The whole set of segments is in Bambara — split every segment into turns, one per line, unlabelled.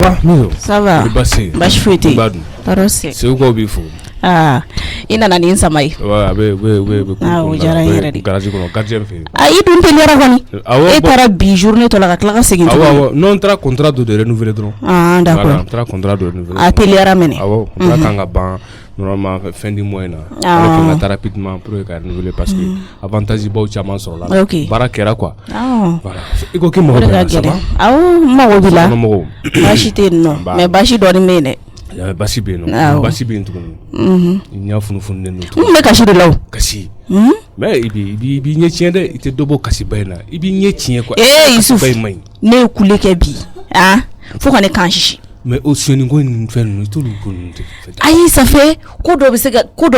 va Mizo?
Ça va. Bashi foueté. Tarosé.
C'est où qu'on vit fou?
Ah, il n'a ni samay.
Ouais.
Ah, o jara yéré.
Garage kono gardien fait.
Ah, il dun telera koni. Et tara bi journée to la kala segin.
Ah, non tra contrat de renouveler dron.
Ah, d'accord.
Tra contrat de renouveler.
Ah, telera mene.
Ah, contrat kanga ban normalement fin du mois là. Alors que rapidement pour renouveler parce que avantage ba chama sur là. Bara kera quoi.
Ah.
Voilà. Iko ki mo ba ça va?
Ah, mo bila. Bashi te non. Mais bashi do ni mene.
Basi be no basi be ntuko nya funu ne no
me kashi de law
kasi mais ibi nye tien de ite dobo kasi bayna ibi nye tien quoi
Yusuf ne kule ke bi ah faut qu'on est kanshi
mais aussi ni ngo ni fe no to lu ko
ayi ça fait ko do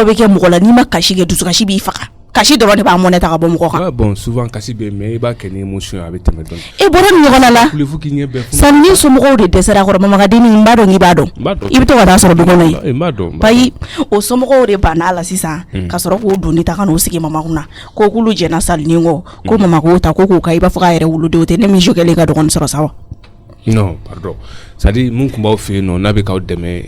be ke mo la ni ma kashi ke dusu kashi bi faka kashi do ne ba moneta ka bo mo ko
bon souvent kashi be mais ba ke ni émotion avec te medon
e boron ni gona la
le fu ki nye be
sanni so mo de desera ko mama ga dini mbado ngibado ibito ka da so do gona yi
mbado
pai o so mo de banala sisa ka so ko do ni ta kana o sigi mama kuna ko kulu je na salni ngo ko mama ko ta ko kai ba fuka yere wulu de o te ne mi jogele ka do gon so sawa
non pardon ça dit mun kumba fe no na be ka odeme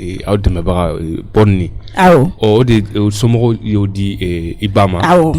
ba bonni
awo
o de somo yo di ibama
awo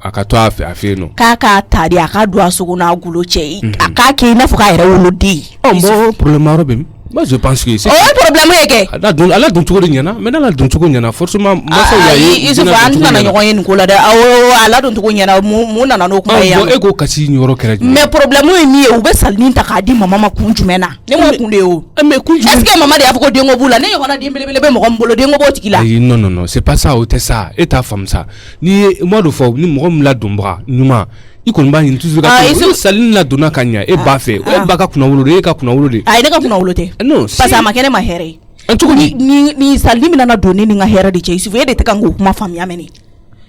akato afe no
kaka tadi akadu asugo na gulo che akake na fuka yere wulu di
bon problème robe moi je pense que c'est
problème yeke
ala don tugo nyana mais ala don tugo nyana forcément masa
yayi isu fa anta na nyogo yen ko la da awo ala don tugo nyana mu na no kuma ya
bon ego kasi nyoro kera
mais problème yi mi e ube salni ta ka di mama ma kunjumena ne mo kunde o
mais kunju
est-ce que mama de afoko de ngo bula ne yo na di mbele be mo mbolo de ngo botikila
non c'est pas ça c'est ça et ta femme ça ni moi de fo ni mo la dombra numa ikon ba yin toujours ka salin la dona kanya e ba fe e ba ka kuna wolo de ka kuna wolo de
ai ne ka kuna wolo te
non
parce que makene ma here
antuko
ni salin mina na doni ni nga here de che isu de te kan go kuma famia meni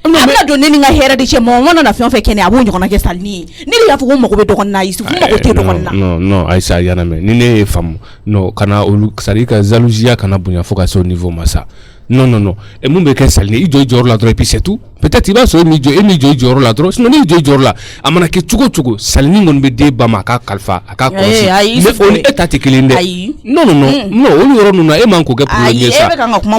amna doni ni nga here de che mo wona na fion fe kene abu nyo na ke salni ni ya fugo mo ko be do na isu fu mo ko te do na
non Aisha yana me ni ne fam no kana olu sarika jalousie kana bunya foka so niveau masa non et mon beke salni ijo la droit et puis c'est tout peut-être il va so mi jo la droit sinon ni jo la amana ke chugo salni ngon be de ba maka kalfa aka ko mais on est atekelinde non on yoro nuna e man ko ga problème ça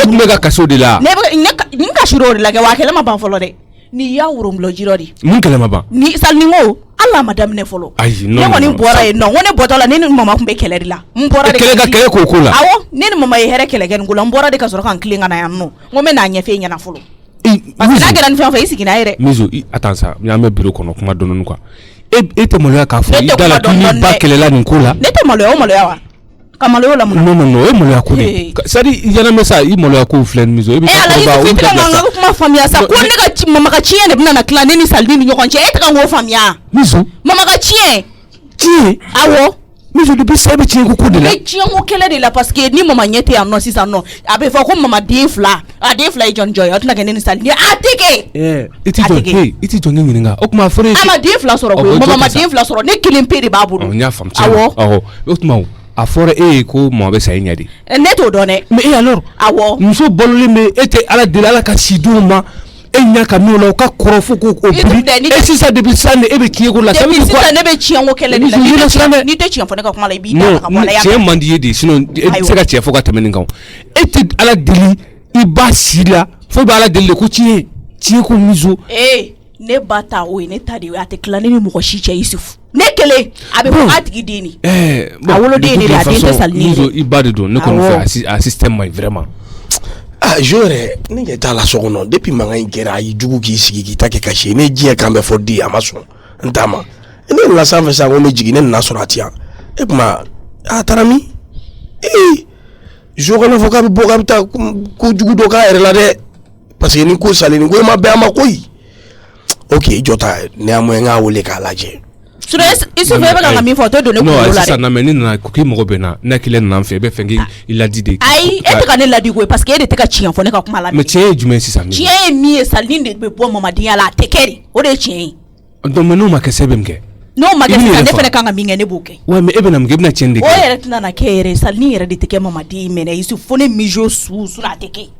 e me ga kaso de la
ne ka shiro de la ga wa kele ma ban folo de ni ya wuro mlo jiro di
mun kele ma ban ni
salni ngo Allah madame ne folo ne woni bora e non woni botola ne mama kumbe kele la mbora de
kele ko kula
awo ne mama e here kele gen gula mbora de ka soro kan klinga na yanno ngome na nya fe nya na folo parce que na geran fe fa isiki na ire
mizo attends ça nya me bureau kono kuma donon quoi e te molo ka fo dala tuni ba kele la nkula
ne te molo wa kamalo la mun
non e molo yakuni sari yana mesa i molo yaku flen mizo e bi
ba o ta kuma famia sa ko ne ga mama ka chiene bina na clan ni saldi ni nyoko nche e ta ngo famia
mizo
mama ka chie awo
mizo de bisa be chie ko de la
e chie ngo kele de la parce que ni mama nyete ya no sisa no abe fa ko mama defla John Joy otuna ke ni saldi atike
iti jonge nyininga okuma fore
ama defla soro ko mama defla soro ne kilimpe de babu
nya fam awo otuma a fora ko mo be say nyadi
ne to donné
mais et alors
awo
muso bolli me était ala de la ka siduma e nya ka no la ka korofo ko buri e si ça depuis ça ne be kiego la ça veut dire quoi
ne be chiango kele ni ni te chian fone ka kuma la bi
na ka mala ya c'est mandier de sinon c'est ka chef ka temeni ngam e ti ala deli i ba sila fo ba ala deli ko tie ko mizo
ne bata o ne tadi ate klani ni mo shi che Yusuf ne kele abe ko atigi dini awolo de ni ade te salni
mizo ibade do ne ko fa système mai vraiment
jore ne ngeta la sokono depuis manga ingera yi jugu ki sigi ki take kashi ne jie kambe fodi amaso ntama ne la sanfe sa ngo mejigi ne na soratia e kuma atarami jore na foka bo kapta ko jugu do ka erla de parce que ni ko salini ngo ma be amakoyi ok jota ne amoy nga wole ka laje
sura isu fe ba ka mi photo do ne ko la
non ça na meni na ko ki mo bena na kile na mfe be fengi il a dit de
ai e ka ne la di ko parce que e de te ka chien fo ne ka kuma la
mais chien jume si ça mi
chien mi e salini de be bo mama dia la tekeri o de chien
donc maintenant ma kese bemke
non ma kese ne fe ne ka ngami ngene buke
ouais mais e be na mge bina chien de
o yere tuna na kere salini yere de teke mama di mena isu fo ne mijo su la teke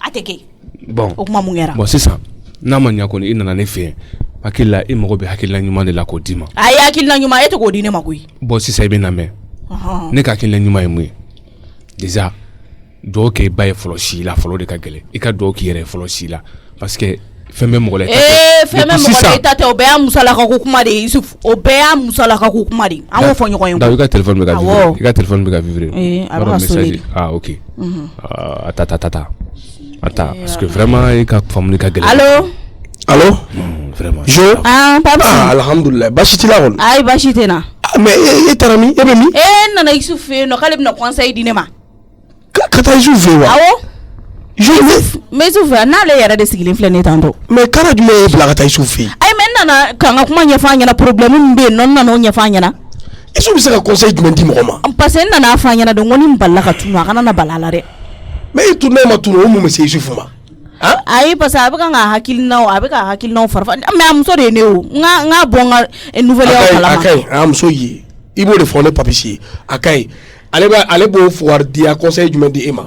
ateke
bon
o kuma mungera
bon c'est ça na manya ko ni ina na ne fe akilla e mo be hakilla nyuma de la ko dima
ay akilla nyuma e to ko dine makui
bo si sai be na me ne ka hakilina ɲuman ye mun ye déjà dɔw kɛ i ba ye fɔlɔ si la fɔlɔ de ka gɛlɛn i ka dɔw k'i yɛrɛ fɔlɔ si la parce que fɛn bɛ mɔgɔ la
fɛn bɛ mɔgɔ la i ta tɛ o bɛɛ y'a musalaka ko kuma de ye Yusufu o bɛɛ y'a musalaka ko kuma de ye an k'o fɔ ɲɔgɔn ye.
Dawu i ka téléphone bɛ ka vibrer i ka téléphone bɛ ka vibrer.
a bɛ ka sonner de.
Ah ok. Ata parce que vraiment i ka faamuli ka gɛlɛn.
Allo
vraiment.
Jo
Papsi.
Alhamdulillah baasi t'i la kɔni.
Ayi baasi tɛ na.
Mais e taara min e bɛ min.
N nana Yusufu fɛ yen nɔ k'ale bɛna conseil di ne ma.
Ka taa Yusufu fɛ yen wa.
Awɔ.
Mais
Yusufu n'ale yɛrɛ de sigilen filɛ ne tantɔ.
mais kara jumɛn ye bila ka taa Yusufu fɛ yen.
Ayi mais n nana ka n ka kuma ɲɛfɔ a ɲɛna problème min bɛ yen nɔ n nana o ɲɛfɔ a ɲɛna.
Yusufu bɛ se ka conseil jumɛn di mɔgɔ ma.
parce que n nana fɔ a ɲɛna de ko ni n balila ka tunu a kana na bala a la dɛ.
mais e tunu ma tunu o mun bɛ se Yusufu ma.
Ayi parce que a bɛ ka hakilinaw fara mais a muso de ye ne o n ka bɔ n ka nouvelle y'aw kalama.
a kaɲi a muso ye i b'o de fɔ ne papisi ye a kaɲi ale b'o fugari di a conseil jumɛn di e ma.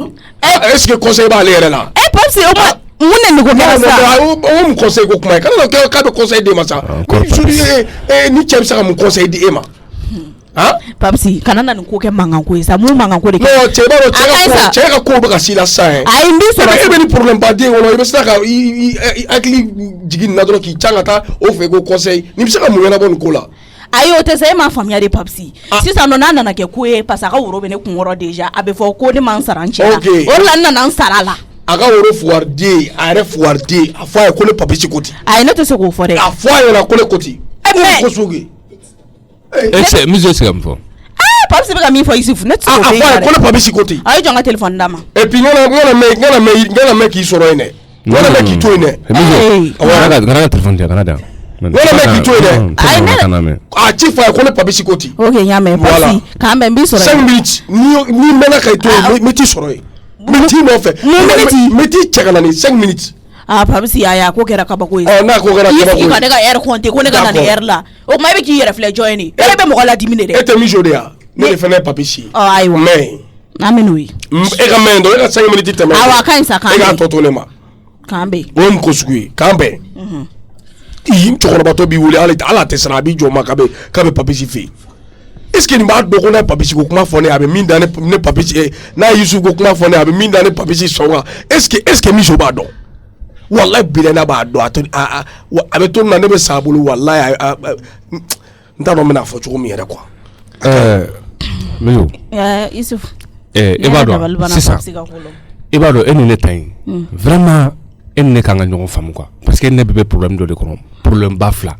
est-ce que conseil b'ale yɛrɛ la. papisi o ma mun de nin ko kɛra sa. o mun conseil ko kuma ye kana k'a bɛ conseil di e ma sa. ni cɛ bɛ se ka mun conseil di e ma.
Papisi kana na nin ko kɛ mankan ko ye sa mun mankan ko de kɛ.
non cɛ b'a dɔn cɛ ka ko bɛ ka s'i la sisan.
ayi n b'i sɔrɔ
e bɛ ni problème ba den kɔnɔ i bɛ se ka i hakili jigin nin na dɔrɔn k'i can ka taa o fɛ ko conseil ni bɛ se ka mun ɲɛnabɔ nin ko la. ayi
o tɛ se e m'a faamuya de Papisi sisan nɔ n'a nana kɛ ko ye parce que a ka woro bɛ ne kunkɔrɔ déjà a bɛ fɔ ko ne ma n sara n cɛ la o de la n nana n sara a la. a ka woro fugariden a yɛrɛ fugariden a fɔ a ye ko ne Papisi ko ten. ayi ne tɛ se k'o fɔ dɛ. a fɔ a ɲɛna ko ne ko ten. mais ko sugu ye.
Mise se ka mun fɔ.
Papisi bɛ ka min fɔ Yusufu ne tɛ se k'o fɔ e ɲɛna dɛ. a fɔ a ye ko ne Papisi ko ten. a ye jɔ n ka téléphone d'a ma. et puis n kana mɛn k'i sɔrɔ yen dɛ. n kana mɛn k'i to yen dɛ.
Kana ka téléphone di yan kana da.
n kana mɛn k'i to yen dɛ. a ci fɔ a ye ko ne Papisi ko ten. ok n y'a mɛn Papisi k'an bɛn n b'i sɔrɔ yen. 5 minutes ni mɛnna ka i to yen n t'i sɔrɔ yen. n t'i nɔfɛ. n t'i cɛ ka na ni 5 minutes. Papisi a ko kɛra kabako ye. n'a ko kɛra kabako ye. i ka ne ka heure compter ko ne ka na ni heure la. o tuma e bɛ k'i yɛrɛ filɛ jɔn ye nin. e bɛ mɔgɔ ladimi de dɛ. e tɛ Mijo de ya. ne de fana ye Papisi ye. ayiwa mais an bɛ n'o ye. e ka mɛn dɔrɔn e ka 5 minutes tɛmɛ. awɔ a ka ɲi sa k'an bɛn. e k'a tɔ to ne ma. k'an bɛn. o ye mun ko sugu ye k'an bɛn. cɛkɔrɔbatɔ b'i wele hali a tɛ sara a b'i jɔ o ma k'a bɛ Papisi fɛ yen. est ce que nin b'a dɔn ko n'a ye Papisi ko kuma fɔ ne a bɛ min da ne Papisi n'a ye Yusufu ko kuma fɔ ne a bɛ min da ne Papisi sɔn kan est ce que Mijo b'a dɔn. wallahi bilena b'a dɔn a bɛ to nin na ne bɛ sa a bolo wallahi n t'a dɔn n bɛna fɔ cogo min yɛrɛ quoi. Mijo. Yusufu. e b'a dɔn sisan e b'a dɔn e ni ne ta in vraiment e ni ne kan ka ɲɔgɔn faamu quoi parce que ne bɛ bɛ problème dɔ de kɔnɔ problème ba fila.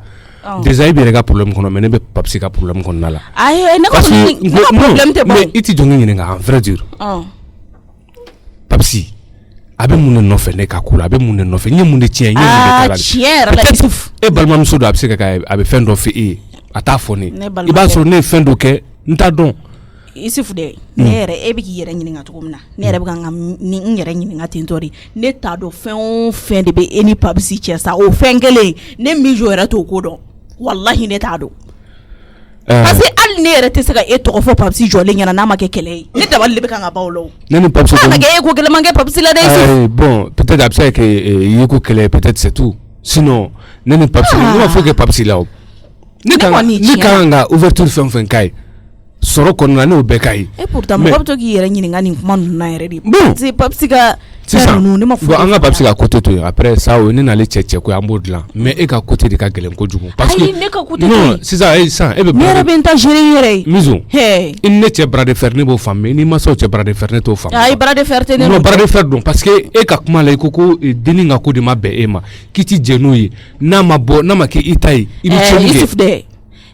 déjà i bɛ yɛrɛ ka problème kɔnɔ mais ne bɛ Papisi ka problème kɔnɔna la. ayi ne ka problème tɛ ban. mais i tɛ jɔn k'i ɲininka en vrai dire. Papisi a bɛ mun de nɔfɛ ne ka ko la a bɛ mun de nɔfɛ n ye mun de tiɲɛ n ye mun de k'a la. tiɲɛ yɛrɛ la Yusufu. e balimamuso dɔ a bɛ se ka a bɛ fɛn dɔ fɔ e ye a t'a fɔ ne i b'a sɔrɔ ne ye fɛn dɔ kɛ n t'a dɔn. Yusufu dɛ ne yɛrɛ e bɛ k'i yɛrɛ ɲininka cogo min na ne yɛrɛ bɛ ka n yɛrɛ ɲininka ten tɔ de ne t'a dɔn fɛn o fɛn de bɛ e ni Papisi cɛ sa o fɛn kelen ne Mijo yɛrɛ t'o ko dɔn walahi ne t'a dɔn. parce que hali ne yɛrɛ tɛ se ka e tɔgɔ fɔ Papisi jɔlen ɲɛna n'a ma kɛ kɛlɛ ye ne dabali de bɛ kan ka ban o la o. ne ni Papisi ko. n'a ma kɛ e ko kɛlɛ man kɛ Papisi la dɛ Yusufu. bon peut-être a bɛ se ka kɛ i ye ko kɛlɛ peut-être c'est tout sinon ne ni Papisi ne ma foyi kɛ Papisi la o. ne kan ka ouverture fɛn o fɛn k'a ye sɔrɔ kɔnɔna n'o bɛɛ ka ye. e pourtant mɔgɔ bɛ to k'i yɛrɛ ɲininka nin kuma ninnu na yɛrɛ de. bon Papisi ka fɛn ninnu ne ma fɔ. bon an ka Papisi ka côté to yen après ça o ne n'ale cɛ ko an b'o dilan mais e ka côté de ka gɛlɛn kojugu. parce que ayi ne ka côté to yen. non sisan e bɛ. ne yɛrɛ bɛ n ta gérer n yɛrɛ ye. Mijo i ni ne cɛ bras de fer ne b'o faamu mais n'i mansaw cɛ bras de fer ne t'o faamu. ayi bras de fer tɛ ne. non bras de fer don parce que e ka kuma la i ko denni ka ko de ma bɛn e ma k'i ti jɛ n'o ye n'a ma kɛ i ta ye i bɛ tiɲɛni kɛ. Yusufu dɛ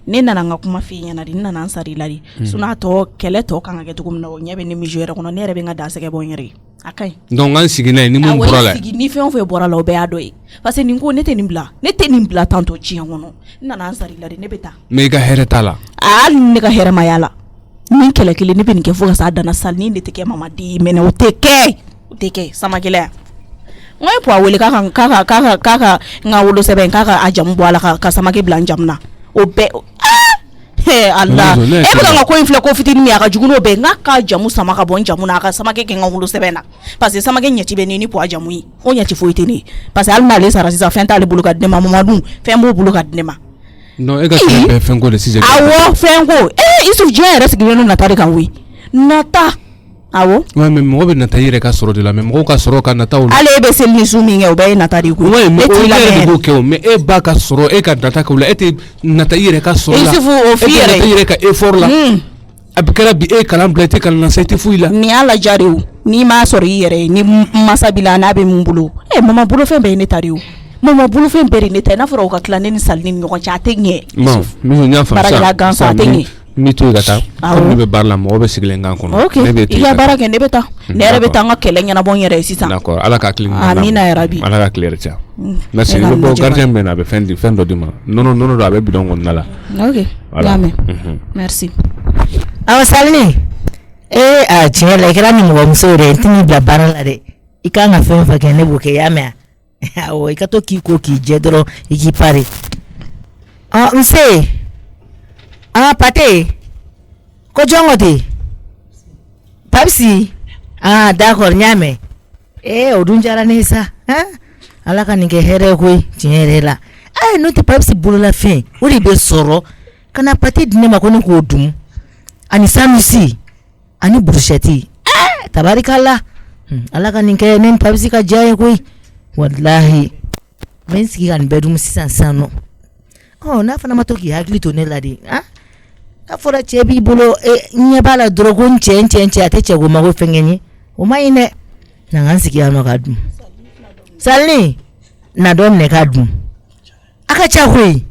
ne nana n ka kuma f'i ɲɛna de n nana n sara i la de sinon a tɔ kɛlɛ tɔ kan ka kɛ cogo min na o ɲɛ bɛ ne Mijo yɛrɛ kɔnɔ ne yɛrɛ bɛ n ka dansɛgɛ bɔ n yɛrɛ ye a ka ɲi. donc an sigi n'a ye ni mun bɔra la. ni fɛn o fɛn bɔra la o bɛɛ y'a dɔ ye parce que nin ko ne tɛ nin bila tantɔ diɲɛ kɔnɔ n nana n sara i la de ne bɛ taa. mais i ka hɛrɛ t'a la. hali ni ne ka hɛrɛ ma y'a la nin kɛlɛ kelen ne bɛ nin kɛ fo ka s'a danna sali nin de tɛ kɛ Mamadi ye mais o tɛ kɛ Samakɛlɛ n ko e puwa wele k'a ka n ka wolosɛbɛn k'a ka a jamu bɔ a la ka Samake bila n jamu na o bɛɛ. Allah e bɛ ka n ka ko in filɛ ko fitinin min a ka jugu n'o bɛɛ n k'a ka jamu sama ka bɔ n jamu na a ka Samake kɛ n ka wolosɛbɛn na parce que Samake ɲɛci bɛ ne ni puwa jamu ye o ɲɛci foyi tɛ ne ye parce que hali n'ale sara sisan fɛn t'ale bolo ka di ne ma Mamadu fɛn b'o bolo ka di ne ma. non e ka sɛbɛn bɛɛ fɛn ko de sisan. awɔ fɛn ko
Isuf diɲɛ yɛrɛ sigilen don nata de kan we nata awɔ
ouais mais mɔgɔ bɛ nata yɛrɛ ka sɔrɔ de la mais mɔgɔw ka sɔrɔ ka nata o la
ale bɛ seli ni su min kɛ o bɛɛ ye nata de koyi
ouais mais o yɛrɛ de b'o kɛ o mais e ba ka sɔrɔ e ka nata kɛ o la e tɛ nata yɛrɛ ka sɔrɔ la
Isufu o fi yɛrɛ
e tɛ nata yɛrɛ ka effort la a bɛ kɛra bi e kalan bila i tɛ kalan na sa i tɛ foyi la
ni y'a laja de o n'i m'a sɔrɔ i yɛrɛ ye ni masa b'i la n'a bɛ mun bolo mama bolofɛn bɛɛ ye ne ta de o mama bolofɛn bɛɛ de ne ta n'a fɔra o ka tila ne ni Sali ni ɲɔgɔn cɛ a tɛ ɲɛ
bon min y'a faamu
baara gansan a tɛ ɲɛ
n bɛ to yen ka taa comme ne bɛ baara la mɔgɔ bɛ sigilen kan kɔnɔ
ok i ka baara kɛ ne bɛ taa ne yɛrɛ bɛ taa n ka kɛlɛ ɲɛnabɔ n yɛrɛ ye sisan
d'accord ala ka hakili ɲuman
amina yarabi
ala ka tile yɛrɛ caya merci ne bɔ gardien bɛ na a bɛ fɛn dɔ di ma nɔnɔ don a bɛ bidon kɔnɔna la
ok y'a mɛn merci
aw Sali a tiɲɛ la i kɛra nimɔgɔmuso yɛrɛ n tɛn'i bila baara la dɛ i kan ka fɛn o fɛn kɛ ne b'o kɛ y'a mɛn awɔ i ka to k'i ko k'i jɛ dɔrɔn i k'i pari nse Pate ko jɔn ko ten Papsi d'accord n y'a mɛn o dun diyara ne ye sa ala ka nin kɛ hɛrɛ ye koyi tiɲɛ yɛrɛ la n'o tɛ Papsi bolola fɛn o de bɛ sɔrɔ ka na Pate di ne ma ko ne k'o dun ani samisi ani burushɛti tabarikala ala ka nin kɛ ne ni Papsi ka diya ye koyi wallahi n bɛ n sigi ka nin bɛɛ dun sisan nɔ n'a fana ma to k'i hakili to ne la de n'a fɔra cɛ b'i bolo ɲɛ b'a la dɔrɔn ko n cɛ a tɛ cɛ ko mago fɛn kɛ n ye o ma ɲi dɛ na n ka n sigi yan nɔ ka dun Sali na dɔ minɛ k'a dun a ka ca koyi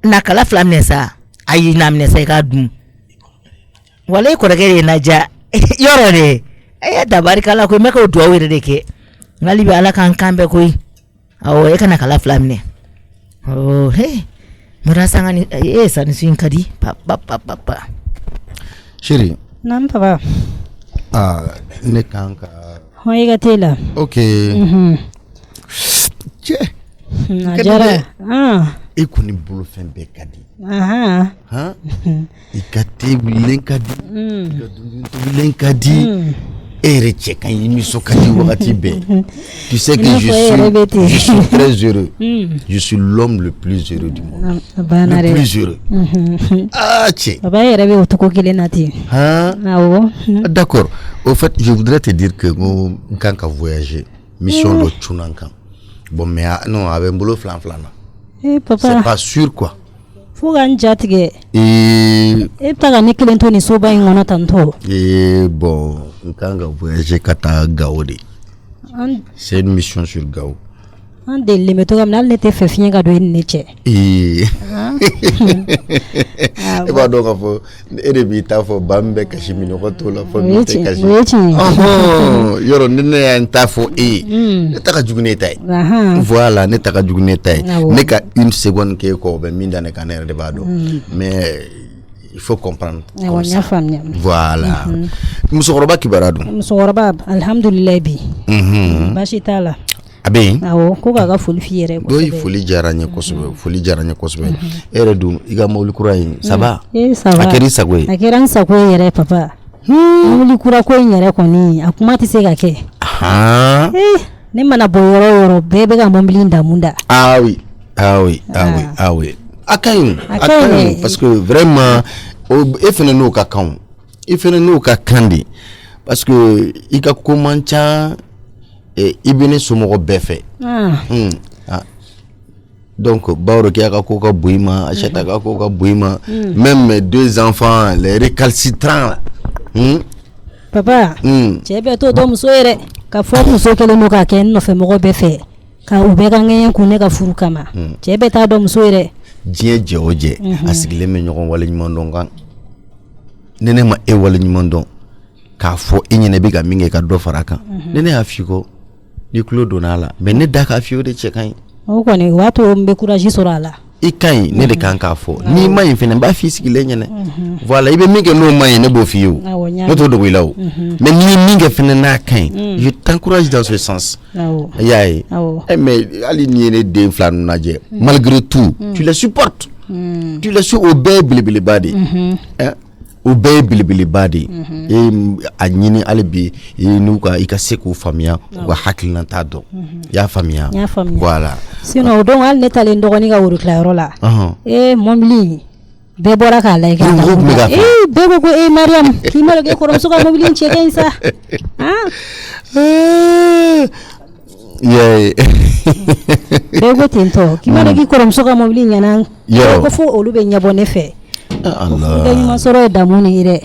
na kala 2 minɛ sa ayi na minɛ sa i k'a dun wala i kɔrɔkɛ de ye na diya yɔrɔ de tabarikala koyi n bɛ k'o duwawu yɛrɛ de kɛ ngali bɛ ala k'an kan bɛɛ koyi awɔ e kana kala 2 minɛ merasa ngani sanisuin kadi papa
Chérie
nam papa
ne kanka
hoy gatela
che
najara
e kuni bolo fen be kadi ikate wilen kadi wilen kadi ere che kan yimi so kadi wakati be tu sais que je suis très heureux je suis l'homme le plus heureux du monde le plus heureux che
baba yere be otoko kelenati
d'accord au fait je voudrais te dire que quand ka voyager mission de Chunankan bon mais non avec bolo flan
papa
c'est pas sûr quoi
fugan jatige taga ne kelen to ni soba ngono tanto
bon quand ka voyager kata Gaoudi c'est une mission sur Gao
de le meto gam nal nete fe fien ga do ne che
e ba do ka fo e bi ta fo bambe kashimi no ko to la fo mi te kashi yoro ne ya ta fo ne ta ka jugune tay voilà ne ta ka jugune tay ne ka une seconde ke ko be min dane ka ne de ba do mais il faut comprendre voilà musokoroba kibaradu
musokoroba alhamdulillah bi bashi tala
abe
ko ga foli fi yere
ko foli jaranye kosobe ere dum iga mawli kurayi saba akeri sagwe
akeran sagwe yere papa mawli kura ko yere ko ni akuma ti se ga ke ne mana boyoro bebe ga mombili ndamunda
oui akayin parce que vraiment e fene no ka kandi parce que ika komancha ibene somogo befe donc bawro ki aka ko ka buima achata ka ko ka buima même mes 2 enfants les récalcitrants
papa chebe to do muso yere ka fo muso kele no ka ken no fe mogo befe ka ube ka ngeen ku ne ka furu kama chebe ta do muso yere
die jeoje asigile me nyogon wala nyimondon kan nene ma e wala nyimondon ka fo inyene bi ga minge ka do faraka nene afiko ni kulo donala mais ne da ka fiyo de chekan
o ko ne wato mbe courage sorala
ikai ne de kan ka fo ni mai fene ba fi sigile nyene voilà ibe minge no mai ne bo fiyo moto do wilaw mais ni minge fene na kan je t'encourage dans ce sens yaay mais ali ni ne de flan naje malgré tout tu les supportes tu les suis au bébé badi o be bilibili badi anyini alibi nuka ikaseko famia wa hakilna tado ya famia voilà
sinon donc al netale ndogoni ga wuru claro la momli bɛɛ bɔra k'a layɛ bɛɛ ko Mariam k'i ma dɔn k'e kɔrɔmuso ka mobili in cɛ ka ɲi sa bɛɛ ko ten tɔ k'i ma dɔn k'i kɔrɔmuso ka mobili ɲɛna ko fo olu bɛ ɲɛbɔ ne fɛ Allah ɲuman sɔrɔ ye damu ni dɛ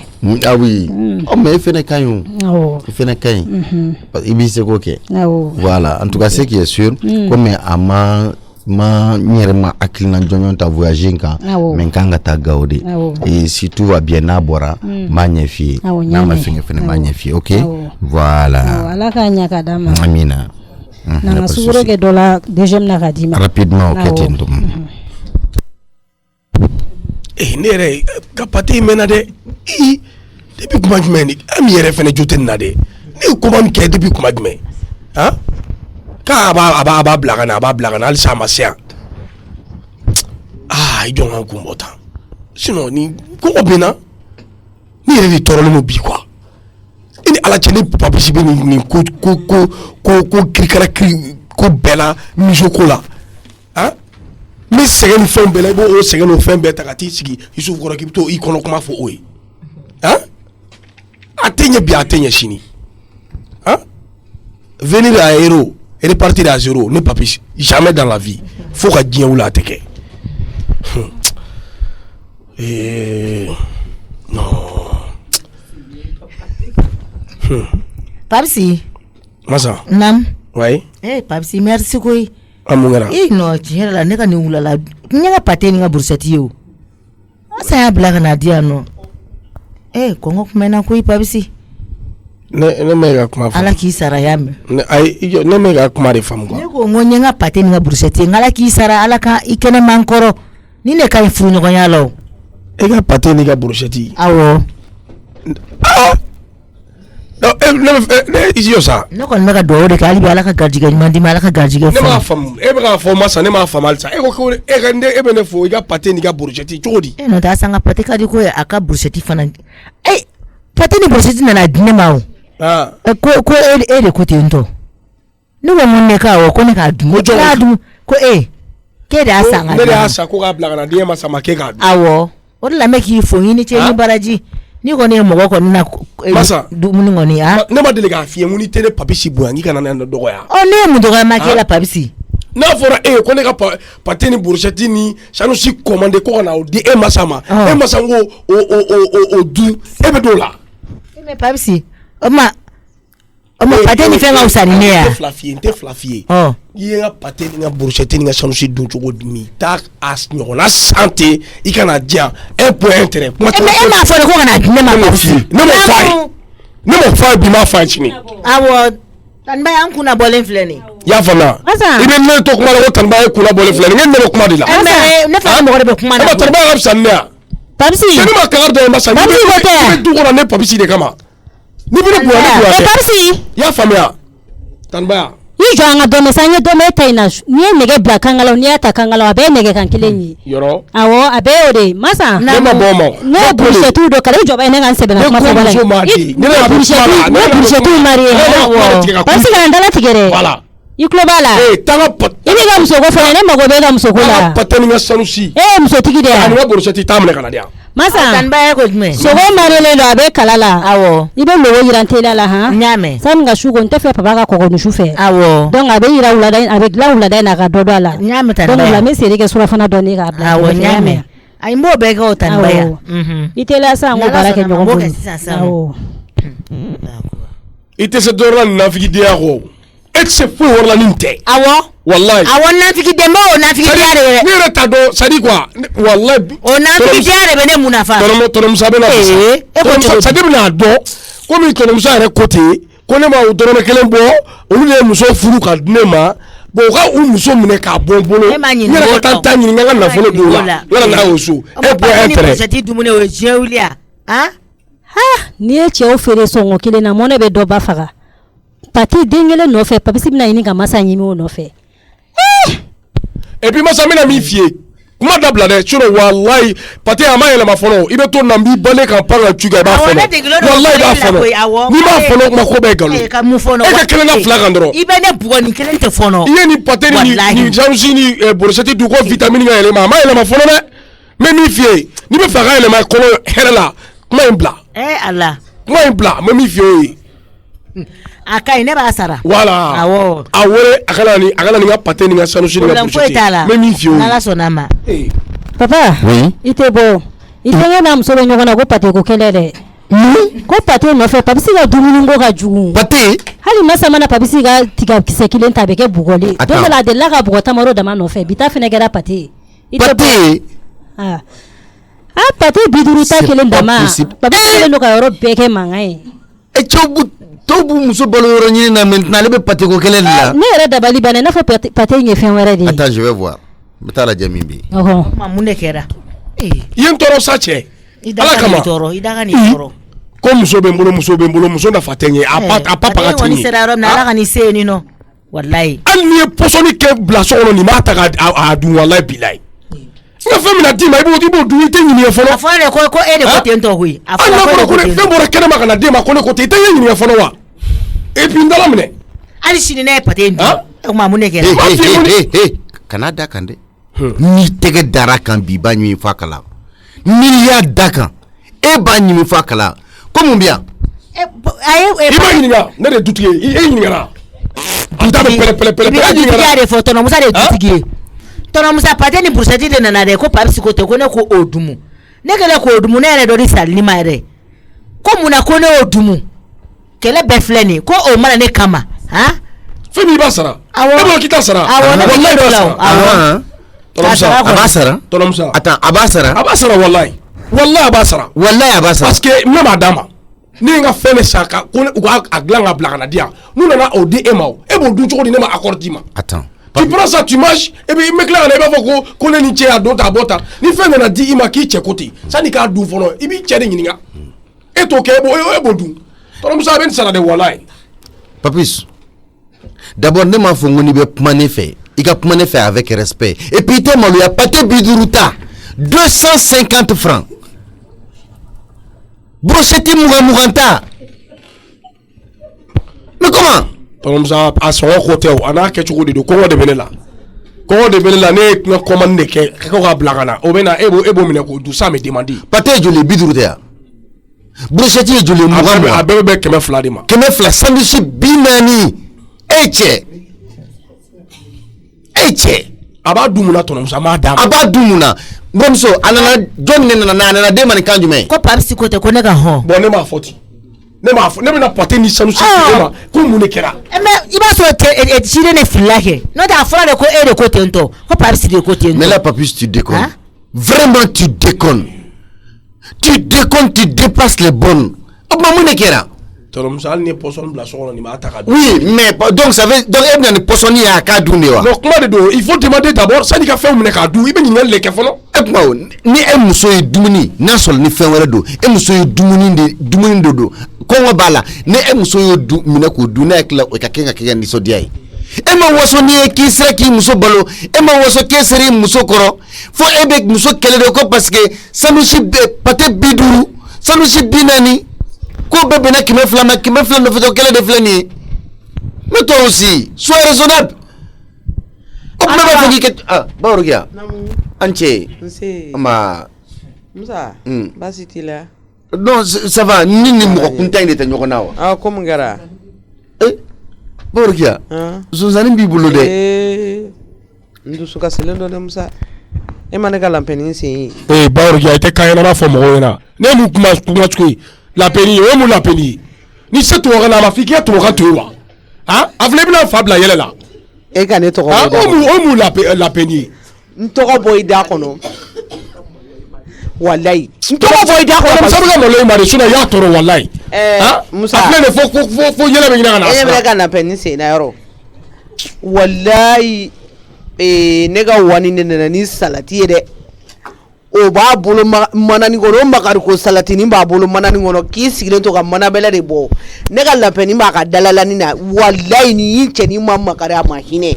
ah oui mais e fɛnɛ ka ɲi o e fɛnɛ ka ɲi i b'i seko kɛ voilà en tout cas ce qui est sûr comme a ma nyɛrɛ ma akilina jɔnjɔn ta voyager kan mais kan ka taa Gao de et si tout va bien n'a bɔra m'a ɲɛ f'i ye n'a ma fɛngɛ fɛnɛ m'a ɲɛ f'i ye ok voilà
Ala k'a ɲɛ ka d'a ma
amina
nana suguro kɛ dɔ la deuxième na ka d'i ma
rapidement ok ten to
ne yɛrɛ ka pate mɛnna dɛ depuis kuma jumɛn ni ami yɛrɛ fɛnɛ jo tɛ nin na dɛ ne ye koba min kɛ depuis kuma jumɛn k'a b'a bila ka na hali sa a ma se yan i jɔn ka kun bɔ tan sinon ni kɔgɔ bɛ n na ne yɛrɛ de tɔɔrɔlen don bi quoi i ni ala cɛ ne papisi bɛ nin ko kirikara kiri ko bɛɛ la miso ko la ni sɛgɛn ni fɛn bɛɛ la i b'o sɛgɛn n'o fɛn bɛɛ ta ka t'i sigi Yusufu kɔrɔ k'i bɛ to i kɔnɔ kuma fɔ o ye a tɛ ɲɛ bi a tɛ ɲɛ sini venir à héros et repartir à zéro ne papis jamais dans la vie faut ka diɲɛ wuli a tɛ kɛ non
Papsi
masa
nam
ouais
Papsi merci koy
amungara
no tiɲɛ la ne ka nin wulala n ka pate ni ka bursɛti ye o asa y'a bila ka na di yan nɔ kɔngɔ kumɛnna koyi Papsi
ne me ka kuma fɔ
ala k'i sara y'a mɛn
ne me ka kuma de faamu quoi
ne ko n ye n ka pate ni ka bursɛti ye ala k'i sara ala ka i kɛnɛ man kɔrɔ ni ne ka ɲi furu ɲɔgɔnya la o
e ka pate ni ka bursɛti
awɔ
ne isi sa
ne kɔni bɛ ka dugawu de kɛ hali bi ala ka garijɛgɛ ɲuman d'i ma ala ka garijɛgɛ
ne m'a faamu e bɛ k'a fɔ masa ne m'a faamu halisa e ko e bɛ ne fɔ i ka pate ni ka bursɛti cogo di
n'o tɛ asan ka pate ka di ko ye a ka bursɛti fana pate ni bursɛti nana di ne ma o ko e de ko ten tɔ ne ko mun ne k'a ko ne k'a dun ko k'a dun ko k'e de y'a san ka di
ne de y'a san ko k'a bila ka na di e ma sa ma k'e k'a dun
awɔ o de la n bɛ k'i fo i ni ce ni baraji ni kɔni ye mɔgɔ kɔni na
masa
dumuni kɔni
ne ma deli k'a f'i ye n ko n'i tɛ ne papisi bonya n'i kana ne dɔgɔya
ne ye mun dɔgɔyama k'e la Papsi
n'a fɔra ko ne ka pate ni bursɛti ni sanusi commandé ko ka na o di e masa ma e masa n ko o dun e bɛ t'o la
mais Papsi o ma pate ni fɛn ka wusa ni ne ya
n tɛ fila f'i ye i ye n ka pate ni n ka bursɛti ni n ka sanusi dun cogo min taa a ɲɔgɔnna san ten i kana diyan un point intérêt kuma tɛ
e m'a fɔ de ko ka na di ne ma Papsi
ne m'o f'a ye ne m'o f'a ye bi m'a f'a ye sini
awɔ Taniba y'an kunna bɔlen filɛ nin
i y'a faamuya i bɛ ne to kuma la ko Taniba ye kunna bɔlen filɛ nin n ne bɛ kuma de la
ne fana mɔgɔ de bɛ kuma na
Taniba ka fisa ni ne ya
Papsi
ne ma kangari da ye masa i bɛ du kɔnɔ ne papisi de kama ni bɛ ne bonya ne bonya tɛ
Papsi
i y'a faamuya Taniba ya
i jɔ an ka dɔmɛ sa n ye dɔmɛ ta in na n'i ye nɛgɛ bila kangalaw n'i y'a ta kangalaw a bɛɛ ye nɛgɛ kan kelen ye
yɔrɔ
awɔ a bɛɛ y'o de ye masa
ne ma bɔ o ma
ne ye bursɛtiw dɔ kala i jɔba ye ne ka n sɛbɛnna kuma fɔ bala ye ne bursɛtiw marié Papsi kana n dala tigɛ dɛ i tulo b'a la i b'i ka musoko fɔ ne mago bɛ e ka musoko la
pate ni ka sanusi
e ye musotigi de ye
ani ka bursɛti t'a minɛ ka na di yan
masa
Taniba ye ko jumɛn
sogo mariélen don a bɛ kala la
awɔ
i bɛ logo yiran teliya la han
n y'a mɛn
sani ka su ko n tɛ fɛ papa ka kɔgɔ ni su fɛ
awɔ
donc a bɛ yira wulada a bɛ dilan wulada in na a ka dɔ dɔn a la
n y'a mɛn
donc
Taniba
wula n bɛ seri kɛ surafana dɔɔni k'a bila
awɔ n y'a mɛn ayi n b'o bɛɛ kɛ o Taniba ya
i teliya sa n ko baara kɛ ɲɔgɔn bolo awɔ
i tɛ se dɔ la nin nafigidenya kɔ e tɛ se foyi wɛrɛ la nin tɛ
awɔ
walayi
awɔ nafigiden b'o nafigidiya de yɛrɛ
ne yɛrɛ t'a dɔn c'est à dire quoi walayi
o nafigidiya de bɛ ne mun nafa
tɔnɔmusa bɛ na c'est à dire bɛna dɔn komi tɔnɔmusa yɛrɛ ko ten ko ne ma o dɔrɔmɛ kelen bɔ olu de ye muso furu ka di ne ma bon u ka u muso minɛ k'a bɔ n bolo n yɛrɛ ka taa ɲini n ka nafolo don la yɔrɔ n'a y'o so e point intérêt
bursɛti dumuni o ye diɲɛ wuli ya
n'i ye cɛw feere sɔngɔ kelen na mɔnɛ bɛ dɔ ba faga pati den kelen nɔfɛ Papsi bɛna ɲini ka masa ɲimi o nɔfɛ
et puis masa bɛna min f'i ye kuma dabila dɛ sinon walayi pati a ma yɛlɛma fɔlɔ i bɛ to na n b'i balen ka pan ka cu kan i b'a fɔlɔ walayi i b'a fɔlɔ n'i b'a fɔlɔ kuma ko bɛɛ nkalon e ka kelen na fila kan dɔrɔn
i bɛ ne bugɔ nin kelen tɛ fɔnɔ
i ye nin pate ni jalousie ni bursɛti dun ko vitamine ka yɛlɛma a ma yɛlɛma fɔlɔ dɛ mais mi fie ni be faga ele ma kolo herela kuma bla
Allah
kuma bla mais mi fie
akai ne ba sara
voilà
awo
awore akala ni nga paté ni nga sanusi ni nga pocheti mais mi fie
ala sonama
papa
oui
ite bo ite na mso be nyogona ko paté ko kelele ko paté no fe papisi ga dumuni ngo ga jugu
paté
hali masa mana papisi ga tika kisekile ntabe ke bugole donc la de la ga bugota maro da mano fe bita fene ga paté
paté
paté biduru ta kele ndama papisi kele no ka yoro beke mangai
tobu muso balo yoro nyini na maintenant le be paté ko kelele la
ne re da bali bane na fa paté nye fen were de
attends je vais voir meta la jamimbi
mamune kera
yen toro sache ala kama
toro idaga ni toro
ko muso be mbolo muso da fatenye a papa ga
tini sera rom na ala ga ni seni no wallahi
an ni posoni ke blaso ono ni mata ga a du wallahi bilai nga femina dima ibo du ite nyini fono
afale ko ede ko tento hui
afale ko ne fembo rekena makana dima ko ne ko ite nyini fono wa e pindala mne
ali shini na pate ndi mamune kera
Canada kande ni tege dara kan bi ba nyimi fakala ni ya daka e ba nyimi fakala comme bien
iba nyinga ne de dutige e nyinga na anda pele
nyinga de photo no musa de dutige tono musa pate ni brusheti de nana de ko papsi ko te ko ne ko odumu ne kele ko odumu ne re do ri sal ni mare ko muna ko ne odumu kele be fleni ko o mala ne kama ha
femi basara e bo kita sara
wallahi basara
abasara
tonomsa
attends abasara
wallahi abasara parce que même adama ni nga fene saka ko aglanga blanga dia nous na o di emao e bo du choko ni ma accordi ma
attends
tu prends ça tu manges et puis me clair na ba ko ne ni che adota bota ni fene na di ima ki che côté ça ni ka du fono ibi che de nyinga e to ke e bo du tonomsa ben sara de wallahi
papis d'abord ne m'a fongo ni be pmané fait il a pmané fait avec respect et puis te malu ya paté biduruta 250 francs brochette mouganta mais comment
comme ça à son côté on a quelque chose de ko de benela ne nga commande ke ko ga blagana o bena ebo mine ko du ça me demander
paté joli biduruta brochette joli mougamba
abebe keme fladima
keme fla sandwich binani eche aba dumuna tonomsa ma dama aba dumuna ngomso anana jonne na de man kanjume
ko papsi ko te ko ne ga ho
bon ne ma foti ne na porter ni sanu sikema ko mune kera
iba so te chire ne filake no ta fora de ko de ko tento ko papsi de ko tento
mais là papus tu déconnes vraiment tu déconnes tu dépasses les bonnes ma mune kera
tonomsa ni poson bla so ni ma ataka
oui mais donc ça veut donc e na poson ni aka dune wa
donc comment de do il faut demander d'abord ça ni ka fait mune ka du ibe ni ngel ke fono
e ma ni e muso yi dumuni na sol ni fe wala do e muso yi dumuni do ko wa bala ne e muso yi du mine ko du na ekla o ka kenga kenga ni so diai e ma woso ni e ki sere ki muso balo e ma woso ke sere muso koro fo e be muso kele de ko parce que sanushi pate biduru sanushi binani ko bébé na kime fla no fait kele de flani mais toi aussi sois raisonnable o me ba fogi ke barugia anche ma
musa basi tila
non ça va ni mo kunta ni ta nyoko nawa
comme ngara
barugia zuzani bibulo de
ndu suka selendo de musa e maneka lampeni si
barugia te kayena na fo mo na ne mu kuma tsui la peni o mu la peni ni se to na ma fiki to ka to wa avle bina fabla yele la
e ka ne to ko
o mu la peni
ntoko boy da kono wallahi ntoko boy da kono
sabu ga molo mari suna ya toro wallahi
musa
afle ne fo yele be ngina na
e me ga na peni se na yoro wallahi ne ga wani ne ni salati de o ba bolo manani gono makar ko salatini ba bolo manani gono ki sigire to ka manabela de bo ne ga lapeni ba ka dalala ni na wallahi ni yinche ni mamma kare ma hine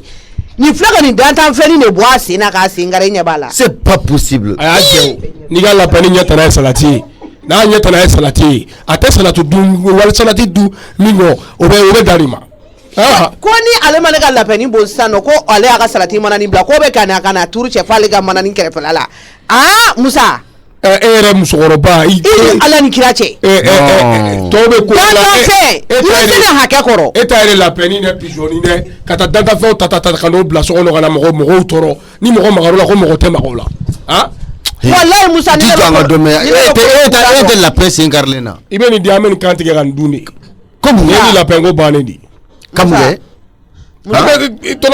ni flaga ni danta feni ne bo asina ka singare nya bala
c'est pas possible
aya je ni ga lapeni nya tana salati na nya tana salati ate salatu du wal salati du mingo o be darima
ko ni ale ma ne ka lapɛni bo sisan nɔ ko ale y'a ka salati manani bila k'o bɛ ka na turu cɛ f'ale ka manani kɛrɛfɛla la Musa
e yɛrɛ musokɔrɔba
i ni Ala ni kira cɛ
tɔw bɛ ko la
i bɛ se ka hakɛ kɔrɔ
e ta yɛrɛ lapɛni dɛ pisoni dɛ ka taa dantafɛnw ta ka n'o bila so kɔnɔ ka na mɔgɔw tɔɔrɔ ni mɔgɔ magar'o la ko mɔgɔ tɛ maga o la
wallahi Musa
ne e tɛ lapɛn sen karilen na
i bɛ nin di an bɛ nin kan tigɛ ka nin dun de
comme
ni lapɛn ko bannen di
kamugɛ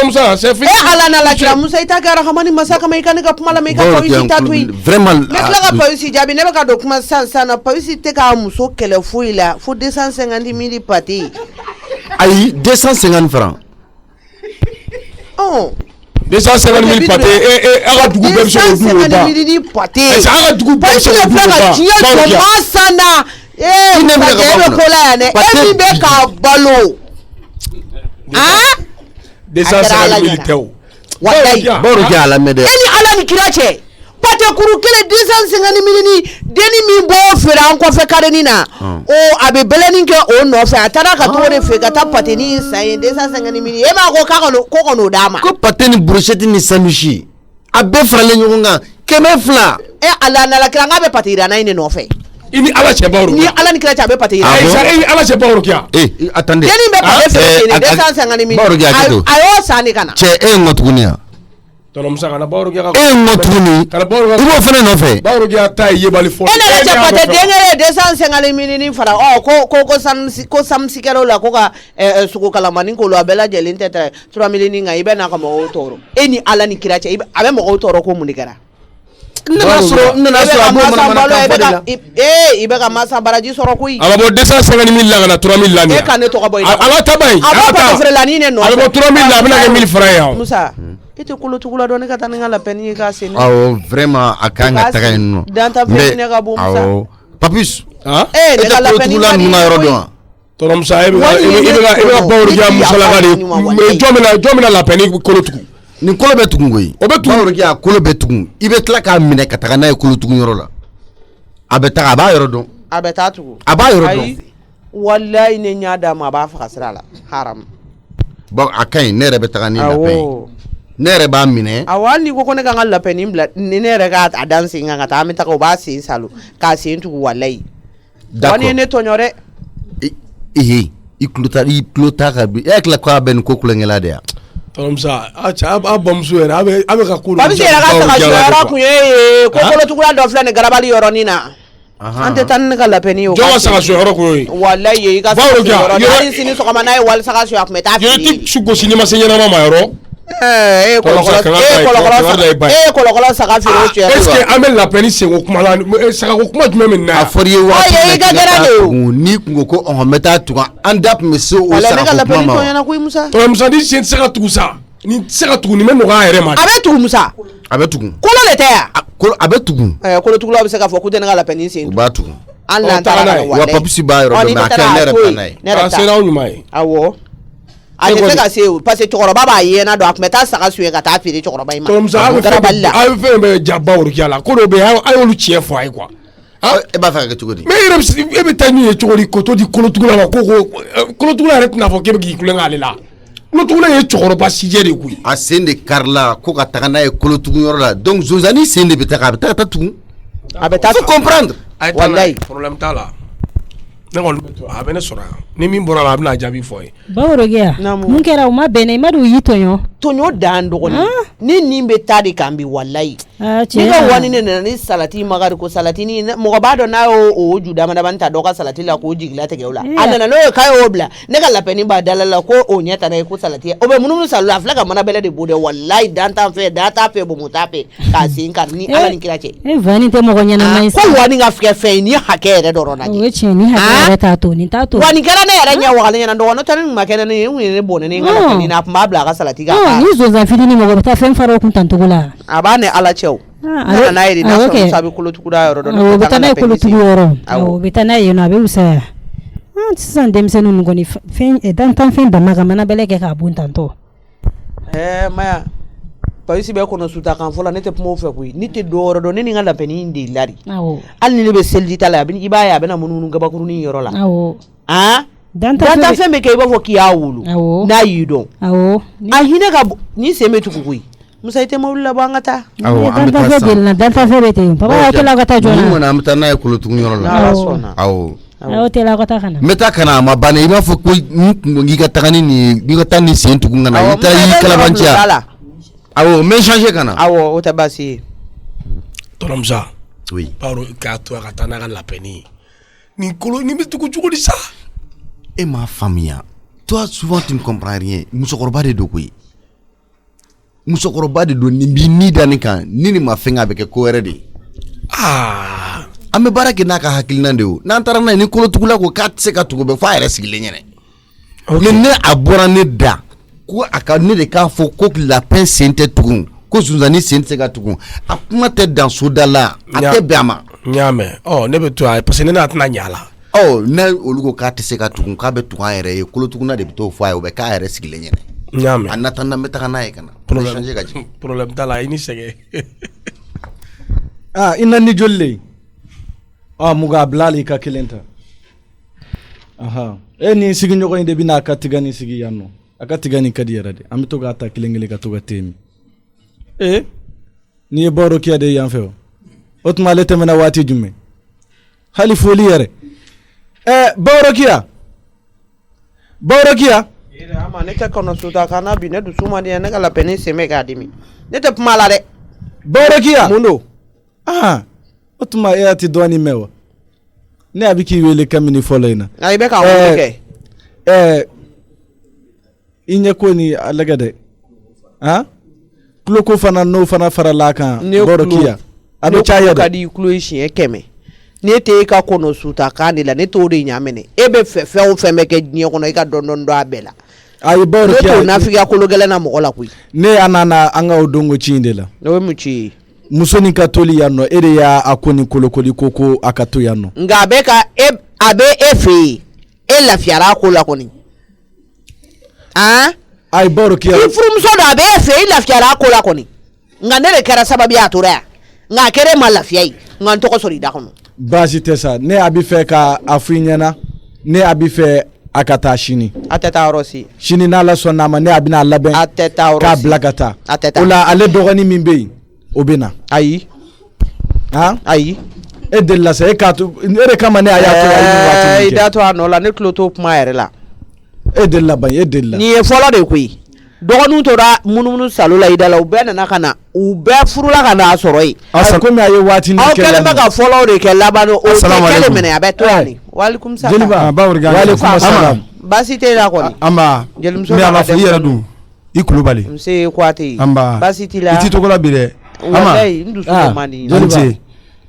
Musa c'est fini
Ala na la kira Musa ita ka rahamani masa kama i ka ne ka kuma la me ka pawisi tatui
vraiment
ne kila ka pawisi jabi ne bɛ ka don kuma san na pawisi tɛ ka muso kɛlɛ foyi la fo 250,000 pati
ayi 250 francs
250,000 pati aga dugu bɛɛ bɛ se k'o dun o ba
250,000 pati
aga dugu bɛɛ bɛ se k'o dun o ba
diɲɛ jɔ masana bɛ ko la yan dɛ e min bɛ ka balo
250,000 tɛ o
wallahi
baro kɛ ala mɛ dɛ
e ni Ala ni kira cɛ pate kuru kelen 250,000 deni min b'o feere an kɔfɛ karenin na a bɛ bɛlɛnin kɛ o nɔfɛ a taara ka t'o de fɛ ka taa pateni san ye 250,000 e b'a ko ka n'o d'a ma
ko pate ni brochette ni sandwich a bɛɛ faralen ɲɔgɔn kan 200
Ala na la kira n k'a bɛ pate yirana in de nɔfɛ
i ni Ala cɛ baro
ni Ala ni kira cɛ a bɛ pate yirana
i ni Ala cɛ baro kɛ
attendez
deni bɛ pate feere 250,000 a y'o san de ka na
cɛ e ye ŋɔ tuguni yan
Musa kana baro kɛ
e ye ŋɔ tuguni i b'o fana nɔfɛ
baro kɛ ta ye yebali fɔ
e nana cɛ pate denkɛ 250,000 fara ko samsikɛlaw la ko ka sogo kalamani k'olu a bɛɛ lajɛlen tɛ 3 millions kan i bɛ n'a ka mɔgɔw tɔɔrɔ e ni Ala ni kira cɛ a bɛ mɔgɔw tɔɔrɔ ko mun de kɛra
n nana sɔrɔ a b'o manamanakan fɔ de la
i bɛ ka masa baraji sɔrɔ koyi
a bɛ bɔ 250,000 la ka na 3 000 la
e ka ne tɔgɔ bɔ i la
a b'a ta ban
a b'a pate feerela ni ne nɔfɛ
a bɛ bɔ 3 000 la a bɛ na kɛ 1000 francs ye yan
Musa e tɛ kolotugula dɔn ne ka taa ni n ka lapɛni ye k'a sen
awɔ vraiment a kan ka taga yen nɔ
dantafɛn ne ka bon Musa
awɔ Papis
ne ka lapɛni
kolotugula ninnu ka yɔrɔ dɔn wa
tɔrɔ Musa e bɛ ka baro kɛ musolaka de jɔn bɛna lapɛni kolo tugu
nin kolo bɛ tugun koyi
o bɛ tugun
baro kɛ a kolo bɛ tugun i bɛ tila k'a minɛ ka taga n'a ye kolo tugun yɔrɔ la a bɛ taga a b'a yɔrɔ dɔn
a bɛ taa tugun
a b'a yɔrɔ dɔn
wallahi ne ɲa d'a ma a b'a faga sira la haram
bon a ka ɲi ne yɛrɛ bɛ taga ni lapɛn ye ne yɛrɛ b'a minɛ
awɔ hali n'i ko ne ka n ka lapɛni bila ni ne yɛrɛ k'a dan sen kan ka taa an bɛ taga o b'a sen salo k'a sen tugu wallahi
d'accord
ni ye ne tɔɲɔ dɛ
i tulo t'a ka bi e hakili k'a bɛ nin ko kulonkɛla de yan
Musa a bamuso yɛrɛ a bɛ ka ko
Papis yɛrɛ ka saga suyɔrɔ kun ye ko kolotugula dɔ filɛ nin garabali yɔrɔnin na an tɛ taa ni ne ka lapɛni ye o
jɔn ka saga suyɔrɔ kun ye
wallahi i ka saga suyɔrɔ hali sini sɔgɔma n'a ye wali saga suya a tun bɛ taa fili
yɛrɛ tɛ su gosi n'i ma se ɲɛnama ma yɔrɔ
e ye kɔlɔkɔlɔ saga feere o cɛ
est-ce que an bɛ lapɛni senko kuma la sagako kuma jumɛn bɛ na
a fɔra i ye waati min na n'i kun ko ko ɔhɔn n bɛ taa tugun an da tun bɛ se o sagako kuma ma
wa
tɔrɔ Musa ni sen tɛ se ka tugu sa ni tɛ se ka tugu nin bɛ nɔgɔya a yɛrɛ ma
a bɛ tugu Musa
a bɛ tugun
kolo de tɛ yan
a bɛ tugun
kolotugulaw bɛ se k'a fɔ k'u tɛ ne ka lapɛni sen
u b'a tugun
an n'an taara ka
wa Papis b'a yɔrɔ dɔn mais a ka ɲi ne yɛrɛ bɛ taa n'a ye
a sera aw ɲuman ye
awɔ a tɛ se ka se o parce que cɛkɔrɔba b'a ye na dɔn a tun bɛ taa saga suye ka taa feere cɛkɔrɔba in ma garabali la
a bɛ fɛn bɛɛ ja bawro kɛ a la ko dɔ bɛ yen a y'olu tiɲɛ fɔ a ye quoi
e b'a fɛ ka kɛ cogo di
mais e bɛ taa n'u ye cogo di ko to di kolotugula ma ko kolotugula yɛrɛ tɛna fɔ k'e bɛ k'i kulonkɛ ale la kolotugula ye cɛkɔrɔba sijɛ de koyi
a sen de karila ko ka taga n'a ye kolotugun yɔrɔ la donc zonzani sen de bɛ taga a bɛ taa tugun
a bɛ taa
faut comprendre
wallahi problème t'a la ne kɔni a bɛ ne sɔrɔ yan ni min bɔra la a bɛna jaabi fɔ ye
bawro gɛya mun kɛra u ma bɛn i ma don y'i tɔɲɔ
tɔɲɔ dan dɔgɔnin ni nin bɛ taa de kan bi wallahi ni ka wani ne nana ni salati magari ko salati ni mɔgɔ b'a dɔn n'a y'o ju dama dama ta dɔ ka salati la k'o jigila tigɛ o la a nana n'o ye k'a y'o bila ne ka lapɛni b'a dala la ko o ɲɛ ta n'a ye ko salati o bɛ munumunu salo la a filɛ ka mana bɛlɛ de bɔ dɛ wallahi dan t'a fɛ bomo t'a fɛ k'a sen kari ni Ala ni kira cɛ
e vani tɛ mɔgɔ ɲɛnama ye
ko wani ka fɛ fɛn ye ni hakɛ yɛrɛ dɔrɔn na
o ye tiɲɛ ni hakɛ yɛrɛ t'a to nin t'a to
wani kɛra ne yɛrɛ ɲɛ wagalen ɲɛna dɔgɔnin tɛ ne ma kɛ ne ye n kun ye ne bɔnɛ ne ka lapɛni na a tun b'a bila a ka salati kan
ni zonzan fitinin mɔgɔ bɛ taa fɛn fara o kun tantogo la
a b'a ni Ala cɛ o n'a ye n'a sɔrɔ Musa bɛ kolotugula yɔrɔ dɔn
o bɛ taa n'a ye kolotugu yɔrɔ o bɛ taa n'a ye yen nɔ a bɛ wusaya sisan denmisɛnninw ninnu kɔni fɛn dantanfɛn dama ka mana bɛlɛ kɛ k'a bon tantɔ
Maya Papis bɛ kɔnɔ suta kan fɔlɔ ne tɛ kuma o fɛ koyi ne tɛ dɔwɛrɛ dɔn ne ni n ka lapɛni in de lari hali ni ne bɛ seliji ta la i b'a ye a bɛna munumunu gabakurunin yɔrɔ la danta fɛn bɛ kɛ i b'a fɔ k'i y'a wolo n'a y'i dɔn a hinɛ ka ni sen bɛ tugu koyi Musa i tɛ mobili la bɔ an ka taa
danta fɛn jɛnna danta fɛn bɛ ten papa aw tɛ la ka taa jɔn na
mun na an bɛ taa n'a ye kolotugu yɔrɔ la awɔ
aw tɛ la ka taa kana
n bɛ taa kana a ma ban i b'a fɔ ko n ka taga ni ka taa ni sen tugu kana i taa i kalabanciya awɔ n bɛ changer kana
awɔ o tɛ baasi ye
tonton Musa
oui
Paro k'a to a ka taa n'a ka lapɛni ye nin bɛ tugu cogo di sa
e m'a faamuya toi souvent tu ne comprends rien musokɔrɔba de don koyi musokɔrɔba de don nin b'i ni da nin kan ni nin ma fɛn a bɛ kɛ ko wɛrɛ de ye an bɛ baara kɛ n'a ka hakilina de o n'an taara n'a ye ni kolotugula ko k'a tɛ se ka tugu bɛ f'a yɛrɛ sigilen ɲɛna mais ne a bɔra ne da ko a ka ne de k'a fɔ ko lapin sen tɛ tugun ko Zunzani sen tɛ se ka tugun a kuma tɛ dan soda la a tɛ bɛn a ma
n y'a mɛn ne bɛ to a parce que ne n'a tɛna ɲa a la
ne olu ko k'a tɛ se ka tugun k'a bɛ tugun a yɛrɛ ye kolotuguna de bɛ t'o fɔ a ye o bɛ k'a yɛrɛ sigilen ɲɛna
n y'a mɛn
a nata n bɛ taga n'a ye ka na
problème t'a la i ni sɛgɛn
i na ni joli le muga a bila ali ka kelen ta e ni sigiɲɔgɔn in de bɛna a ka tiga ni sigi yan nɔ a ka tiga ni ka di yɛrɛ de an bɛ to k'a ta kelen kelen ka to ka te min n'i ye Baworokiya de yan fɛ o tuma ale tɛmɛna waati jumɛn hali foli yɛrɛ Baworokiya
ama ne tɛ kɔnɔ suta kana bi ne dusu man di ne ka lapɛni sen bɛ k'a dimi ne tɛ kuma la dɛ
Baworokiya
mun don
o tuma e ati dɔɔni mɛn wa ne a bɛ k'i wele kabini fɔlɔ in na
i bɛ k'a wele kɛ
i ɲɛ ko ni a lagɛ dɛ tulo ko fana n'o fana farala a kan Baworokiya a bɛ caya dɛ
ka di tulo ye siɲɛ 100 ne tɛ e ka kɔnɔ suta kan de la ne t'o de ɲamɛnɛ e bɛ fɛn o fɛn bɛ kɛ diɲɛ kɔnɔ i ka dɔn a bɛɛ la
ayi Baworokiya
ne t'o nafigiya kolo gɛlɛn na mɔgɔ la koyi
ne a nana an ka o dongo ci in de la
o ye mun ci ye
muso ni ka toli yan nɔ e de y'a ko ni kolokoli ko a ka to yan nɔ
nka a bɛ e fɛ yen e lafiyara a ko la kɔni
ayi Baworokiya
i furumuso dɔ a bɛ e fɛ i lafiyara a ko la kɔni nka ne de kɛra sababu ye a tora yan nka a kɛra e ma lafiya ye nka n tɔgɔ sɔrɔ i da kɔnɔ
baasi tɛ sa ne a bɛ fɛ ka a fɔ i ɲɛna ne a bɛ fɛ a ka taa sini
a tɛ taa yɔrɔ si
sini n'Ala sɔnn'a ma ne a bɛna labɛn
a tɛ taa yɔrɔ si
k'a bila ka taa
a tɛ taa
o la ale dɔgɔnin min bɛ yen o bɛ na
ayi ayi
e delila sa e k'a to e de kama ne a y'a to a ye nin waati min kɛ
i da to a nɔ la ne tulo t'o kuma yɛrɛ la
e delila ban e delila
nin ye fɔlɔ de koyi dɔgɔninw tora munumunu salo la i da la u bɛɛ nana ka na u bɛɛ furula ka n'a sɔrɔ yen
komi a ye waati min kɛ
aw kɛlen bɛ ka fɔlɔw de kɛ laban o tɛ kelen minɛ a bɛ to yan walekum salam
jeliba walekum salam
baasi tɛ la kɔni
anba
jelimuso
mɛ a b'a fɔ i yɛrɛ dun i kulubali
nse Kuyate
anba
baasi t'i la
i t'i tɔgɔla bi dɛ
walayi n dusu bɛ man di
jeliba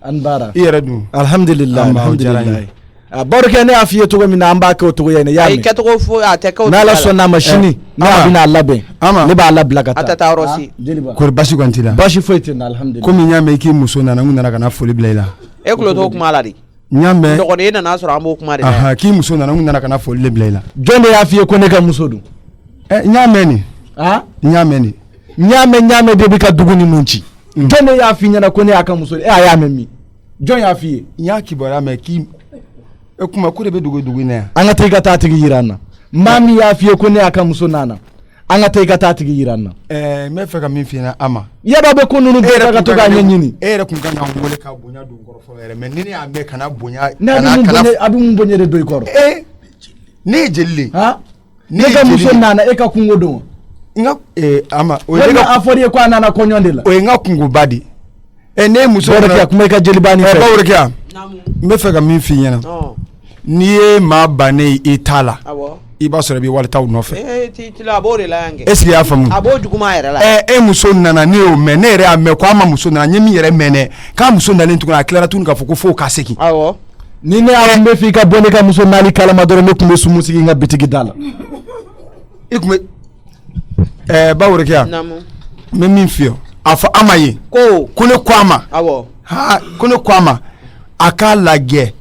an baara
i yɛrɛ dun
alhamdulilayi Baworokiya ne y'a f'i ye cogo min na an b'a kɛ o cogo ye y'a mɛn
kɛcogo fo a tɛ kɛ o
n'Ala sɔnn'a ma sini ne a bɛna labɛn ne b'a labila ka taa
a tɛ taa yɔrɔ si
kɔri basi kɔni t'i la
baasi foyi tɛ na alhamdulilayi
komi n y'a mɛn i k'i muso nana n nana ka na foli bila i la
e tulo t'o kuma la de
n y'a mɛn
dɔgɔnin e nana sɔrɔ an b'o kuma de la
k'i muso nana n nana ka na foli de bila i la
jɔn de y'a f'i ye ko ne ka muso don
n y'a mɛn nin n y'a mɛn nin
n y'a mɛn de bɛ ka dugu ni mun ci jɔn de y'a f'i ɲɛna ko ne y'a ka muso a y'a mɛn min jɔn y'a f'i ye
n y'a kibaruya mɛn k'i e kuma ko de bɛ dugu in na yan
an ka taa i ka taa tigi yira an na maa min y'a f'i ye ko ne y'a ka muso nana an ka taa i ka taa tigi yira an na
n bɛ fɛ ka min f'i ɲɛna Ama
yadɔ bɛ ko ninnu bɛɛ ka to k'a ɲɛɲini
e yɛrɛ kun kan ka n wele ka bonya don n kɔrɔ fɔlɔ yɛrɛ mɛ ni ne y'a mɛn kana bonya
a bɛ mun bonya de don i kɔrɔ
ne ye jeli le
ne ka muso nana e ka kungo don
n ka Ama
o ye a fɔra i ye ko a nana kɔɲɔ de la
o ye n ka kungoba de ne ye muso
Baworokiya kuma i ka jeliba ni fɛ
Baworokiya n bɛ fɛ ka min f'i ɲɛna n'i ye maa bannen i t'a la i b'a sɔrɔ i bɛ walitaw nɔfɛ
a b'o de la yan kɛ
est ce que i y'a faamu
a b'o juguman yɛrɛ la
e muso nana ne y'o mɛn ne yɛrɛ y'a mɛn ko a ma muso nana n ye min yɛrɛ mɛn dɛ k'a muso nalen tuguni a tilara tuguni k'a fɔ ko fo k'a segin
ni ne y'a tun bɛ f'i ka bɔ ne ka muso nali kalama dɔrɔn ne tun bɛ sumu sigi n ka bitigi da la
i tun bɛ Baworokiya n bɛ min f'i ye a fɔ Ama ye ko ne ko a ma ko ne ko a ma a k'a lajɛ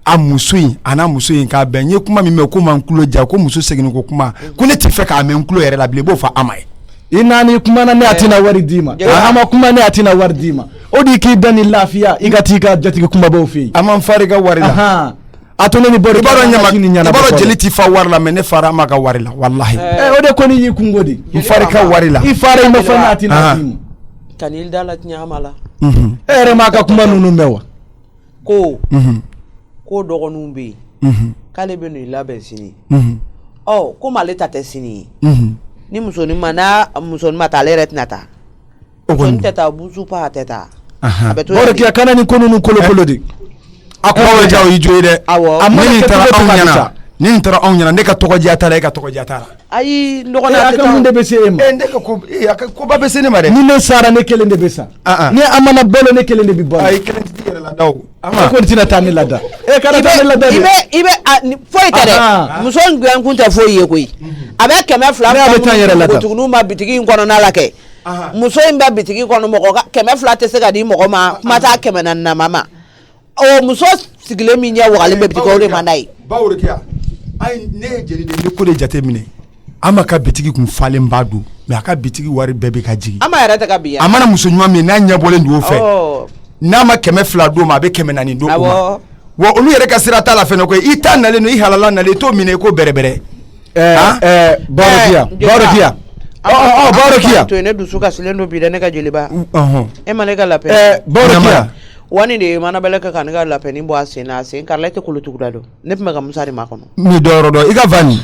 a muso in a n'a muso in k'a bɛn n ye kuma min mɛn ko ma n tulo ja ko muso seginni ko kuma ko ne tɛ fɛ k'a mɛn n tulo yɛrɛ la bilen i b'o fɔ Ama ye
i naani kuma na ne a tɛna wari d'i ma a ma kuma ne a tɛna wari d'i ma o de k'i da ni lafiya i ka t'i ka jatigi kumabaw fɛ yen
a ma n fari ka wari la
atone ni bori
baro nyama baro jeli ti fa war la mais ne fara ma ka wari la wallahi
o de koni yi kungodi
fari ka wari la
ifare ma fana atina
kanil dala nyamala
ere ma ka kuma nunu mewa
ko dogonu be kale be no ilabe sini ko male tata sini ni musoni mana musoni mata le retnata ko tata buzu pa tata
boro ki akana ni konu nu kolo di
akwa jaw yi joyde amani tara awnyana ni tara awnyana ne ka togo jata la ka togo jata
ayi ndogona
tata munde be se em
ne ka ko ba be se ne mare
ni no sara ne kele nde be sa ni amana bolo ne kele nde bi bolo
ay kele ti yere la daw
ko tina tani la da kana tani la da
ibe foi tare muson gwan kunta foi ye koi abe keme fla ko tugunu ma bitigi kono na la ke muso imba bitigi kono mo ko keme fla te se ga di mo ko ma mata keme na mama o muso sigile mi nya wale be bitigi o re manai
bawre kia ay ne jeli de ne ko de jate mine ama ka bitigi kun falen badu me aka bitigi wari bebe ka jigi
ama yara ta ka biya
amana muso nyuma mi na nya bole ndu fe na ma keme fla do ma be keme nani do ma wo olu yere ka sira ta la fe no ko ita na le no i halala na le to mine ko berebere
bawre kia
to ne du suka silendo bi de ne ka jeli ba e ma ne ka la pe
bawre kia
wani de mana belaka kan ga la pe ni bo asena sen karlete kulutukura do ne pema ga musari makono
mi doro do iga vani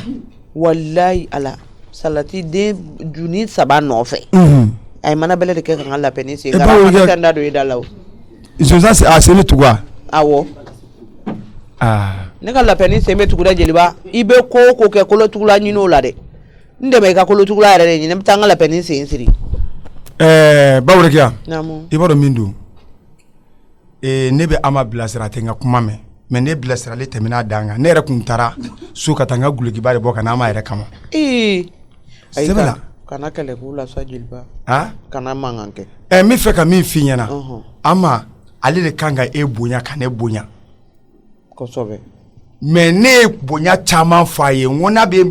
wallahi ala salati de juni saba no fe ay mana bele de ke kan la pe ni sen ga ma tanda do idalaw
izo sa se asene tugwa
awo ne ga la pe ni se me tukura jeliba ibe ko ke kolo tukula nyino la de ndeme ka kolo tukula re ni ne tanga la pe ni sen siri
bawre kia
namu
ibaro mindu ne be ama bilasira tenga kuma me ne bilasira le temina danga ne kun tara su ka tanga gulugi bare boka na ma yere kama
sebela kana kale kula sa jilba kana manganke
mi fe ka mi finyana ama ale le kanga bonya kana bonya
ko sobe
me ne bonya chama faye wona be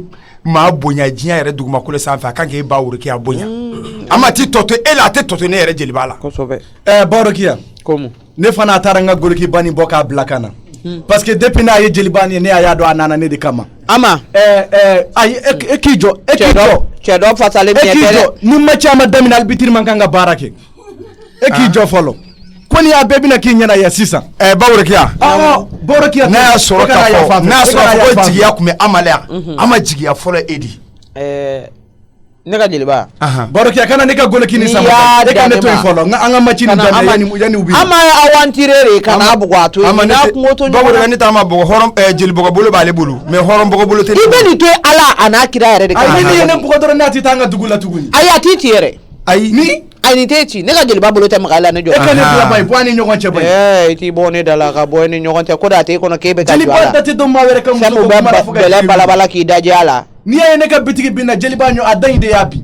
ma bonya jiya yere duguma kule sanfa kanga ba wuri ki abonya ama ti toto ela te toto ne yere jeliba la
ko sobe
borokia
komu
ne fana taranga golki bani boka blakana parce que depuis na ye jelibani ne aya do anana ne de kama
ama
ay ekijo
chedo fasale
mietele ni ma chama daminal bitir mankanga barake ekijo folo koni ya bebi na kinyana ya sisa
bawrekia
borokia
na soro ka na soro ko jigiya kuma amala ama jigiya folo edi
ne ka jeliba
borokia kana ne ka golki ni sama de ka ne to folo nga anga machini dane yani ubi
ama awantirere kana bugwato na ngoto
bawre ni tama bugo horom jelibo bolo bale bulu me horom bugo bolo te
ibeni ke ala anakira yere de
ay ni ne bugo doro nati tanga dugula tuguni
aya titiere
ay
ni ay ni techi ne ka jeliba bolo te magala ne jo
e ka ne bula bay boani nyogon che bay
ti bone dala ka boani nyogon te ko da te kono kebe ka
jeliba dati do ma were kam
so ko ma fuga le bala ki daje ala
ni ay ne ka bitigi binna jeliba nyo adan de yapi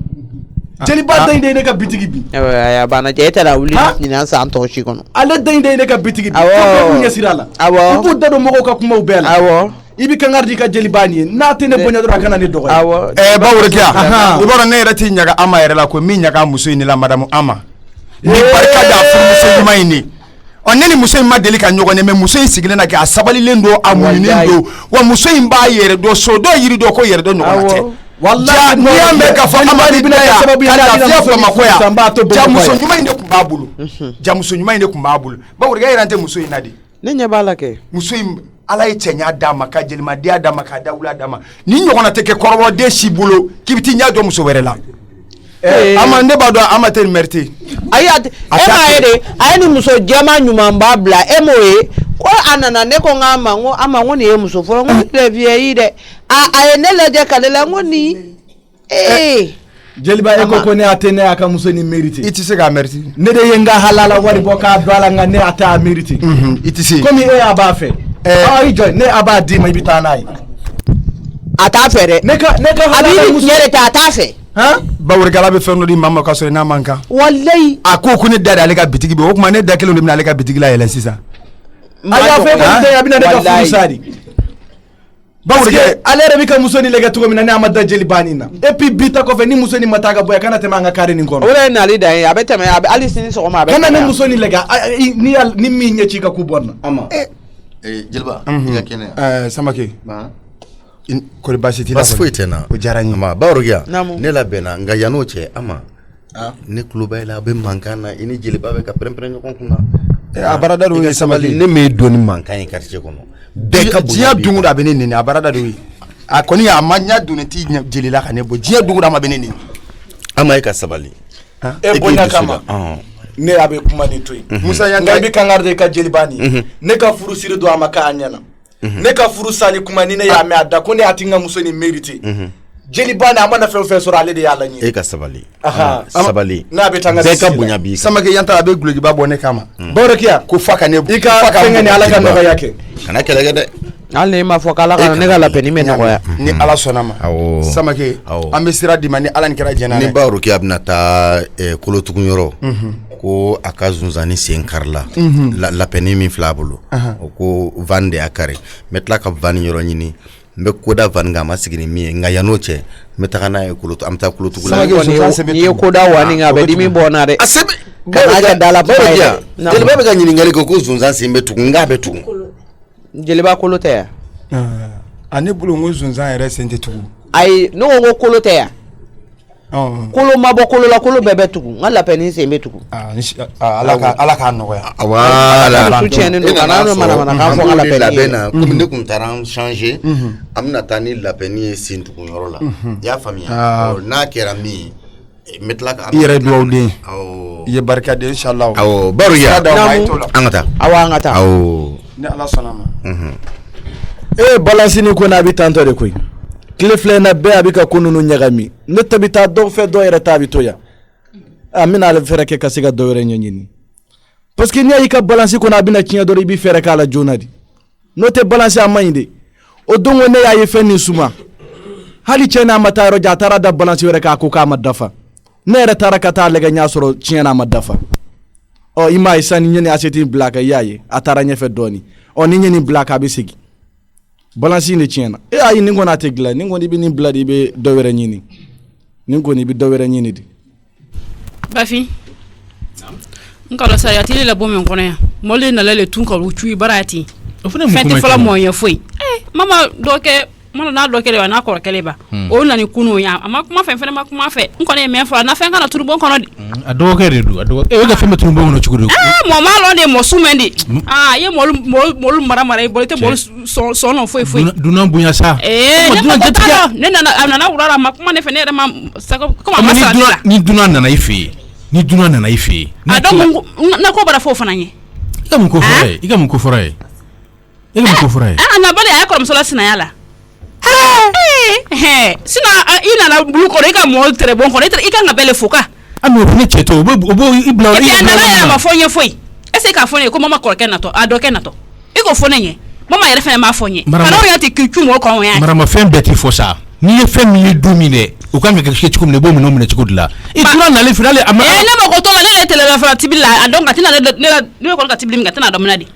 jeliba dan de ne ka bitigi bi
ya bana je tala wuli ni nan sa anto shi kono
ale dan de ne ka bitigi bi ko nya sirala ko dado mo ka kuma ubela ibi kangardi ka jelibani na tene bonya dora kana ni dogo
bawre kia ibara ne rati nyaga ama yere la ko mi nyaga muso ni la madamu ama ni barka da fu muso mai ni onneni muso ma deli ka nyogo ne me muso sigile na ka asabali lendo amuni ndo wa muso ba yere do so do yiri do ko yere do nyogo na te wallahi ni ambe ka fa amani bina ya sababu ya lafiya ko makoya ja muso nyuma inde kumbabulu ja muso nyuma inde kumbabulu bawre ga irante muso inadi
ne nyabala ke
muso ala ye cɛnya d'a ma ka jelimadenya d'a ma ka dawula d'a ma ni ɲɔgɔnna tɛ kɛ kɔrɔbɔden si bolo k'i bɛ t'i ɲɛ jɔ muso wɛrɛ la ama ne b'a dɔn ama tɛ nin mérité
ayi e ma ye de a ye ni muso jɛman ɲuman b'a bila e m'o ye ko a nana ne ko n ko ama ko nin ye muso fɔlɔ n ko nin tɛ vieux yi dɛ a ye ne lajɛ k'ale la n ko nin
jeliba e ko ne ate ne aka muso ni mérité
i tɛ se k'a mérité
ne de ye n ka halala wari bɔ k'a don a la nka ne a t'a mérité
i tɛ se
komi e a b'a fɛ i jɔ ne a b'a d'i ma i bɛ taa n'a ye
a t'a fɛ dɛ ne ka halala muso yɛrɛ tɛ a t'a fɛ
bawurikala bɛ fɛn dɔ di maa ma k'a sɔrɔ n'a man kan
walayi
a ko ne da de ale ka bitigi bɛ o tuma ne da kelen de bɛna ale ka bitigi la yɛlɛ sisan
a y'a fɛ ko a bɛna ne ka furu sa de bawurikɛ ale yɛrɛ bɛ ka muso ni lajɛ cogo min na ne a ma da jeliba nin na et puis bi ta kɔfɛ ni muso ni ma taa ka bɔ yan kana tɛmɛ an ka kari nin kɔnɔ
o de ye nali dan ye a bɛ tɛmɛ hali sini sɔgɔma a bɛ
kana ne muso ni lajɛ ni min ɲɛ ci ka ku bɔ na
Jeliba
Samake kori basi ti la
bas foyi tɛ na
o diyara n ye
ma Baorokia ne labɛnna nka yan'o cɛ ama ne tulo b'a la a bɛ mankan na i ni Jeliba bɛ ka pɛrɛn-pɛrɛn ɲɔgɔn kunna
a barada dɔw ye Samake
ne m'e dɔn ni mankan ye quartier kɔnɔ bɛɛ ka bonya
diɲɛ dungu da a bɛ ne neni a barada dɔw ye a kɔni a ma ɲa donni t'i Jelila ka ne bɔ diɲɛ dungu da ma bɛ ne neni
ama e ka sabali
e bonya kama ne a bɛ kuma ni to yen Musa Yanga i bɛ kangari de ka Jeliba ni ne ka furu siri don a ma k'a ɲɛna ne ka furu sani kuma ni ne y'a mɛn a da ko ne y'a ti n ka muso ni mérité Jeliba ni a mana fɛn o fɛn sɔrɔ ale de y'a laɲini
e ka sabali sabali
n'a bɛ taa n ka
bɛɛ ka bonya b'i kan
Samake yanta a bɛ gulokiba bɔ ne kama
Baorokia
ko fa ka ne
i ka fɛnkɛ ni Ala ka nɔgɔya kɛ
kana kɛlɛ kɛ dɛ
hali ni m'a fɔ k'Ala ka ne ka labɛnni bɛ nɔgɔya
ni Ala sɔnna ma Samake an bɛ sira di ma ni Ala ni kɛra jɛnna
ni Baorokia bɛna taa kolotugun yɔrɔ ko a ka zunzani sen karila lapɛni min filɛ a bolo o ko van de y'a kari n bɛ tila ka van yɔrɔ ɲini n bɛ koda van kan a ma sigi ni min ye nka yan'o cɛ n bɛ taga n'a ye an bɛ taa kolotugu la
n'i ye koda wani nka a bɛ dimi bɔ n na dɛ
a sɛbɛ
kana kɛ dala
Baorokia Jeliba bɛ ka ɲininkali kɛ ko zunzan sen bɛ tugun n k'a bɛ tugun
Jeliba kolo tɛ yan
a ne bolo n ko zunzan yɛrɛ sen tɛ tugun
ayi ne ko kolo tɛ yan kolo ma bɔ kolo la kolo bɛɛ bɛ tugun n ka lapɛnni sen bɛ tugun
Ala k'a nɔgɔya
voilà
su tiɲɛnen don kana n'o manamana kan fɔ n ka lapɛnni ye
na komi ne kun taara an changer an bɛna taa ni lapɛnni ye sen tugun yɔrɔ la i y'a faamuya n'a kɛra min ye n bɛ tila ka
i yɛrɛ dugawuden i ye barika de inshallah
awɔ Baorokia an ka taa
awɔ an ka taa
awɔ
ni Ala sɔnna ma
balance ni ko n'a bɛ tantɔ de koyi tile filɛ na bɛɛ a bɛ ka ko ninnu ɲagami ne ta bɛ taa dɔw fɛ dɔw yɛrɛ ta bɛ to yan a bɛna ale fɛɛrɛ kɛ ka se ka dɔw yɛrɛ ɲɛɲini parce que n'i y'i ka balance kɔnɔ a bɛna tiɲɛ dɔrɔn i bɛ fɛɛrɛ k'a la joona de n'o tɛ balance a man ɲi de o don ko ne y'a ye fɛn nin suma hali cɛ n'a ma taa yɔrɔ jan a taara da balance wɛrɛ k'a ko k'a ma dafa ne yɛrɛ taara ka taa lajɛ n y'a sɔrɔ tiɲɛ n'a ma dafa ɔ i m'a ye sisan ni ɲɛ ni assiette bila a kan i y'a ye a taara ɲɛfɛ dɔɔni ɔ ni ɲɛ nin bila a kan a bɛ segin balance in de tiɲɛna ayi nin kɔni a tɛ dilan nin kɔni i bɛ nin bila de i bɛ dɔ wɛrɛ ɲini nin kɔni i bɛ dɔ wɛrɛ ɲini de
Bafin n ka sariya tɛ la bɔ min kɔnɔ yan mɔlen nana le tun ka u cu i bara ten fɛn tɛ fɔlɔ mɔn ye foyi mama dɔ kɛ mana n'a dɔ kɛlɛ wa n'a kɔrɔ kɛlɛ ba o nana ni kunun ya a ma kuma fɛn fɛnɛ ma kuma fɛ n kɔni ye mɛn fɔ na fɛn kana turu bon kɔnɔ de
a dɔgɔkɛ de don a dɔgɔ e ka fɛn bɛ turu bon kɔnɔ cogo di
mɔ maa lɔn de mɔ sumɛn de i ye mɔlu mara i bolo i tɛ mɔlu sɔn foyi foyi
dunan bonya sa
ne nana a nana wula a ma kuma ne fɛ ne yɛrɛ ma sago komi a ma sara la
ni dunan nana i fɛ yen ni dunan nana i fɛ yen
a dɔn na ko bara fɔ o fana ye
i ka mun ko fɔra ye i ka mun ko fɔra ye i ka mun ko fɔra ye
a na bali a ye kɔrɔmuso la sinaya la sinon i nana bulu kɔrɔ i ka mɔl tɛrɛ bon kɔrɔ i kan ka bɛlɛ fo ka
a mais o fana cɛ to o b'o i bila
i nana yɛrɛ ma fɔ n ye foyi est ce que k'a fɔ ne ye ko mama kɔrɔkɛ natɔ a dɔkɛ natɔ i k'o fɔ ne ye mama yɛrɛ fɛnɛ m'a fɔ n ye kana o y'a tɛ k'i cu mɔgɔ kan o y'a
marama fɛn bɛɛ t'i fɔ sa n'i ye fɛn min ye don min dɛ o kan ka kɛ cogo min na i b'o minɛ o minɛ cogo de la i tura nalen fɛ ale
ne ma ko to la ne yɛrɛ tɛlɛ fana tibili la a dɔn ka tɛna ne kɔrɔ ka tibili min ka tɛna dɔmina de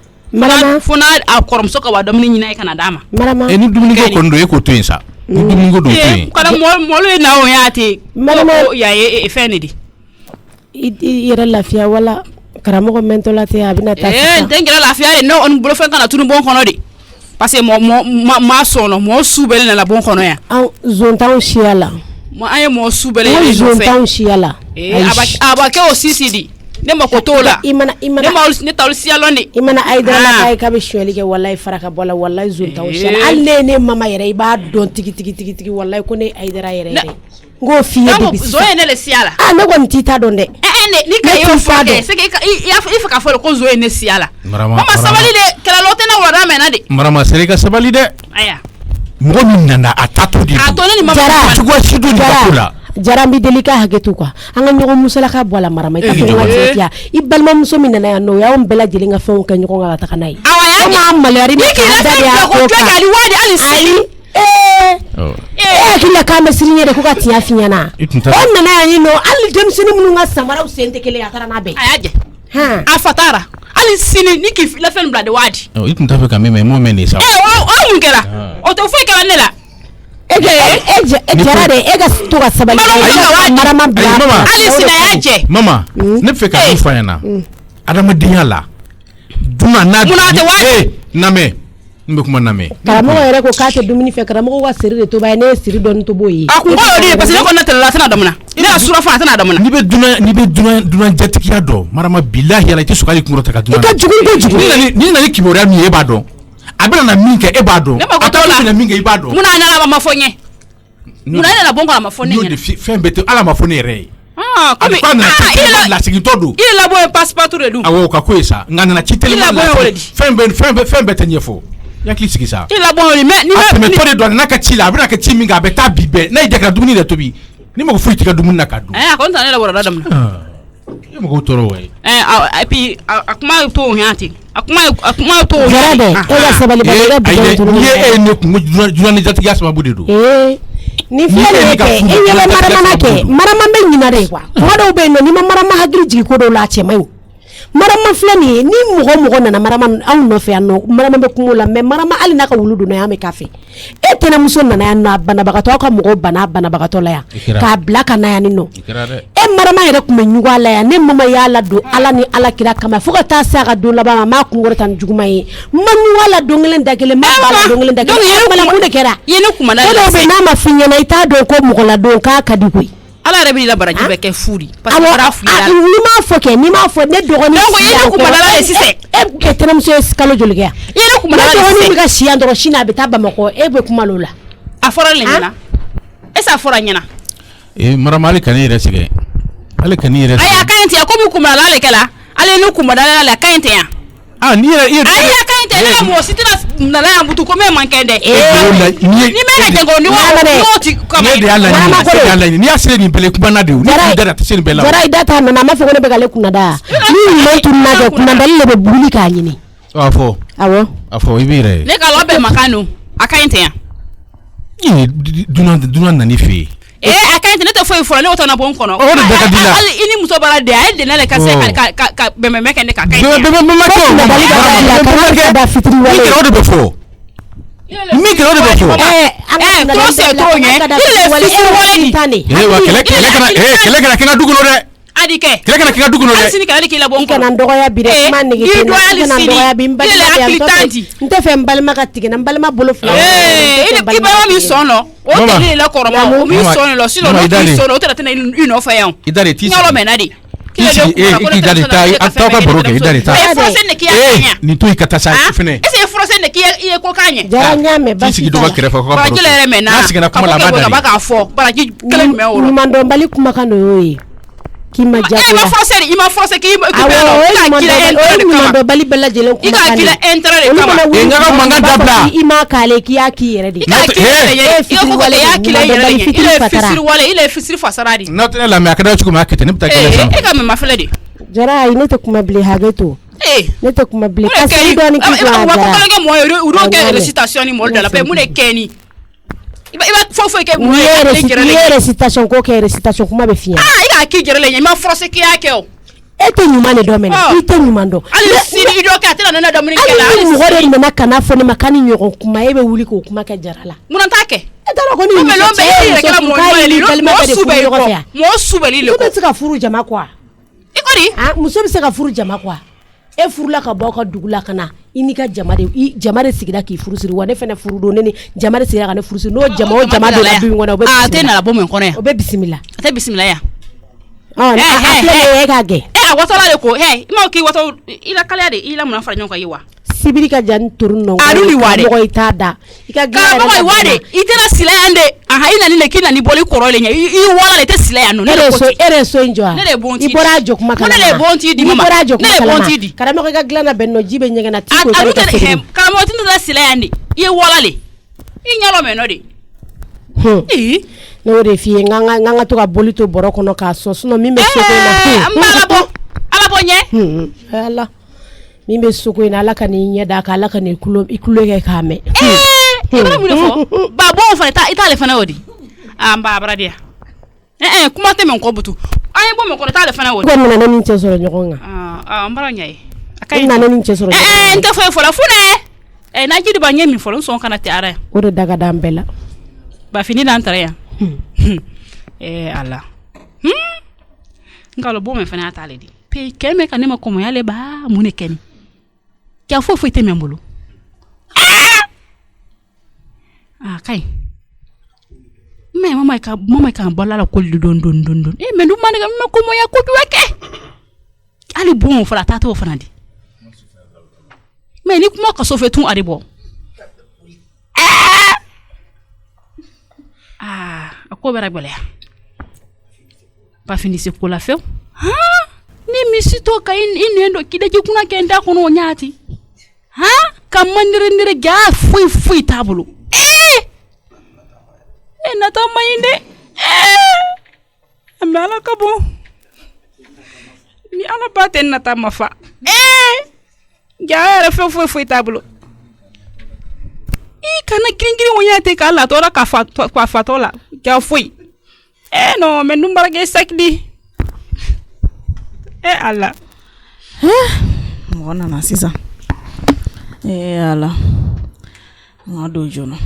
fo n'a a kɔrɔmuso ka wa dɔmini ɲina i kana d'a ma
ni dumuni ko kɔni don e k'o to yen sa ni dumuni ko don to yen
kana mɔlu ye na o y'a ten ko y'a ye fɛn de di
i yɛrɛ lafiya wala karamɔgɔ mɛntɔla tɛ a bɛna taa
n tɛ n yɛrɛ lafiya de ne bolofɛn kana tunu bon kɔnɔ de parce que m'a sɔnna mɔgɔ su bɛɛ nana bon kɔnɔ yan
zon t'anw siya la
an ye mɔgɔ su bɛɛ nɔfɛ
zon t'anw siya la
a ba kɛ o sisi di ne ma ko t'o la ne t'aw siya lɔn de
i mana Ayidara la k'a ye k'a bɛ sonyali kɛ walayi fara ka bɔ la walayi zon t'anw siya la hali ne ye ne mama yɛrɛ i b'a dɔn tigi walayi ko ne ye Ayidara yɛrɛ yɛrɛ n k'o f'i ye depuis
sisan zon ye ne le siya la
ne kɔni t'i ta dɔn dɛ
ni ka y'o fɔ kɛ c'est que i fɛ k'a fɔ ko zon ye ne siya la mama sabali de kɛlɛlɔ tɛ ne wara mɛnna de
marama seri ka sabali dɛ
aya
mɔgɔ min nana a ta to de
a to ne ni mama
cogo si don ka ko la
Jara n bɛ deli ka hakɛ to quoi an ka ɲɔgɔn musalaka bɔ a la marama i ka fɛn ka tiɲɛ i balimamuso min nana yan nɔ o y'anw bɛɛ lajɛlen ka fɛnw kɛ ɲɔgɔn kan ka taga n'a ye komi an maloyari ni k'an da de y'a ko kan hakili la k'an bɛ siri ɲɛ de ko ka tiɲɛ f'i ɲɛna o nana yan nɔ hali denmisɛnnin minnu ka samaraw sen tɛ kelen a taara n'a bɛɛ
a y'a jɛ a fa taara hali sini ni k'i la fɛn bila de waati
i tun t'a fɛ ka min mɛn i m'o mɛn de sa
o mun kɛra o tɛ foyi kɛra ne la
Jara de e ka to ka sabali marama bila
hali sini a y'a jɛ
mama ne bɛ fɛ ka min fɔ a ɲɛna adamadenya la dunan n'a Namɛ n bɛ kuma namɛ.
Karamɔgɔ yɛrɛ ko k'a tɛ dumuni fɛ karamɔgɔ ka siri de tobi a ye ne siri dɔɔni tobi o ye.
A kun kɔrɔ de ye parce que ne kɔni tɛrɛ la a tɛna daminɛ. Ne ka sura fana a tɛna daminɛ.
N'i bɛ dunan jatigiya dɔn marama bilahi yala i tɛ sɔn k'ale kunkɔrɔ ta ka dunan.
I ka jugu kojugu.
N'i nana ni kibaruya min ye e b'a dɔn a bɛna na min kɛ e b'a dɔn a t'a bɛna min kɛ i b'a dɔn.
Munna a nana a ma fɔ n ye. Munna e nana bɔ n kɔ a ma fɔ ne ɲɛna.
Fɛn bɛɛ tɛ ala ma fɔ ne yɛrɛ ye.
Komi
lasegintɔ don.
I labɔ ye passeport de dun.
Awɔ o ka ko ye sa nka nana ci teliman la fɛn bɛɛ tɛ ɲɛfɔ. Yakili sigi sa.
I labɔ ye mais
a tɛmɛtɔ de don n'a ka ci la a bɛna kɛ ci min kɛ a bɛ taa bi bɛɛ n'a ye jɛ ka dumuni de tobi ni mɔgɔ foyi tɛ ka dumuni na ka dun.
A ko n ta ne la wɔrɔda daminɛ.
I mɔgɔw tɔɔrɔ wa ye.
Et puis a kuma ye to o ɲɛ ten a kuma ye to o ɲɛ.
Jara dɛ e ka sabali ba e ka bidon turu.
Ni e ye ne kun journaliste jatigiya sababu de don.
Ni filɛ nin kɛ e ɲɛ bɛ maramana kɛ marama bɛ ɲina de quoi kuma dɔw bɛ yen nɔ n'i ma marama hakili jigin ko dɔw la a cɛ man ɲi. Marama filɛ nin ye ni mɔgɔ nana marama anw nɔfɛ yan nɔ marama bɛ kungo la mais marama hali n'a ka wulu donna yan bɛ k'a fɛ e tɛnɛmuso nana yan nɔ banabagatɔ aw ka mɔgɔw banabagatɔ la yan k'a bila ka na yan nɔ e marama yɛrɛ tun bɛ ɲugu a la yan ne mama y'a la don ala ni ala kira kama fo ka taa se a ka don laban ma m'a kunkɔrɔ tan ni juguman ye ma ɲugu a la don kelen da kelen ma ba la don kelen da kelen mun de kɛra ko dɔw bɛ n'a ma f'i ɲɛna i t'a dɔn ko mɔgɔ la don k'a ka di koyi.
Ala yɛrɛ b'i la baraji bɛ kɛ fu de parce que bara fu la.
Ni m'a fɔ kɛ ni m'a fɔ ne dɔgɔnin
donc i ne kumadala de sisan
e tɛnɛmuso ye kalo joli kɛ yan
i ne kumadala de sisan
dɔgɔnin bɛ ka si yan dɔrɔn sini a bɛ taa Bamakɔ e bɛ kuma l'o la
a fɔra le ɲɛna est ce que a fɔra ɲɛna
marama ale ka ne yɛrɛ sɛgɛn ale ka ne yɛrɛ sɛgɛn
ayi a ka ɲi tɛ yan komi kumadala ale kɛla ale ne kumadala la a ka ɲi tɛ yan
ni yɛrɛ
ayi a ka ɲi tɛ ne ka mɔgɔ si tɛna nana yan butu ko min man kɛ dɛ ni mɛ ka jɛn kɔrɔ ni n'o ti kama
ne de y'a laɲini n'i y'a sere nin bɛɛ kuma na de o ne da tɛ se nin bɛɛ la
Jara i da t'a nana a m'a fɔ ko ne bɛ k'ale kunnada ni ɲuman tununa kɛ kunnadali de bɛ buli k'a ɲini
a fɔ i b'i yɛrɛ ye
ne ka lɔ bɛɛ makan don a ka ɲi tɛ yan
dunan nani fɛ yen
a ka ɲi tɛ ne tɛ foyi fɔra ne y'o tɔ na bɔ n kɔnɔ
o de bɛɛ ka di la
hali i ni muso bara de a ye dɛnɛ le ka se ka bɛnbɛnbɛn kɛ ne ka ka ɲi
o de bɛ fɔ min kɛra o de bɛ fɔ
trop c'est trop ɲɛ
kɛlɛ kana kɛ n ka du kɔnɔ dɛ
adi kɛ
kɛlɛ kana kɛ n ka du kɔnɔ dɛ
sini kɛlɛ k'i labɔ n kɔnɔ
i kana n dɔgɔya bi dɛ kuma nege tɛ n na i kana n dɔgɔya bi n tɛ fɛ n balima ka tigɛ n balima bolo fila
i balima min sɔn nɔ o tɛli de la kɔrɔma o min sɔn lɔ sinon n'o t'i sɔn o tɛna tɛna i nɔfɛ yan
i da de t'i
ɲɔgɔn mɛnna de
i da de ta a t'aw ka baro kɛ i da de ta
furasɛn de k'i y'a ɲɛ
nin to i ka taa sa fɛnɛ
est ce que furasɛn de k'i ye ko k'a ɲɛ
Jara n y'a mɛn
k'i sigi dɔgɔ kɛrɛfɛ ko ka baro
baraji yɛrɛ mɛnna
n'a seginna kuma la a b'a da
k'a fɔ baraji kelen jumɛn o rɔ
ɲumandɔnbali kumakan dɔ y'o ye k'i ma jagoya
i ma furasɛ k'i
ɲumandɔnbali bɛɛ lajɛlen
i ka kila intérêt de kama
n ka mankan dabila
i m'a k'ale k'i y'a k'i yɛrɛ de
i ka kila i y'a kila i yɛrɛ de il est fisiri wale il est fisiri fasara de
n'aw tɛ ne lamɛn a ka d'a ye cogo min a kɛ ten ne bɛ taa kɛlɛ san
e ka mɛma filɛ de
Jara ayi ne tɛ kuma bilen hakɛ to ne tɛ kuma bilen kasi dɔɔni k'i to a Jara
wa ko kɛ mɔgɔ ye u don kɛ récitation ni mɔli da la pe mun de kɛ ni i b'a fɔ fɔ kɛ mun
ye récitation ko kɛ récitation kuma bɛ fiɲɛ
i ka k'i jɛrɛ la ɲɛ i ma forcer k'i y'a kɛ o
e tɛ ɲuman de dɔn mɛ i tɛ ɲuman dɔn
hali sini i dɔ kɛ a tɛna ne dumuni kɛ la
hali mɔgɔ de nana kana fɔ ne ma k'a ni ɲɔgɔn kuma e bɛ wuli k'o kuma kɛ Jara la
mun t'a kɛ
e t'a dɔn ko ni
mɔgɔ su bɛ mɔgɔ su bɛ le
muso bɛ se ka furu jama quoi
i ko di
muso bɛ se ka furu jama quoi e furula ka bɔ ka dugu la ka na i n'i ka jama de sigira k'i furu siri wa ne fana furu don ne ni jama de sigira ka ne furu siri n'o jama o jama de la du in kɔnɔ o bɛ bisimila
a tɛ nana bɔ mun kɔnɔ yan
o bɛ bisimila
a tɛ bisimila yan
a filɛ e k'a gɛn
a watɔla de ko i m'aw k'i watɔ i la kalaya de i la munna fara ɲɔgɔn kan ye wa
sibiri ka jan turu nɔ
a dun ni wa de
mɔgɔ i t'a da i ka
karamɔgɔ ye wa de i tɛna sila yan de i nani de k'i nani bɔli kɔrɔ le ɲɛ i wala de i tɛ sila yan nɔ
e de so in jɔ wa
ne de bon
i bɔra a jɔ kuma kalama
ne de bon t'i di mama
i bɔra a jɔ kuma kalama
t'i di
karamɔgɔ i ka dilan na bɛn nɔ ji bɛ ɲɛgɛn na ti ko
karamɔgɔ t'i tɛ sila yan de i ye wala le i ɲɛ lɔ mɛ nɔ de
ne y'o de f'i ye n ka to ka boli to bɔrɔ kɔnɔ k'a sɔn min bɛ soko in na
n b'a ala bɔ ɲɛ
ala min bɛ soko in na ala ka n'i ɲɛ da kan ala ka n'i kulo kɛ k'a mɛn
i bɛ mun de fɔ ba bɔ fana i t'ale fana o di n ba bara di yan kuma tɛ mɛ n kɔ butu an ye bɔ mɛ kɔrɔ t'ale fana o di
ko nana ne ni cɛ sɔrɔ ɲɔgɔn kan
n bara ɲɛ ye a
ka ɲi nana ne ni cɛ sɔrɔ ɲɔgɔn kan
n tɛ foyi fɔlɔ funɛ n'a jiri b'a ɲɛ min fɔlɔ n sɔn kana tɛ ara yan
o de daga d'an bɛɛ la
bafini n'an taara yan ala n k'a lɔ bɔ mɛ fana y'a t'ale di pe kɛ mɛ ka ne ma kɔmɔ y'ale ba mun de kɛ ni k'a fɔ foyi tɛ mɛ n bolo kai mais mama ka bala la kol don mais du man ga ko moya ko du weke ali bon fala tata o fana di mais ni kuma ka so fe tun ari bon ako bera gbele pa fini se ko la fe ni misito ka inendo kidaji kuna kenda kono nyati kam mandire ga fui tabulu nata mayinde amala kabo ni ala baten nata mafa ga re fui tabulu kana kringiri wonyate kala tora ka fatola ga fui no men numbara ge sakdi ala
mona na sisa ala ngado jono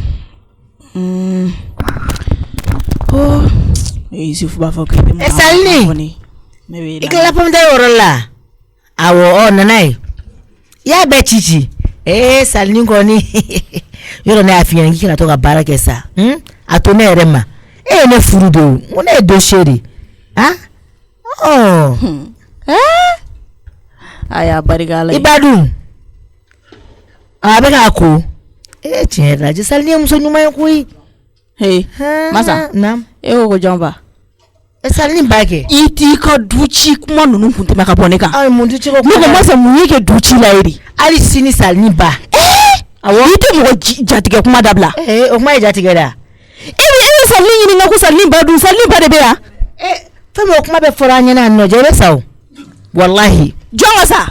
Yusuf ba fa ko be mo
salni ikala pamda yorola awo nanai ya be chichi salni ngoni yoro na afiyan kila to ka baraka sa atone erema ne furudo una do sheri
aya barigala
ibadu abega ko chera je salni muso nyuma yakui
masa
nam
ko jomba
salni bage
iti ka duchi kuma nunu kunte maka boneka
ay mundu chiko
ko masa munike duchi la iri
ali sini salni ba
awo ite mo jatige kuma dabla
o kuma jatige da
salni ni ngako salni ba du salni ba de be ya
famo kuma be foranya na no jere saw wallahi
jonga sa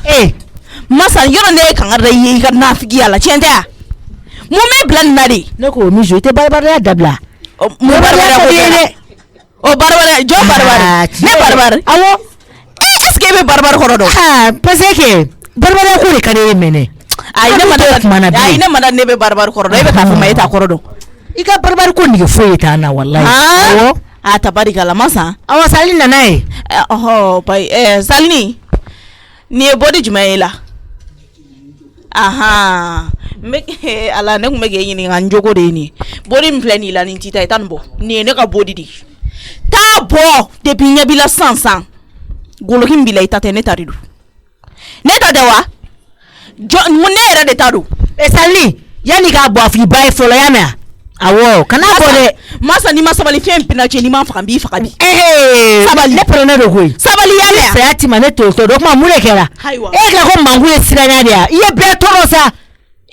masa yoro ne kan arda yi ka nafigi ala chente ya mo me plan nari
ne ko mi jo te barbara ya dabla
mo barbara ko de o barbara jo barbara ne barbara
awo
est-ce que be barbara ko do
parce que barbara ko ne kane mene
ay ne mana ne be barbara ko do be ka fu mayita ko do
ika barbara ko ni fo ta na wallahi
awo tabarika la masa
awo salina nai
pai salini ni e body jumaila ala ne kumege yini nganjogo de ni body mplani la ni tita itanbo ni ne ka body di ta bo de pinya bila sansan golokin bila itate ne taridu ne tadewa ne era de tadu
salini yani ka bo afi bai folo yana awo kana bole
masa ni masabali fien pinache ni man fakambi
sabali le prene do koy
sabali yale
sayati mane to do kuma mule kera ka ko mangule siranya dia iye be toro sa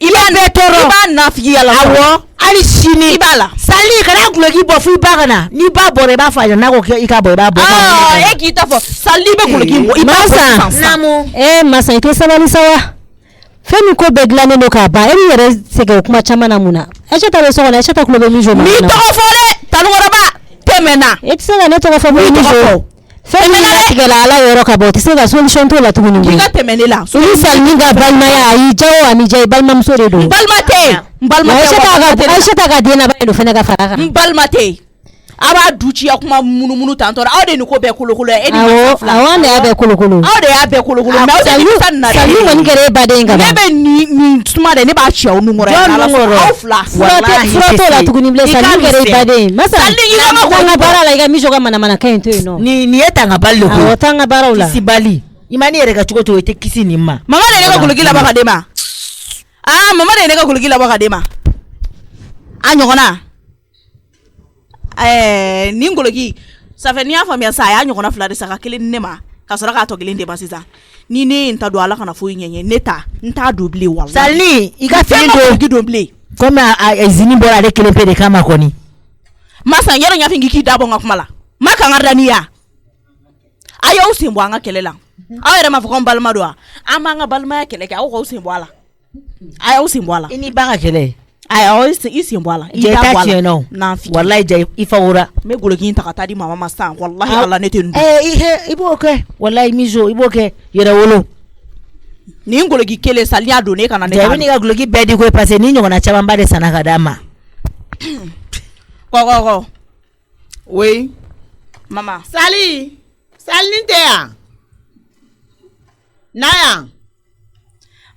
ibe toro
iba nafi yala
awo ali sini
ibala
sali kana gulogi bo fu bagana ni ba bore ba fa na ko ika bo ba bo
ki ta fo sali be gulogi bo
masa namu
masa ito sabali sawa femi ko beglane no ka ba eri yere sege kuma chama na muna achata beso na achata kulo be mijo
mi to fore tanwara ba temena
etsega ne to fo be mijo femi na tigela ala yoro ka boti sega solution to la tuguni
ngi ka temenela
so sal ninga balma ya yi jawo ami jay balma msore do
balmate
achata ga dina ba do fene ga faraka
balmate aba duchi ya kuma munumunu tantora awde ni ko be kulukulu edi
awande ya be kulukulu
awde ya be kulukulu na
salu woni gere bade ngaba
nebe ni sumade ne ba chia onu ngore ala awfla
froto la tuguni ble salu gere bade masa nga bara la ga mijo ga mana kain to no
ni eta nga ballo ko
awotanga bara ula
sibali imani ere ga chuko to ete kisini ma
mama ne ga kulukila baka dema mama ne ga kulukila baka dema anyogona ningologi ça fait ni afamia sa ya nyokona flare saka kele nema ka sora ka to kele ndema sisa ni ne nta do ala kana fo nyenye neta nta double wala
salni ika fili
do double
comme ezini bora de kele pede kama koni
masa yero nya fingi ki dabo ngakumala maka ngarani ya ayo usimbo anga kelela awere mafuko balma do ama nga balma ya kele ka o usimbo ala ayo usimbo ala
ini banga kele
ayo isimbo ala
ida wala no wallahi jay ifawura
me gologi takata di mama masan wallahi ala nete ndu
iboke wallahi mijo iboke yera wolo
ni ngologi kele salia do ne kana ne
jay ni ga gologi bedi ko passer ni nyona chaba mbade sana kadama
ko oui mama
sali ntea naya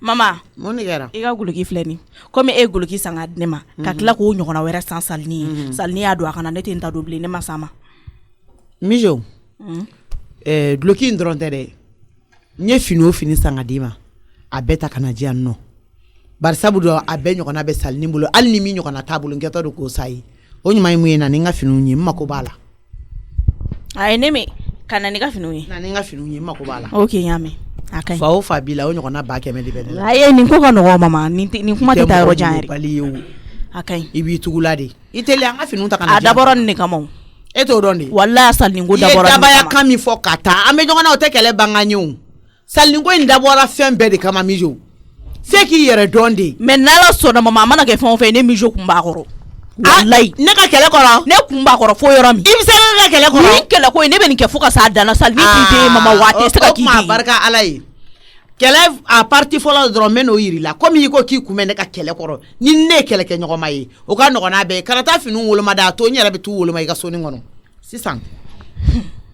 Mama,
mun kɛra?
I ka guloki filɛ nin. Comme e guloki san ka di ne ma, ka tila k'o ɲɔgɔnna wɛrɛ san Salini ye. Salini y'a don a kana ne tɛ n ta don bilen ne ma s'a ma.
Mijo. Guloki in dɔrɔn tɛ dɛ. N ye fini o fini san ka d'i ma. A bɛɛ ta kana di yan nɔ. Bari sabu dɔ a bɛɛ ɲɔgɔnna bɛ Salini bolo. Hali ni min ɲɔgɔnna t'a bolo n kɛtɔ don k'o sa ye. O ɲuman ye mun ye na ni n ka finiw ye n mako b'a la.
Ayi ne me kana ni ka finiw ye.
Na ni n ka finiw ye n mako b'a la.
Ok n y'a mɛn.
Fa o fa b'i la o ɲɔgɔnna 100 de bɛ ne la.
Ayi nin ko ka nɔgɔ mama nin kuma tɛ taa yɔrɔ jan yɛrɛ. A ka ɲi.
I b'i tugula de. I teliya an ka finiw ta ka na
a dabɔra nin de kama o.
E t'o dɔn de.
Walahi Salini ko dabɔra nin kama.
I ye dabaya kan min fɔ ka taa an bɛ ɲɔgɔn na o tɛ kɛlɛ bangan ye o. Salini ko in dabɔra fɛn bɛɛ de kama Mijo. F'e k'i yɛrɛ dɔn de.
Mais n'Ala sɔnna mama a mana kɛ fɛn o fɛn ne Mijo kun b'a kɔrɔ. Walayi
ne ka kɛlɛ kɔrɔ.
Ne kun b'a kɔrɔ fo yɔrɔ min.
I bɛ se ka kɛlɛ kɔrɔ.
Ni kɛlɛ ko ye ne bɛ nin kɛ fo ka s'a dan na Salini k'i den mama wa a tɛ se ka k'i den.
O kuma barika Ala ye. Kɛlɛ a parti fɔlɔ dɔrɔn mɛ n'o yiri la comme i ko k'i kun bɛ ne ka kɛlɛ kɔrɔ ni ne kɛlɛ kɛ ɲɔgɔn ma ye o ka nɔgɔn n'a bɛɛ kana taa finiw woloma da to n yɛrɛ bɛ t'u woloma i ka soni kɔnɔ sisan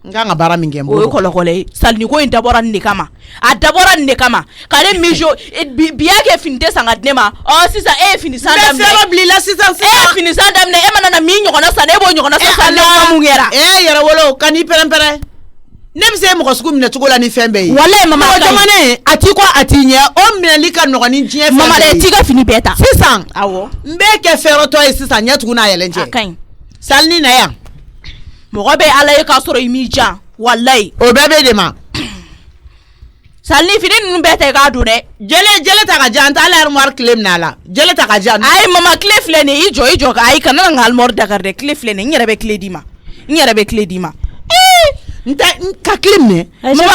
n kan ka baara min kɛ n bolo.
O ye kɔlɔkɔlɔ ye Salini ko in dabɔra nin de kama a dabɔra nin de kama ka ne Mijo bi y'a kɛ fini tɛ san ka di ne ma sisan e ye fini san daminɛ.
Bɛɛ fɛrɛ bil'i la sisan.
E ye fini san daminɛ e mana na min ɲɔgɔnna san e b'o ɲɔgɔnna san Salini ko mun kɛra.
Yɛrɛ wolo ka n'i pɛrɛn-pɛrɛn. Ne bɛ se mɔgɔ sugu minɛ cogo la ni fɛn bɛɛ ye.
Walayi mama
o jamana a t'i kɔ a t'i ɲɛ o minɛli ka nɔgɔn ni diɲɛ fɛn bɛɛ ye.
Mama de t'i ka fini bɛɛ ta.
Sisan
awɔ
n bɛ kɛ fɛrɛtɔ ye sisan ɲɛ tugun n'a yɛlɛ cɛ.
A ka ɲi.
Salini na yan.
Mɔgɔ bɛ Ala ye k'a sɔrɔ i m'i jan walayi.
O bɛɛ bɛ de ma.
Salini fini ninnu bɛɛ ta i k'a don dɛ.
Jɛlɛ ta ka jan n tɛ hali armoire tile minɛ a la jɛlɛ ta ka jan.
Ayi mama tile filɛ nin ye i jɔ ayi kana n ka armoire dakari dɛ tile filɛ nin ye n yɛrɛ bɛ tile d'i ma.
N ka tile minɛ.
Mama e bɛna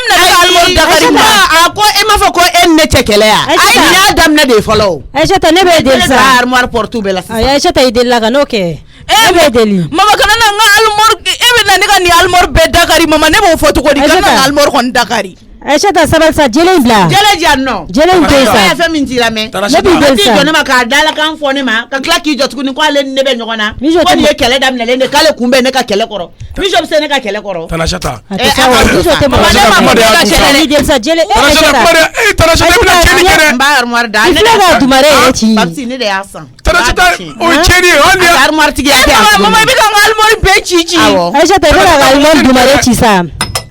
ne ka armoire dakari ma.
A ko e m'a fɔ ko e ni ne cɛ kɛlɛ ya. Ayi nin y'a daminɛ de ye fɔlɔ o.
Aïssata ne bɛ deli sa.
Ne ka armoire porte bɛɛ la sisan.
Aïssata i delila ka n'o kɛ. Ne bɛ deli.
Mama kana na n ka armoire e bɛna ne ka nin armoire bɛɛ dakari mama ne b'o fɔ cogo di kana n ka armoire kɔni dakari.
Aïssata sabali sa jɛlɛ in bila.
Jɛlɛ di yan nɔ.
Jɛlɛ in to yen sa.
Ne ye fɛn min t'i lamɛn.
Ne b'i deli sa.
K'i jɔ ne ma k'a dalakan fɔ ne ma ka tila k'i jɔ tuguni ko ale ni ne bɛ ɲɔgɔn na.
Mijo
ko nin ye kɛlɛ daminɛlen de k'ale kun bɛ ne ka kɛlɛ kɔrɔ. Mijo bɛ se ne ka kɛlɛ kɔrɔ.
Tanasata.
Mijo tɛ mɔgɔ ne b'i deli sa jɛlɛ.
Tanasata bɛna tiɲɛni kɛ dɛ.
N b'a armoire da.
I filɛ ka dumare yɛrɛ ci.
Babsi ne de y'a san.
Tanasata o ye tiɲɛni ye hali ni
armoire tigi y'a kɛ.
Mama i bɛ ka n ka armoire bɛɛ ci.
Awɔ.
Aïssata i bɛ ka armoire dumare ci sa.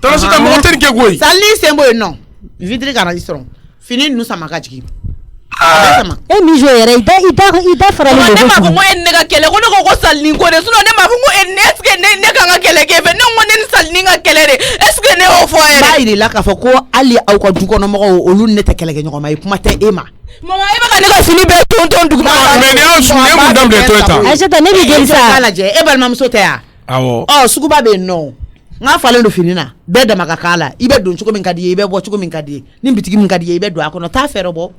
Tanasata mɔgɔ tɛ nin kɛ koyi.
Salini sen bɔ yen nɔ. Vitre kana sɔrɔ. Fini ninnu sama ka jigin.
E Mijo yɛrɛ i da faralen
de ko. Ne m'a fɔ ko e ne ka kɛlɛ ko ne ko Salini ko de sinon ne m'a fɔ ko est-ce que ne kan ka kɛlɛ kɛ fɛ ne ko ne ni Salini ka kɛlɛ de est-ce que ne y'o fɔ yɛrɛ.
B'a yir'i la k'a fɔ ko hali aw ka du kɔnɔ mɔgɔw olu ne tɛ kɛlɛ kɛ ɲɔgɔn ma ye kuma tɛ e ma.
Mama e bɛ ka ne ka fini bɛɛ ton duguma.
Mais ni y'aw sun e mun daminɛ to ye tan.
Aïssata ne b'i deli sa.
K'a lajɛ e balimamuso tɛ yan.
Awɔ.
Suguba bɛ yen nɔ. N k'a falen don fini na bɛɛ dama ka k'a la i bɛ don cogo min ka di ye i bɛ bɔ cogo min ka di ye ni bitigi min ka di ye i bɛ don a kɔnɔ t'a fɛɛrɛ bɔ.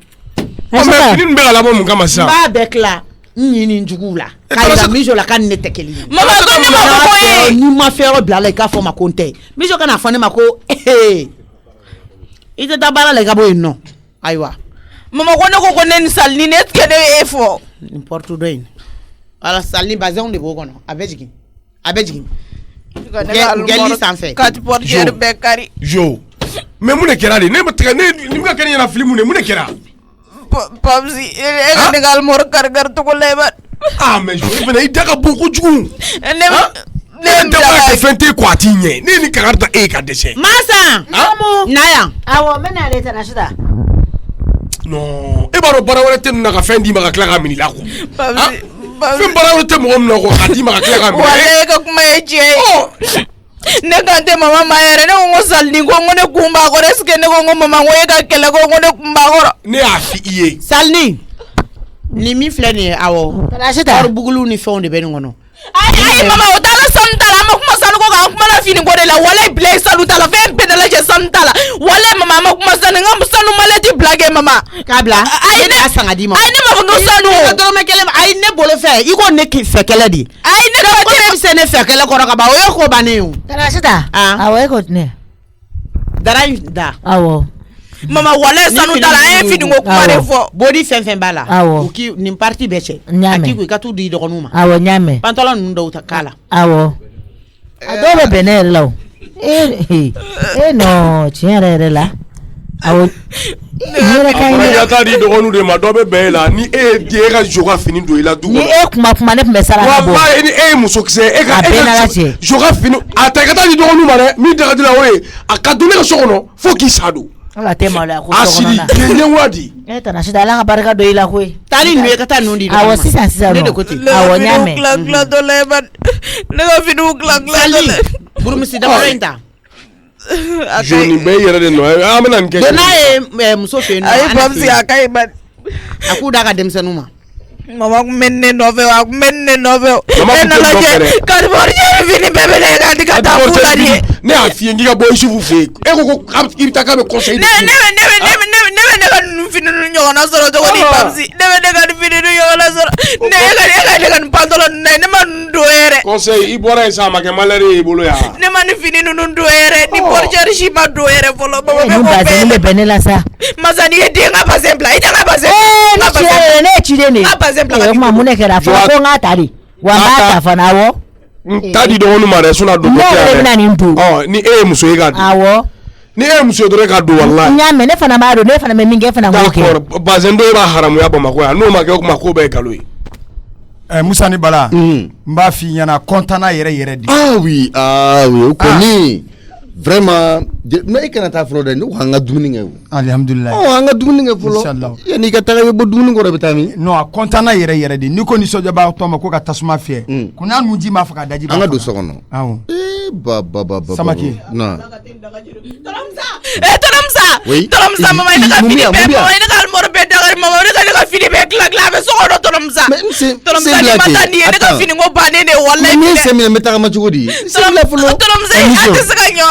Mais fini bɛ ka labɔ mun kama sisan.
N b'a bɛɛ tila n ɲini juguw la k'a yira Mijo la k'a ni ne tɛ kelen ye.
Mama ko ne ma fɔ ko ye.
N'i ma fɛn yɔrɔ bila a la i k'a fɔ n ma ko n tɛ Mijo kana fɔ ne ma ko i tɛ taa baara la i ka bɔ yen nɔ ayiwa.
Mama ko ne ko ne ni Salini ne tigɛ ne ye e fɔ.
Nin porte dɔ in ala Salini bazɛnw de b'o kɔnɔ a bɛ jigin. Gɛlli sanfɛ.
Kati portière bɛɛ kari.
Jo. Mais mun de kɛra de ne bɛ tigɛ ne ni bɛ ka kɛ ne ɲɛna fili mun de mun de kɛra.
Babsi e ka ne ka armoire kari cogo la i ba.
Mais jo fana i da ka bon kojugu.
Ne
da ka fɛn tɛ ko a t'i ɲɛ ne ni kankari ta e ka dɛsɛ.
Masa. Na yan.
Awɔ n bɛ n'ale Tanasata.
Non e b'a dɔn baara wɛrɛ tɛ ninnu na ka fɛn d'i ma ka tila k'a minɛ i la quoi. Fɛn baara wɛrɛ tɛ mɔgɔ min na quoi ka d'i ma ka tila k'a minɛ.
Walayi e ka kuma ye tiɲɛ ye. Ne kan tɛ mama ma yɛrɛ ne ko Salini ko ne kun b'a kɔrɔ est-ce que ne ko mama ko e ka kɛlɛ ko ne kun b'a kɔrɔ.
Ne y'a f'i ye.
Salini ni min filɛ nin ye awɔ.
Tanasata.
Hɔri bugulu ni fɛnw de bɛ nin kɔnɔ.
Ayi mama o t'a la sanu t'a la an ma kuma sanu ko kan an kumana fini ko de la walayi bilayi sanu t'a la fɛn bɛɛ de lajɛ sanu t'a la walayi mama an ma kuma sanu n ka sanu malɛti bila kɛ mama.
K'a bila ne y'a san ka d'i ma.
Ayi ne m'a fɔ ko sanu.
Dɔrɔmɛ kelen ayi ne bolo fɛ i ko ne fɛ kɛlɛ de.
Ayi ne
ko ne bɛ se ne fɛ kɛlɛ kɔrɔ ka ban o ye ko bannen ye o.
Tanasata. Awɔ e continue.
Dara in da.
Awɔ.
Mama walayi sanu t'a la an ye fini ko kuma de fɔ.
Bodi fɛn fɛn b'a la.
Awɔ.
Nin parti bɛɛ cɛ.
N y'a mɛn.
A k'i ko i ka t'u di i dɔgɔninw ma.
Awɔ n y'a mɛn.
Pantalon ninnu dɔw ta k'a la.
Awɔ. A dɔw bɛ bɛn ne yɛrɛ la o. Non tiɲɛ yɛrɛ la
awo
ya taa di dɔgɔninw de ma dɔ bɛ bɛn e la ni e ye di e ka joga fini don i la du kɔnɔ
ni e kuma ne tun bɛ sara ka bɔ
wallahi ni e ye muso kisɛ e ka
cɛ
joga fini a ta i ka taa di dɔgɔninw ma dɛ min daga di la o ye a ka don ne ka so kɔnɔ fo k'i sa don
ala tɛ maloya ko
a sidi ɲɛ wadi
e tana sida ala ka barika dɔ i la koyi
taa ni nu ye ka taa nu di
awɔ sisan
ne de ko ten
awɔ n y'a mɛn
Gila dɔ la ne ka finiw gila dɔ la
burumisi dabara in ta
joni bɛ yɛrɛ de nɔ an bɛna nin kɛ
don n'a ye muso fɛ yen nɔ
a ye babsi a ka ɲi ba
a k'u d'a ka denmisɛnninw ma
mama kun bɛ ne nɔfɛ a kun bɛ ne nɔfɛ e nana cɛ kari moricɛ fini bɛɛ bɛ ne kan di ka taa fu la de
ne y'a f'i ye k'i ka bɔ Isufu fɛ yen e ko i bɛ taa k'a bɛ conseil
ne bɛ ne ka ninnu fini ninnu ɲɔgɔnna sɔrɔ cogo di babsi ne bɛ ne ka nin fini ninnu ɲɔgɔnna sɔrɔ ne ka nin pantalon ninnu na ne ma ninnu don yɛrɛ
conseil i bɔra yen sa a ma kɛ malheur ye i bolo yan
ne ma nin fini ninnu don yɛrɛ ni portière si ma don yɛrɛ fɔlɔ baba bɛ
ko bɛɛ bɛ bɛn ne la sa
masa ni ye den ka bassin bila i tɛ ka bassin
ne ye ciden de ye o kuma mun ne kɛra fɔlɔ ko n k'a ta de wa n b'a ta fana awɔ
n t'a di dɔgɔninw ma dɛ sinɔn a don ko tɛ
ne yɛrɛ bɛna nin don
ni e ye muso ye k'a don
awɔ
ni e ye muso ye dɔrɔn e k'a don walahi
n y'a mɛn ne fana b'a don ne fana bɛ min kɛ e fana k'o kɛ
d'accord bassin dɔ e b'a haramuya Bamakɔ yan n'o ma kɛ o kuma k'o bɛɛ ye nkalon ye
Musa ni Bala n b'a f'i ɲɛna content na yɛrɛ yɛrɛ de
ah oui o kɔni vraiment mais e kana taa fɔlɔ dɛ ne ko an ka dumuni kɛ o
alhamdulillah
an ka dumuni kɛ fɔlɔ
inchallah
yanni i ka taga i bɛ bɔ dumuni kɔrɔ i bɛ taa min
non a content na yɛrɛ yɛrɛ de ni ko nisɔndiyabaatɔ ma ko ka tasuma fiyɛ ko n'a nuji m'a fɔ ka daji
an ka don so kɔnɔ
awɔ
ba
Samake
na
Tɔrɔmusa mama ne ka fini bɛɛ mama ne ka almɔri bɛɛ dagari mama ne ka fini bɛɛ tila a bɛ so kɔnɔ Tɔrɔmusa ni ma taa nin ye ne ka fini ko bannen de wallahi
ni se minɛ n bɛ tagama cogo di
Tɔrɔmusa a tɛ se ka ɲɔ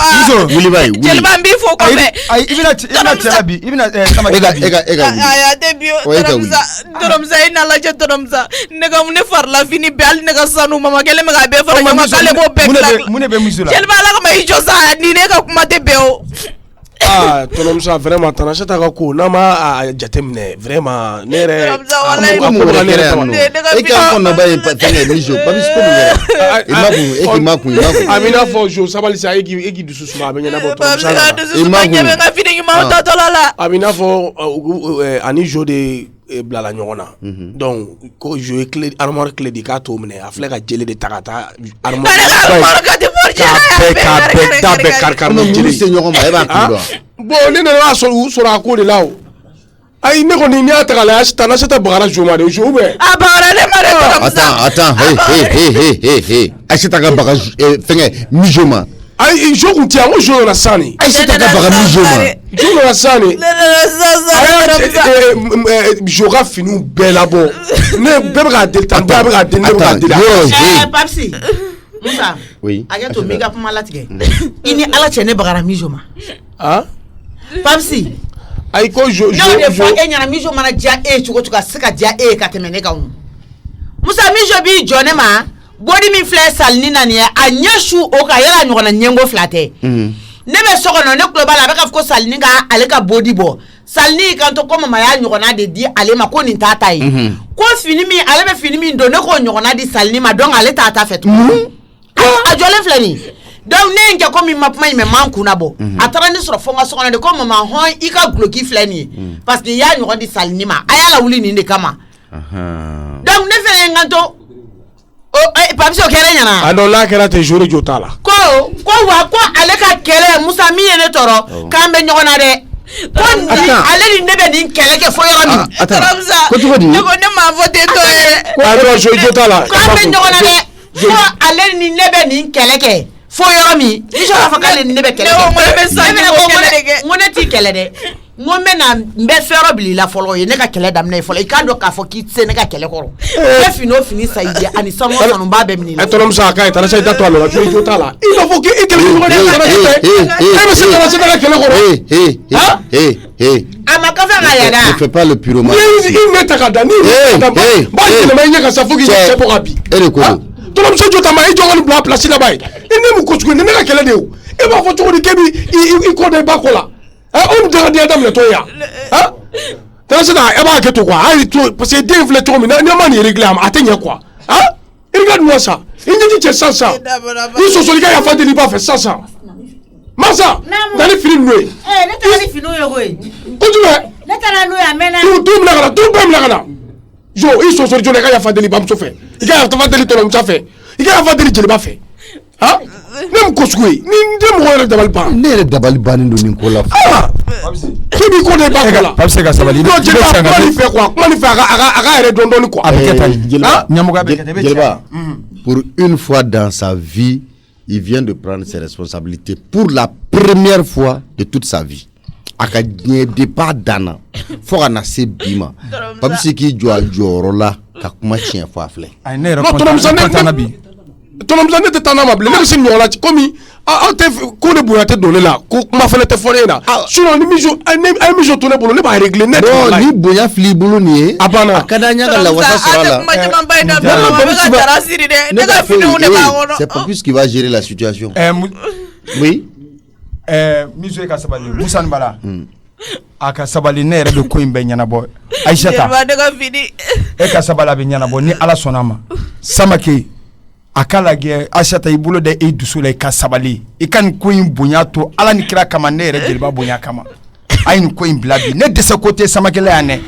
wuli b'a ye
jeliba n b'i fo kɔfɛ
i bɛna cɛla bi i bɛna Samake bi
e ka wuli
a tɛ bi Tɔrɔmusa i n'a lajɛ Tɔrɔmusa ne farila fini bɛɛ hali ne ka sanu mama kɛlen bɛ k'a bɛɛ fara ɲɔgɔn kan k'ale b'o bɛɛ tila
mun de bɛ muso la
jeliba ala kama i jɔ sa ni ne ka kuma tɛ bɛn o
Tɔnɔmusa vraiment Tanaseta ka ko n'a ma jateminɛ vraiment ne yɛrɛ
e ka kɔnɔ ba ye fɛngɛ ni jo babi ko mun i ma kun
a b'i n'a fɔ jo sabali sa e k'i dusu suma a bɛ ɲɛnabɔ Tɔnɔmusa la
ka fini ɲumanw tatɔla la
a b'i n'a fɔ ani jo de bilala ɲɔgɔn na donc ko jo ye armoire clé di k'a t'o minɛ a filɛ ka jeli de ta ka taa armoire k'a bɛɛ da bɛɛ kari-kari ni jeli
se ɲɔgɔn ma e b'a kun dɔn
bon ne nana u sɔrɔ a ko de la o ayi ne kɔni n'i y'a ta k'a lajɛ Tanaseta bagara jo ma de jo bɛ
a bagara ne ma de
attends Aïssata ka baga fɛngɛ mijo ma
ayi jo kun tɛ yan ko jo nana san de
Aïssata ka baga mijo ma
jo nana san de a ye jo ka finiw bɛɛ labɔ ne bɛɛ bɛ k'a deli tan bɛɛ bɛ k'a deli ne bɛ k'a deli
Papsi Musa
oui
a kɛ to mi ka kuma latigɛ i ni ala cɛ ne bagara mijo ma Papsi
ayi ko jo
ne de fɔ e ɲɛna mijo mana diya e cogo cogo a se ka diya e ka tɛmɛ ne kan Musa mijo b'i jɔ ne ma body min filɛ salini na nin ye a ɲɛ su o kan yala ɲɔgɔnna ɲɛngo fila tɛ ne bɛ so kɔnɔ ne tulo b'a la a bɛ ka fɔ ko salini ka ale ka body bɔ salini kan to ko mama y'a ɲɔgɔnna de di ale ma ko nin t'a ta ye ko fini min ale bɛ fini min don ne k'o ɲɔgɔnna di salini ma donc ale t'a ta fɛ tugun a jɔlen filɛ nin donc ne ye n kɛ ko min ma kuma in mɛ man kunna bɔ a taara ne sɔrɔ fo n ka so kɔnɔ de ko mama hɔn i ka guloki filɛ nin ye parce que i y'a ɲɔgɔn di salini ma a y'a lawuli nin de kama donc ne fɛnɛ ye n kan to Papsi o kɛra ɲana
a dɔn n'a kɛra ten jour jo t'a la
ko wa ko ale ka kɛlɛ Musa min ye ne tɔɔrɔ k'an bɛ ɲɔgɔn na dɛ ko ale ni ne bɛ nin kɛlɛ kɛ fo yɔrɔ min
ko cogo di
ne ko ne m'a fɔ ten tɔ ye
a dɔn jo t'a la
k'an bɛ ɲɔgɔn na dɛ ko ale ni ne bɛ nin kɛlɛ kɛ fo yɔrɔ min i sɔrɔ k'a fɔ k'ale ni ne bɛ kɛlɛ kɛ n ko ne t'i kɛlɛ dɛ n ko n bɛ fɛn yɔrɔ bila i la fɔlɔ o ye ne ka kɛlɛ daminɛ ye fɔlɔ i k'a dɔn k'a fɔ k'i tɛ se ne ka kɛlɛ kɔrɔ n bɛ fini o fini sa i jɛ ani sanu o sanu n b'a bɛɛ minɛ i la
Tɔnɔmusa a ka ɲi Tanaseta i da to a la jo t'a la i b'a fɔ k'i kɛlɛ ɲɔgɔn ye Tanaseta e bɛ se Tanaseta ka kɛlɛ kɔrɔ
a ma kafa ka yɛrɛ
ne fais pas le pyromane
i ɲɛ ta ka da ni b'a yɛlɛma i ɲɛ ka sa fo k'i cɛ bɔ ka bin
e de ko
Tɔnɔmusa jo ta ma i jɔn bila place la ba ye i ne mun ko cogo ni ne ka kɛlɛ de o e b'a fɔ cogo di k'e b'i kɔ da i ba kɔ la o dagaden daminɛ tɔ yan Tanaseta e b'a kɛ to quoi hali to parce que den filɛ cogo min na n'i ma nin régler a tɛ ɲɛ quoi regarde-moi ça i ɲɛji cɛ sisan i sɔsɔli ka yafa deli i b'a fɛ sisan Masa dani fini n'o ye
ne taara ni finiw ye koyi
kojugu
ne taara n'o ye a mɛnna
tu bila kana tu bɛɛ bila kana jo i sɔsɔri jɔna i ka yafa deli bamuso fɛ i ka yafa deli tɔlɔmusa fɛ i ka yafa deli jeliba fɛ ha ne mu ko sugu ye ni den mɔgɔ yɛrɛ dabali ban
ne yɛrɛ dabali bannen don nin ko la
k'i b'i ko de ba ko la
a bɛ se ka sabali
non jeliba kuma nin fɛ quoi kuma nin fɛ a ka yɛrɛ dɔn dɔɔni quoi
a bɛ kɛ tan ɲɛmɔgɔ bɛ kɛ tan
Jeliba pour une fois dans sa vie il vient de prendre ses responsabilités pour la première fois de toute sa vie a ka diɲɛ départ danna fo ka na se bi ma Papis k'i jɔ a jɔyɔrɔ la ka kuma tiɲɛ fɔ a filɛ
ne yɛrɛ content na bi
tɔnɔmusa ne tɛ taa n'a ma bilen ne bɛ se ɲɔgɔn la komi aw tɛ ko ne bonya tɛ don ne la ko kuma fana tɛ fɔ ne ɲɛna sinon ni miso a ye miso to ne bolo ne b'a régler ne tɛ
non ni bonya filɛ i bolo nin ye
a banna
a ka d'an ye ka lawasa sɔrɔ a la c'est Papis qui va gérer la situation oui
miso ye ka sabali Musa ni Bala a ka sabali ne yɛrɛ bɛ ko in bɛɛ ɲɛnabɔ Aïssata e ka sabali a bɛ ɲɛnabɔ ni Ala sɔnna a ma Samake a ka lajɛ Aïssata i bolo da i dusu la i ka sabali i ka nin ko in bonya to Ala ni kira kama ne yɛrɛ jeliba bonya kama a ye nin ko in bila bi ne dɛsɛ ko tɛ Samake la yan dɛ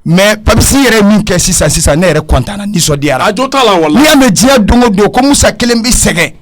mais Papis yɛrɛ ye min kɛ sisan ne yɛrɛ content na nisɔndiyara
a jo t'a la walahi
n'i y'a mɛn diɲɛ don o don ko Musa kelen bɛ sɛgɛn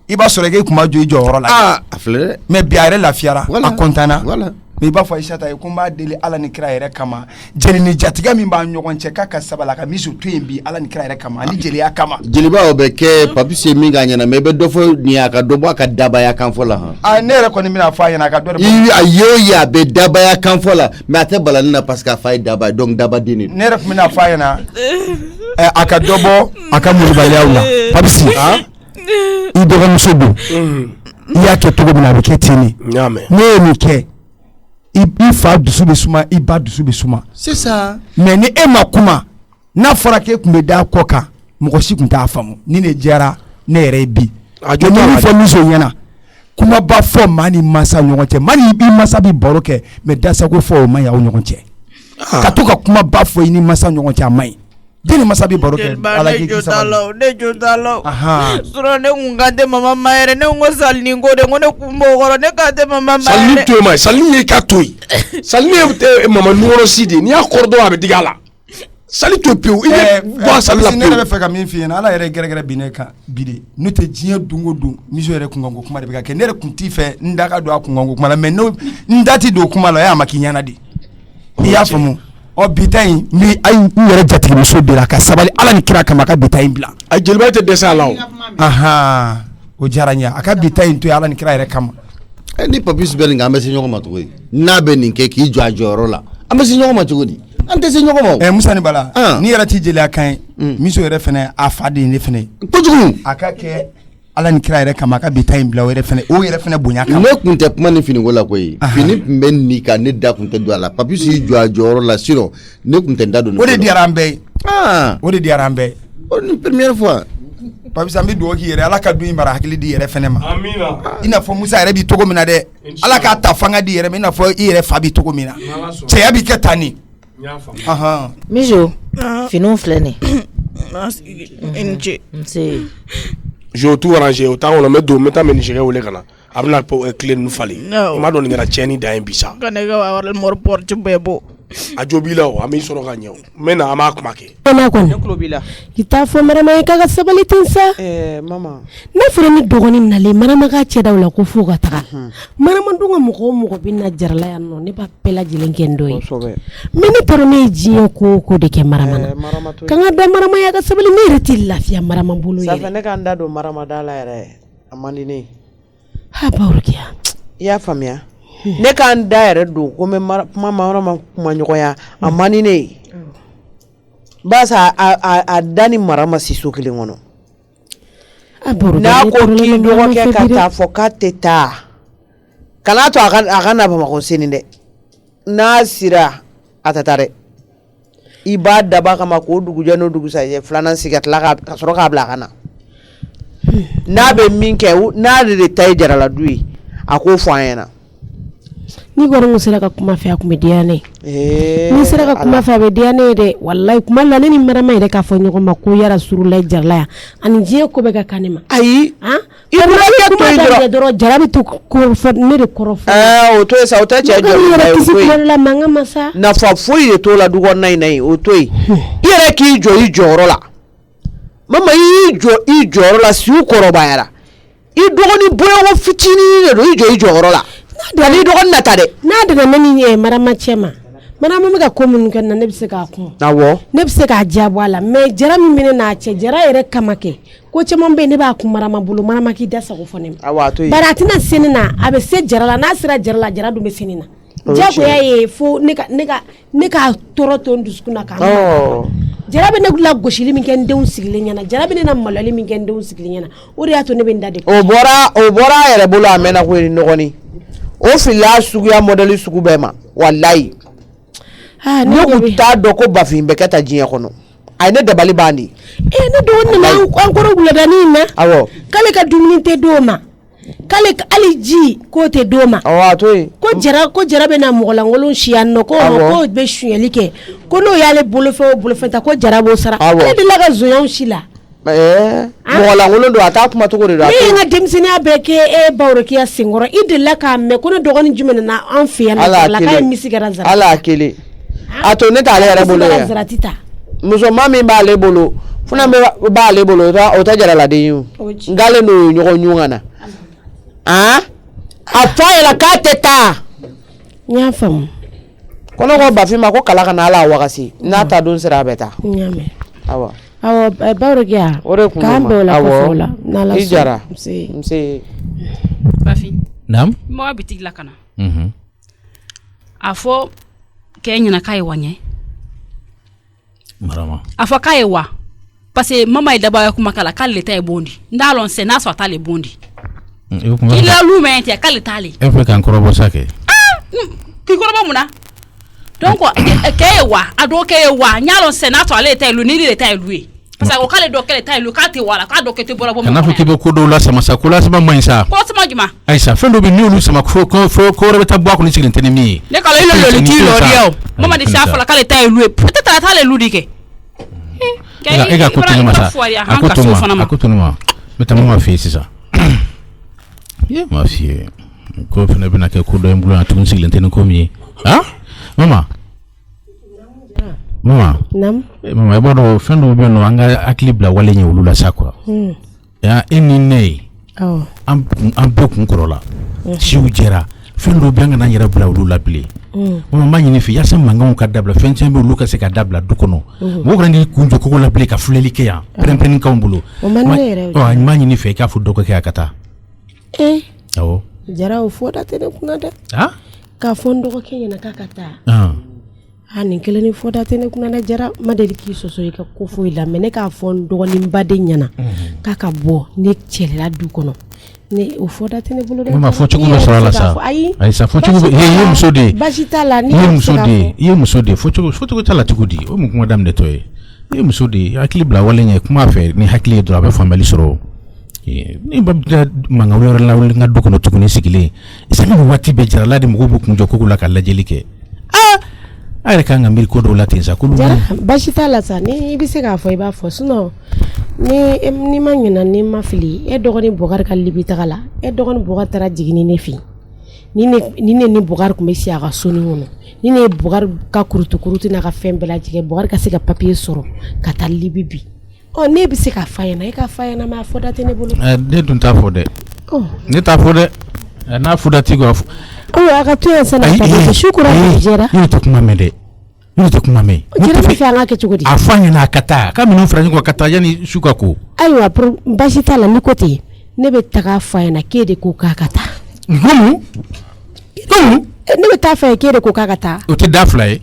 i b'a sɔrɔ k'e kun ma jɔ i jɔyɔrɔ la
a filɛ dɛ
mais bi a yɛrɛ lafiyara a content na
voilà
mais i b'a fɔ Aïssata ye ko n b'a deli Ala ni kira yɛrɛ kama jeli ni jatigiya min b'a ɲɔgɔn cɛ k'a ka sabali a ka miso to yen bi Ala ni kira yɛrɛ kama ani jeliya kama
jeliba o bɛ kɛ Papis ye min k'a ɲɛna mais i bɛ dɔ fɔ nin ye a ka dɔ bɔ a ka dabaya kanfɔ la han
ne yɛrɛ kɔni bɛna fɔ a ɲɛna a ka dɔ de
bɔ a ye o ye a bɛ dabaya kanfɔ la mais a tɛ balani na parce que a fa ye daba donc dabaden de don
ne yɛrɛ tun bɛna fɔ a ɲɛna a ka dɔ bɔ a ka molibaliyaw la Papis i dɔgɔmuso don i y'a kɛ cogo min na a bɛ kɛ ten de ne ye nin kɛ i fa dusu bɛ suma i ba dusu bɛ suma
c'est ça
mais ni e ma kuma n'a fɔra k'e tun bɛ da kɔ kan mɔgɔ si tun t'a faamu ni ne diyara ne yɛrɛ ye bi a jɔ min fɔ muso ɲɛna kumaba fɔ maa ni mansa ɲɔgɔn cɛ maa ni i mansa bɛ baro kɛ mais dasago fɔ o man ɲi aw ɲɔgɔn cɛ ka to ka kumaba fɔ i ni mansa ɲɔgɔn cɛ a man ɲi den ni mansa bɛ baro kɛ ala k'i k'i sabali
ne jo t'a la sɔrɔ ne kun kan tɛ mama ma yɛrɛ ne ko Salini ko de ko ne kun b'o kɔrɔ ne kan tɛ mama ma
Salini to yen ma Salini ye k'a to yen Salini ye mama numéro 6 de n'i y'a kɔrɔ dɔn a bɛ digi a la Sali to pewu i bɛ bɔ a sali la pewu
ne yɛrɛ bɛ fɛ ka min f'i ɲɛna Ala yɛrɛ gɛrɛgɛrɛ bin ne kan bi de n'o tɛ diɲɛ don o don miso yɛrɛ kunkanko kuma de bɛ ka kɛ ne yɛrɛ kun t'i fɛ n da ka don a kunkanko kuma la mais n da ti don o kuma la o y'a ma k'i ɲɛna de i y'a faamu bi ta in n yɛrɛ jatigimuso de la ka sabali Ala ni kira kama a ka bi ta in bila
a jeliba tɛ dɛsɛ a la o
o diyara n ye a ka bi ta in to yen Ala ni kira yɛrɛ kama
ni Papis bɛ nin kɛ an bɛ se ɲɔgɔn ma cogo di n'a bɛ nin kɛ k'i jɔ a jɔyɔrɔ la an bɛ se ɲɔgɔn ma cogo di an tɛ se ɲɔgɔn ma
Musa ni Bala n'i yɛrɛ t'i jeliya kan ye miso yɛrɛ fɛnɛ a fa de ye ne fɛnɛ ye
kojugu
a ka kɛ Ala ni kira yɛrɛ kama a ka bi ta in bila o yɛrɛ fɛnɛ bonya kama
ne kun tɛ kuma ni finiko la koyi fini tun bɛ nin kan ne da kun tɛ don a la Papis y'i jɔ a jɔyɔrɔ la sinon ne kun tɛ n da don
o de diyara an bɛɛ ye o de diyara an bɛɛ
o ni première fois
Papis an bɛ dugawu k'i yɛrɛ Ala ka du in mara hakili di yɛrɛ fɛnɛ ma i n'a fɔ Musa yɛrɛ b'i cogo min na dɛ Ala k'a ta fanga di yɛrɛ ma i n'a fɔ i yɛrɛ fa b'i cogo min na cɛya b'i kɛ tan ni
Mijo finiw filɛ nin
ye je tout arrangé o temps kɔnɔ n bɛ don n bɛ taa menuisier wele ka na a bɛna clé ninnu falen i m'a dɔn nin kɛra tiɲɛni dan ye bi sa
ka ne ka armoire porte bɛɛ bɔ
a jo b'i la o an b'i sɔrɔ ka ɲɛ o n bɛ na an b'a kuma kɛ
ne
tulo b'i la
i t'a fɔ marama ye k'a ka sabali ten sa
mama
ne fɔra ni dɔgɔnin nalen marama k'a cɛ da o la ko fo ka taga marama dun ka mɔgɔ o mɔgɔ bɛ na jarala yan nɔ ne b'a bɛɛ lajɛlen kɛ n dɔ ye mais ne taara ne ye diɲɛ ko o ko de kɛ marama na kan ka da marama ye a ka sabali ne yɛrɛ tɛ lafiya marama bolo yɛrɛ
Safi ne ka n da don marama da la yɛrɛ a man di ne
ha Baorokia
i y'a faamuya ne ka n da yɛrɛ don ko n bɛ kuma marama kuma ɲɔgɔnya a man di ne ye basa a da ni marama si so kelen kɔnɔ n'a ko k'i dɔgɔkɛ ka taa fɔ k'a tɛ taa kana to a ka na Bamakɔ sini dɛ n'a sira a tɛ taa dɛ i b'a daba kama k'o dugujɛ n'o dugusajɛ filanan sigi ka tila ka sɔrɔ k'a bila a ka na n'a bɛ min kɛ n'a de ta ye jaraladu ye a k'o fɔ an ɲɛna
ni gɔrɔ mun sera ka kuma fɛ a kun bɛ diya ne ni sera ka kuma fɛ a bɛ diya ne ye dɛ walayi kuma la ne ni marama yɛrɛ k'a fɔ ɲɔgɔn ma ko yara surula jarala yan ani diɲɛ ko bɛ ka kan ne ma
ayi
i burankɛ to yen dɔrɔn jara bɛ to kɔrɔfɔ ne de kɔrɔfɔ
o to yen sa o tɛ cɛ jɔ
yɛrɛ kisi kuma la mankan ma sa
nafa foyi de t'o la du kɔnɔna in na yen o to yen i yɛrɛ k'i jɔ i jɔyɔrɔ la mama i jɔ i jɔyɔrɔ la siw kɔrɔbayara i dɔgɔnin bonya fitinin de don i jɔ i jɔyɔrɔ la ni dɔgɔnin nata dɛ
n'a dana ne ni marama cɛ ma marama bɛ ka ko minnu kɛ na ne bɛ se k'a kun
awɔ
ne bɛ se k'a jabɔ a la mais jara min bɛ ne n'a cɛ jara yɛrɛ kama kɛ ko caman bɛ yen ne b'a kun marama bolo marama k'i da sago fɔ ne ma
awɔ a to yen
bari a tɛna se ne na a bɛ se jara la n'a sera jara la jara dun bɛ se ne na jagoya ye fo ne ka tɔɔrɔ to n dusukun na k'a jara bɛ ne la gosili min kɛ n denw sigilen ɲɛna jara bɛ ne na maloyali min kɛ n denw sigilen ɲɛna o de y'a to ne bɛ n da de
o bɔra a yɛrɛ bolo a mɛnna ko ye nɔgɔnin o filila suguya modèle sugu bɛɛ ma wallahi ne kun t'a dɔn ko bafin bɛ kɛ ta diɲɛ kɔnɔ a ye ne dabali ban de
ne dɔgɔnin nana an kɔrɔ wuladani in na
awɔ
k'ale ka dumuni tɛ d'o ma k'ale hali ji k'o tɛ d'o ma
awɔ a to yen
ko jara bɛ na mɔgɔlankolon si yan nɔ k'o bɛ sonyali kɛ ko n'o y'ale bolofɛn o bolofɛn ta ko jara b'o sara ale de la ka zonyanw si la
mɔgɔlankolon don a t'a kuma cogo de don
ne ye n ka denmisɛnniya bɛɛ kɛ Baworokiya senkɔrɔ i delila k'a mɛn ko ne dɔgɔnin jumɛn nana an fɛ yan nɔ k'a ye misi kɛra zara
ala kelen a to ne t'ale yɛrɛ bolo yan musoman min b'ale bolo fana b'ale bolo o tɛ jaraladen ye o nk'ale n'o ye ɲɔgɔn ɲun ka na a fɔ a yɛrɛ k'a tɛ taa
n y'a faamu
ko ne ko Bafin ma ko kala ka na ala wagasi n'a ta don sera a bɛ taa
n y'a mɛn
awɔ
Baworokiya
o de kun
k'an bɛn o la kɔfɛ o la n'ala
i jara
nse
Bafin
naam
mɔgɔ bitigi la ka na a fɔ k'e ɲɛna k'a ye wa ɲɛ
marama
a fɔ k'a ye wa parce que mama ye dabaya kuma kala k'ale le ta ye bondi n'a lɔn sɛ n'a sɔrɔ a t'ale bondi k'i la lu mɛn tɛ k'ale t'ale
e fɛ k'an kɔrɔbɔ sa kɛ
k'i kɔrɔbɔ mun na donc k'e ye wa a dɔw k'e ye wa n'a lɔn sɛ n'a sɔrɔ ale ta ye lu ni le ta ye lu ye parce que a ko k'ale dɔ k'ale ta ye lu k'a tɛ wa la k'a dɔ kɛ tɛ bɔra bɔ
kana fɔ k'i bɛ ko dɔw la sama sa ko la sama man ɲi sa
ko sama juma
ayisa fɛn dɔ bɛ ni olu sama fo wɛrɛ bɛ taa bɔ a kɔnɔ sigilen tɛ ni min ye
ne kala ile loli ti lori yo mama di sa fala k'ale ta ye lu ye peut-être a t'ale lu di kɛ
e ka ko tunu ma sa a ko tunu ma mɛ tama ma f'i ye sisan ye ma f'i ye ko fana bɛna kɛ ko dɔ ye n bolo yan tuguni sigilen tɛ ni ko min ye mama mama i b'a dɔn fɛn dɔw bɛ yen nɔ an ka hakili bila wale ɲɛ olu la sa quoi e ni ne ye an bɛɛ kun kɔrɔla siw jɛra fɛn dɔw bɛ an kana an yɛrɛ bila olu la bilen mama n b'a ɲini fɛ yaasa mankanw ka dabila fɛn caman bɛ olu ka se ka dabila du kɔnɔ mɔgɔ kana n'i kun jɔ kogo la bilen ka filɛli kɛ yan pɛrɛn-pɛrɛnninkanw bolo n b'a ɲini fɛ i k'a fɔ dɔ ka kɛ a ka taa awɔ
jara o fɔ da tɛ ne kunna dɛ k'a fɔ n dɔgɔkɛ ɲɛna k'a ka taa nin kelen ni fɔ da tɛ ne kunna dɛ jara ma deli k'i sɔsɔ i ka ko foyi la mais ne k'a fɔ n dɔgɔnin baden ɲɛna k'a ka bɔ ne cɛlila du kɔnɔ ne o fɔ da tɛ ne bolo dɛ
mama fɔ cogo bɛ sɔrɔ a la sa ayi sa fɔ cogo bɛ i ye muso de ye
basi t'a la
i ye muso de ye i ye muso de ye fɔ cogo t'a la cogo di o mun kuma daminɛtɔ ye i ye muso de ye hakili bila wale ɲɛ kuma fɛ ni hakili ye dɔrɔn a bɛ faamuyali sɔrɔ ni ba mankan wɛrɛ la n ka du kɔnɔ tuguni sigilen sani waati bɛɛ jarala de mɔgɔw bɛ kun jɔ kogo la ka lajɛli kɛ a yɛrɛ kan ka miiri ko dɔw la ten sa
basi t'a la sa ni i bɛ se k'a fɔ i b'a fɔ sinon ni ma ɲina ni ma fili e dɔgɔnin Bukari ka libi taga la e dɔgɔnin Bukari taara jigin ne fɛ ni ne ni Bukari tun bɛ si a ka so ni kɔnɔ ni ne ye Bukari ka kurutu n'a ka fɛn bɛɛ lajɛlen Bukari ka se ka papier sɔrɔ ka taa libi bi ne bɛ se k'a f'a ɲɛna e k'a f'a ɲɛna mais a fɔ da tɛ ne bolo
ne dun t'a fɔ dɛ ne t'a fɔ dɛ n'a fɔ da t'i kɔ
a ka to yan sa su kura jɛra
ne tɛ kuma mɛn dɛ ne tɛ kuma mɛn
jɛra bɛ fɛ an ka kɛ cogo di
a fɔ a ɲɛna a ka taa k'a minɛnw fara ɲɔgɔn kan ka taa yanni su ka ko
ayiwa basi t'a la ni ko ten ne bɛ taga f'a ɲɛna k'e de ko k'a ka taa
ne
bɛ taa f'a ye k'e de ko k'a ka taa
o tɛ da fila ye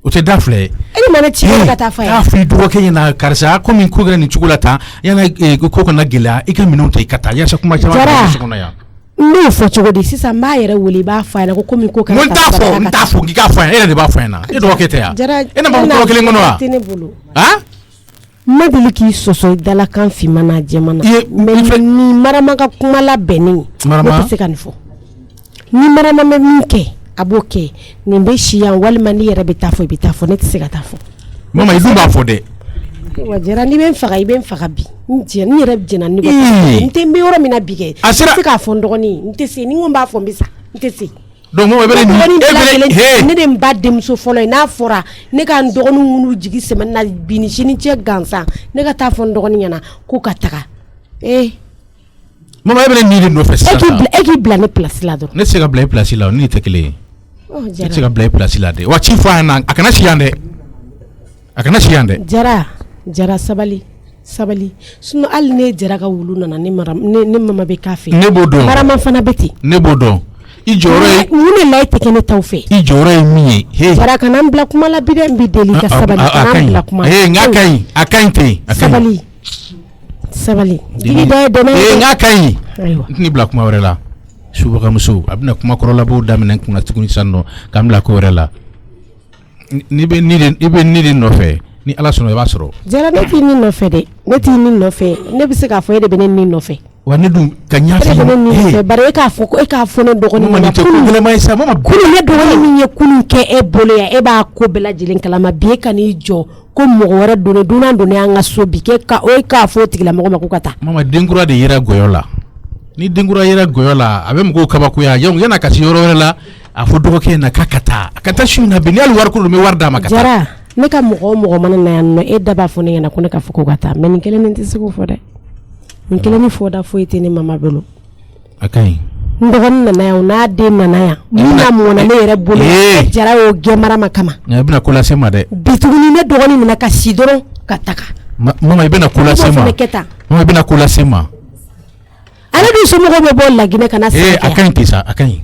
o tɛ da fila ye
e ni mana ci ka taa f'a ye
k'a fɔ i dɔgɔkɛ ɲɛna karisa komi ko kɛra nin cogo la tan yanni ko kana gɛlɛya i ka minɛnw ta i ka taa yaasa kuma caman bɛ so kɔnɔ yan
n'o fɔ cogo di sisan n b'a yɛrɛ wele i b'a f'a ɲɛna ko komi ko kɛra
n t'a fɔ k'i k'a fɔ a ɲɛna e yɛrɛ de b'a fɔ a ɲɛna e dɔgɔkɛ tɛ yan e na ma kɔrɔ kelen kɔnɔ wa
tɛ ne bolo ma deli k'i sɔsɔ i dalakan finman n'a jɛman na mais ni marama ka kuma labɛnnen ne tɛ se ka nin fɔ ni marama bɛ min kɛ a b'o kɛ nin bɛ si yan walima n'i yɛrɛ bɛ taa fɔ i bɛ taa fɔ ne tɛ se ka taa fɔ.
mama i dun b'a fɔ dɛ.
wa Jara n'i bɛ n faga i bɛ n faga bi n yɛrɛ jɛna ni n tɛ n bɛ yɔrɔ min na bi kɛ. n tɛ se k'a fɔ n dɔgɔnin n tɛ se ni n ko n b'a fɔ n bɛ sa n tɛ se.
donc mama
ne de n ba denmuso fɔlɔ ye n'a fɔra ne ka n dɔgɔnin minnu jigi sɛmɛ na bi ni sini cɛ gansan ne ka taa fɔ n dɔgɔnin ɲɛna ko ka taga
mama e bɛ ne nin nɔfɛ sisan
e k'i bila ne place la dɔrɔn.
ne tɛ se ka bila e place la o ni tɛ kelen ye. ne tɛ se ka bila e place la dɛ wa ci fɔ a ɲɛna a kana si yan dɛ a kana si yan dɛ.
Jara sabali sinon hali ne Jara ka wulu nana ne mama bɛ k'a fɛ.
ne b'o dɔn
marama fana bɛ ten.
ne b'o dɔn i jɔyɔrɔ ye
mun de la e tɛ kɛ ne taw fɛ.
i jɔyɔrɔ ye min ye.
Jara kana n bila kuma la bi dɛ n bɛ deli ka sabali kana n bila kuma.
n ka ɲi a ka ɲi ten.
sabali digi da ye dɛmɛ.
n ka ɲi n tɛ bila kuma wɛrɛ la subagamuso a bɛna kuma kɔrɔlabɔ daminɛ kunna tuguni sisan nɔ k'an bila ko wɛrɛ la i bɛ ne de nɔfɛ ni ala sɔnna i b'a sɔrɔ.
Jara ne t'i ni nɔfɛ dɛ ne t'i ni nɔfɛ ne bɛ se k'a fɔ e de bɛ ne ni nɔfɛ.
wa ne dun ka ɲa f'i
ye bari e k'a fɔ ne dɔgɔnin
ɲɛna
kunun ne dɔgɔnin min ye kunun kɛ e bolo yan e b'a ko bɛɛ lajɛlen kalama bi e ka n'i jɔ ko mɔgɔ wɛrɛ dunan an ka so bi k'a fɔ o tigilamɔgɔ ma ko ka taa.
mama denkura de yera gɔyɔ la ni denkura yera gɔyɔ la a bɛ mɔgɔw kabakoya yan'a ka se yɔrɔ wɛrɛ la a fɔ dɔgɔkɛ na k'a ka taa a ka taa su in na bi ni hali wari ko don n bɛ wari d'a ma ka taa.
Jara ne ka mɔgɔ mana na yan nɔ e da b'a fɔ ne ɲɛna ko ne ka fɔ ko ka taa mais nin kelen ni tɛ se k'o fɔ dɛ nin kelen ni fɔ da foyi tɛ ne mama bolo.
a ka ɲi.
n dɔgɔnin nana yan n'a den nana yan min na mɔna ne yɛrɛ bolo Jara y'o gɛn marama kama.
i bɛna ko lase ma dɛ.
bi tuguni ne dɔgɔnin nana ka si dɔrɔn ka taga.
mama i bɛna ko lase ma mama i bɛna ko lase ma.
ale dun somɔgɔw bɛ bɔ Laginɛ ka na sigi.
a ka ɲi ten sa a ka ɲi.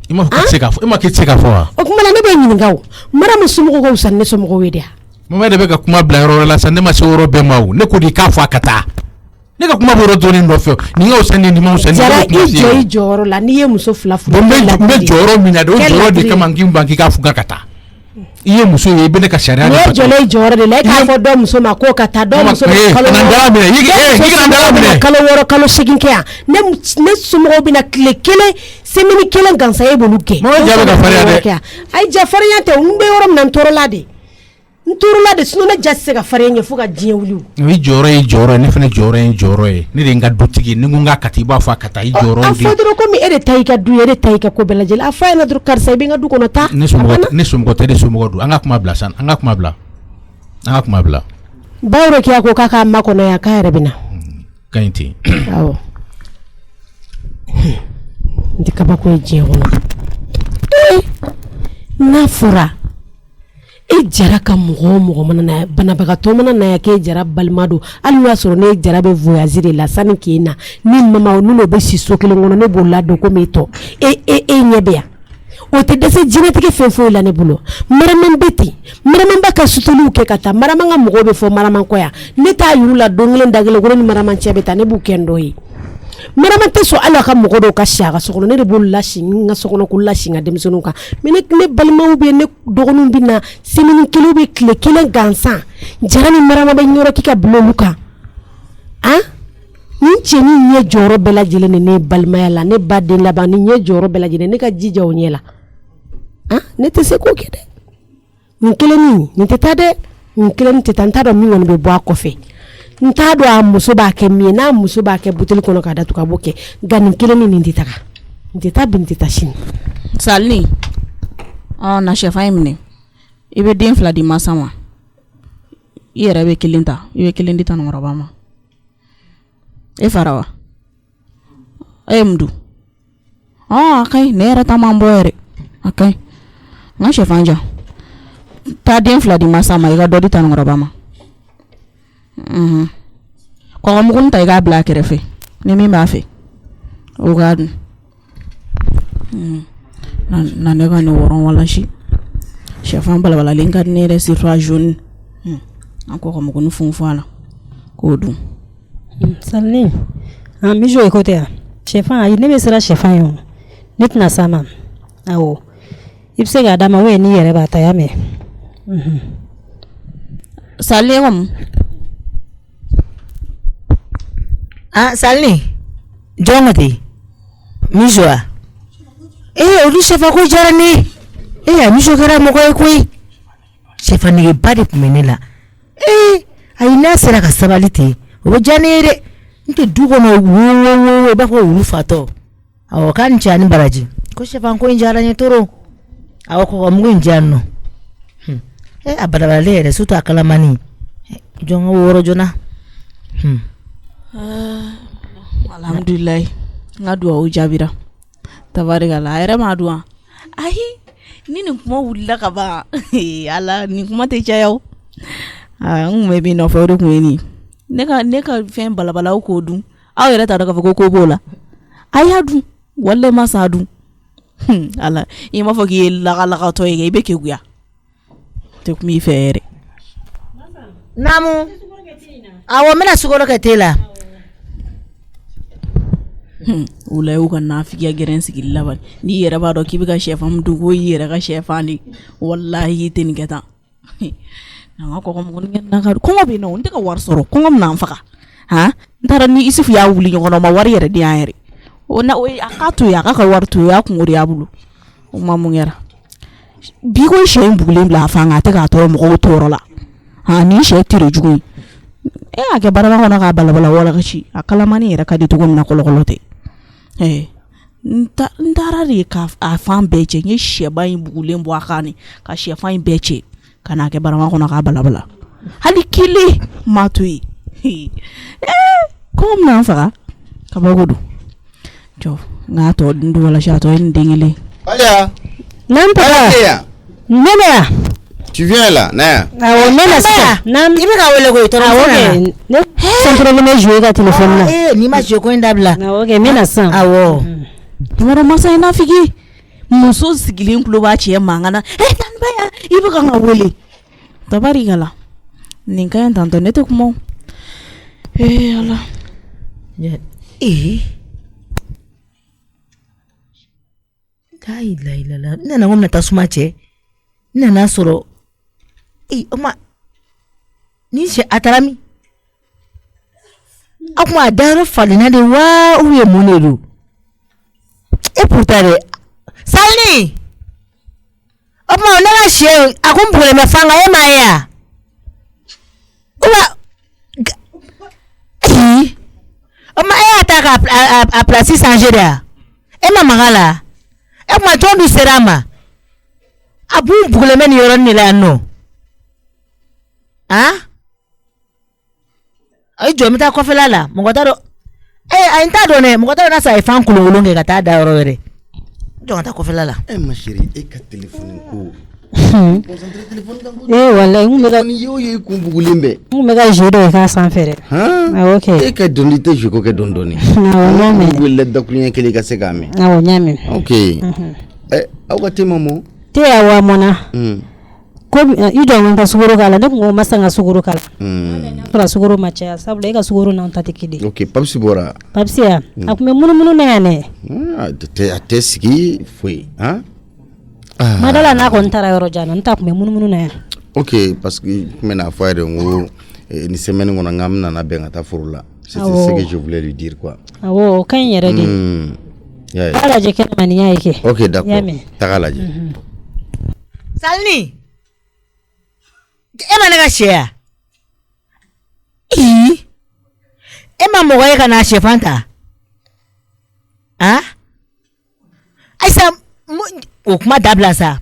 i ma k'i tɛ se k'a fɔ wa.
o tuma na ne bɛ ɲininka o Mariam somɔgɔw ka wusa ni ne somɔgɔw ye de wa.
mama de bɛ ka kuma bila yɔrɔ wɛrɛ la sa ne ma se yɔrɔ bɛɛ ma o ne ko de k'a fɔ a ka taa ne ka kuma bɛ yɔrɔ dɔɔni nɔfɛ nin y'o sɛn nin ma sɛn.
Jara i jɔ i jɔyɔrɔ la n'i ye muso fila furu.
n bɛ jɔyɔrɔ min na de o jɔyɔrɔ de kama n k'i ban k'i k'a fɔ ka taa i ye muso ye i bɛ ne ka sariya de
bato. ne jɔlen i jɔyɔrɔ de la e k'a fɔ dɔ muso ma k'o ka taa dɔ muso kalo 6 kalo 8 kɛ yan ne somɔgɔw bɛna tile 1 semaine 1 gansan e b'olu kɛ.
mama ja bɛ ka farinya dɛ.
ayi ja farinya tɛ n bɛ yɔrɔ min na n tɔɔrɔla de sinon ne ja tɛ se ka farinya ɲɛ fo ka diɲɛ wuli.
i jɔyɔrɔ ye jɔyɔrɔ ye ne fana jɔyɔrɔ ye jɔyɔrɔ ye ne de ye n ka dutigi ni n ko n k'a ka taa i b'a fɔ a ka taa i jɔyɔrɔ.
a fɔ dɔrɔn komi e de ta i ka du ye e de ta i ka ko bɛɛ lajɛlen a fɔ a ɲɛna dɔrɔn karisa i bɛ n ka du kɔnɔ taa.
ne somɔgɔ tɛ ne somɔgɔ don an ka kuma bila san an ka kuma bila.
Bawro k'a ko k'a k'a makɔnɔ yan k'a yɛrɛ bɛ na.
ka ɲi ten.
awɔ n tɛ kabako ye diɲɛ kɔnɔ n'a fɔra e Jara ka mɔgɔ mana na banabagatɔ mana na k'e Jara balima don hali n'o y'a sɔrɔ ne Jara bɛ voyage de la sani k'e na ni mama n'o bɛ si so kelen kɔnɔ ne b'o ladon komi e tɔ e ɲɛ bɛ yan o tɛ dɛsɛ jinɛtigi fɛn foyi la ne bolo. Mariam bɛ ten Mariam b'a ka suteliw kɛ ka taa Mariam ka mɔgɔw bɛ fɔ Mariam kɔ yan ne t'a yuru la don kelen da kelen ko ne ni Mariam cɛ bɛ taa ne b'u kɛ n dɔ ye. Mariam tɛ sɔn hali a ka mɔgɔ dɔw ka si a ka so kɔnɔ ne de b'olu lasi n ka so kɔnɔ k'olu lasi n ka denmisɛnninw kan mais ne balimaw bɛ ne dɔgɔninw bɛ na semaine 1 bɛ tile 1 gansan Jara ni Mariam bɛ ɲɔrɔ k'i ka bila olu kan nin cɛnin ɲɛ jɔyɔrɔ bɛɛ lajɛlen ni ne balimaya la ne ba den laban ni ɲɛ jɔyɔrɔ bɛɛ lajɛlen ne ka jija o ɲɛ la ne tɛ se k'o kɛ dɛ nin kelen nin tɛ taa dɛ nin kelen tɛ taa n t'a dɔn min kɔni bɛ bɔ a kɔfɛ n t'a dɔn a muso b'a kɛ min ye n'a muso b'a kɛ buteli kɔnɔ k'a datugu a b'o kɛ nka nin kelen nin tɛ taga n tɛ taa bi n tɛ taa sini.
Salini na sɛfan in minɛ i bɛ den 2 di masa ma i yɛrɛ bɛ 1 ta i bɛ 1 di tanukɔrɔba ma e fara wa e ye mun dun a ka ɲi ne yɛrɛ ta man bɔ yɛrɛ a ka ɲi n ka sɛfan jan taa den 2 di masa ma i ka dɔ di tanukɔrɔba ma kɔgɔmugunin ta i k'a bila a kɛrɛfɛ ni min b'a fɛ o k'a dun na ne ka nin wɔrɔn walasi sɛfan balabalalen ka di ne yɛrɛ surtout a jaune an kɔgɔmugunin funfun a la k'o dun.
Salini an bɛ jouer côté yan sɛfan ayi ne bɛ siran sɛfan ye o ne tɛna s'a ma awɔ i bɛ se k'a d'a ma ou n'i yɛrɛ b'a ta y'a mɛn.
Salini comme
Salini jɔn ka ten min joa olu sɛfan ko Jara ne Mijo kɛra mɔgɔ ye koyi sɛfanegeba de tun bɛ ne la ayi n'a sera ka sabali ten o bɛ diya ne ye dɛ n tɛ du kɔnɔ wo i b'a fɔ wulu fatɔ awɔ k'a ni cɛ ani baraji ko sɛfan ko in diyara n ye toro awɔ kɔgɔmugu in diya n nɔ a badabalalen yɛrɛ surtout a kalamani jɔn ka wɔɔrɔ joona
alhamdulilayi n ka duwawu jaabira tabarikala a yɛrɛ m'a dun wa ayi ni nin kuma wulila ka ban ala nin kuma tɛ caya o n kun bɛ min nɔfɛ o de kun ye nin ne ka fɛn balabalaw k'o dun aw yɛrɛ t'a dɔn k'a fɔ ko b'o la a y'a dun walahi ma sa dun ala i m'a fɔ k'i ye lagalakatɔ ye i bɛ keguya tɛ kun b'i fɛ yɛrɛ
naamu awɔ n bɛna sukaro kɛ te la
wula y'u ka nafigiya gɛrɛn sigili laban n'i yɛrɛ b'a dɔn k'i bɛ ka sɛfan dun ko i yɛrɛ ka sɛfan de walahi i tɛ nin kɛ tan n ka kɔngɔ bɛ yen nɔ n tɛ ka wari sɔrɔ kɔngɔ bɛ n'an faga n taara ni Isufu y'a wuli ɲɔgɔn na o ma wari yɛrɛ di yan yɛrɛ a k'a to yen a k'a ka wari to yen o y'a kungo de y'a bolo o ma mun kɛra bi ko sɛ in bugulen bila a fan kan a tɛ k'a tɔɔrɔ mɔgɔw tɔɔrɔ la ni sɛ tere jugu ye a kɛ barama kɔnɔ k'a balabala wala ka ci a kalamani yɛrɛ ka di cogo min na kɔlɔkɔlɔ tɛ n taara de ka a fan bɛɛ cɛ n ye sɛba in bugulen bɔ a kan ni ka sɛfan in bɛɛ cɛ ka n'a kɛ barama kɔnɔ k'a balabala hali kelen m'a to yen kɔngɔ bɛna n faga kabako don jɔ n k'a tɔ dun walasa a tɔ ye nin den kelen
Nene tu viens là, Naya?
Ah, Nena ça. Nam,
il va wele ko itoro.
Ah, ok. Sempre me jouer ka téléphone là.
Ni ma jouer ko ndabla.
Ah, ok, Nena ça.
Ah, wo.
Mara masa ina figi. Muso sigilen kulo ba cɛ mangana. Tan baya, i bɛ ka wele. Tabarikala. Nin ka yan tanto ne tɛ kuma. Ala.
La. Nana ngomna tasuma cɛ. Nana sɔrɔ oma ni cɛ atarami a kuma a dayɔrɔ falenna de wa ou ye mun de don et pourtant dɛ Salini o kuma ne ka sɛ a ko n bugulen bɛ fan kan e m'a ye wa o kuma e y'a ta k'a place changer de wa e ma maga la e kuma jɔn dun sera a ma a b'u bugulen bɛ nin yɔrɔnin de la yan nɔ a ye jɔ n bɛ taa kɔfɛla la mɔgɔ t'a dɔn a ye n t'a dɔn dɛ mɔgɔ t'a dɔn n'a sɔrɔ a ye fan kolonkolon kɛ ka taa da yɔrɔ wɛrɛ jɔ ka taa kɔfɛla la.
ma chérie e ka téléphone ko.
Wallahi n bɛ ka
ni y'o ye kun bugulen bɛ.
n bɛ ka jeu dɔ k'a sanfɛ dɛ. Awɔ kɛ.
E ka dɔnkili tɛ jeu ko kɛ dɔɔni.
Awɔ n y'a mɛn.
N wele dakuruɲɛ kelen ka se k'a mɛn.
Awɔ n y'a mɛn.
Ok. Aw ka te mɔmɔ.
Te ya wa mɔna. Ko i jɔ n ka sukaro k'a la ne kun ko n ma san ka sukaro k'a la. Fara sukaro ma caya sabula e ka sukaro n'anw ta tɛ kelen.
Ok Papsi bɔra.
Papsi ya a kun bɛ munumunu na yan dɛ.
A tɛ sigi foyi
Madala n'a kɔni taara yɔrɔ jan na n ta kun bɛ munumunu na yan.
Ok parce que n bɛ n'a fɔ a yɛrɛ n ko ni semaine kɔnɔ n k'an bɛna bɛn ka taa foro la. C'était ce que je voulais lui dire quoi.
Awɔ o ka ɲi yɛrɛ de. K'a lajɛ kɛnɛma ni y'a ye kɛ.
Ok d'accord taga lajɛ.
Salini e ma ne ka sɛ ya e ma mɔgɔ ye ka n'a sɛfan ta ayisa o kuma dabila sa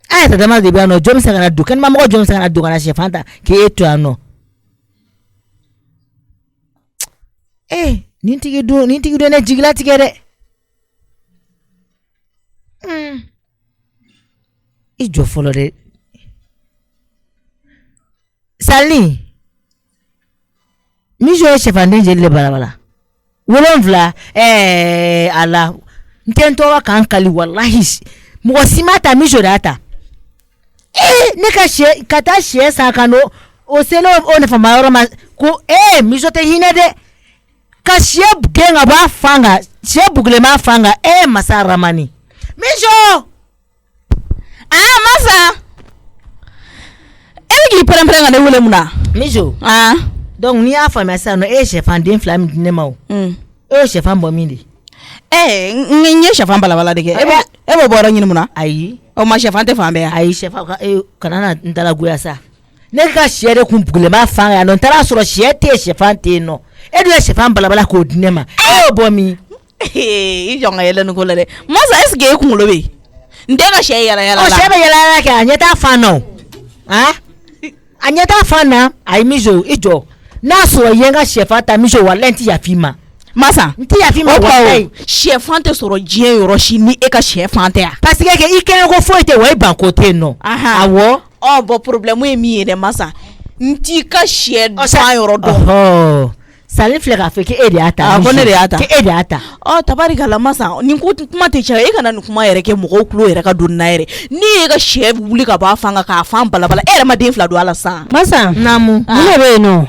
an yɛrɛ dama de bɛ yan nɔ jɔn bɛ se ka na don kɛnɛma mɔgɔ jɔn bɛ se ka na don ka na sɛfan ta k'e to yan nɔ nin tigi don ne jigila tigɛ dɛ i jɔ fɔlɔ dɛ Salini Mijo ye sɛfanden jeli de balabala 7 ala n tɛ n tɔɔrɔ k'an kali walahi mɔgɔ si ma ta Mijo de y'a ta ne ka taa sɛ san ka n'o selen o nafama yɔrɔ ma ko Mijo tɛ hinɛ dɛ ka sɛ gɛn ka bɔ a fan kan sɛ bugulen b'a fan kan masa Ramani Mijo
masa k'i pɛrɛn-pɛrɛn ka ne wele mun na
Mijo donc n'i y'a faamuya sisan nɔ e ye sɛfan den 2 min di ne ma o e ye sɛfan bɔ min de
n ye sɛfan balabala de kɛ e b'o bɔra ɲini mun na
ayi
o ma sɛfan tɛ fan bɛɛ
ayi sɛfa kana na n dala goya sa ne ka sɛ de kun bugulema fan ya non tara sɔrɔ sɛ tɛ sɛfan tɛ no e dun ye sɛfan balabala k'o di ne ma e y'o bɔ min
i jɔn ka yɛlɛ nin ko la dɛ masa est-ce que e kunkolo bɛ n tɛ ka sɛ yɛlɛ yɛlɛ la
sɛ bɛ yɛlɛ yɛlɛ kɛ a ɲɛ t'a fan na a ɲɛ t'a fan na ayi miso i jɔ n'a sɔrɔ ye n ka sɛfan ta miso walayi n tɛ yafi ma
masa
n tɛ yafi ma walayi
sɛfan tɛ sɔrɔ diɲɛ yɔrɔ si ni e ka sɛfan tɛ yan
parce que i kɛnɛ ko foyi tɛ wa i ban ko tɛ yen nɔ awɔ
bɔn problème ye min ye dɛ masa n t'i ka sɛ fan yɔrɔ dɔn
Sali filɛ k'a fɔ k'e de y'a ta
ko ne de y'a ta
k'e de y'a ta
tabarikala masa nin ko kuma tɛ caya e kana nin kuma yɛrɛ kɛ mɔgɔw tulo yɛrɛ ka don na yɛrɛ ni ye ka sɛ wuli ka bɔ a fan kan k'a fan balabala e yɛrɛ ma den 2 don a la san
masa
naamu
mun de bɛ yen nɔ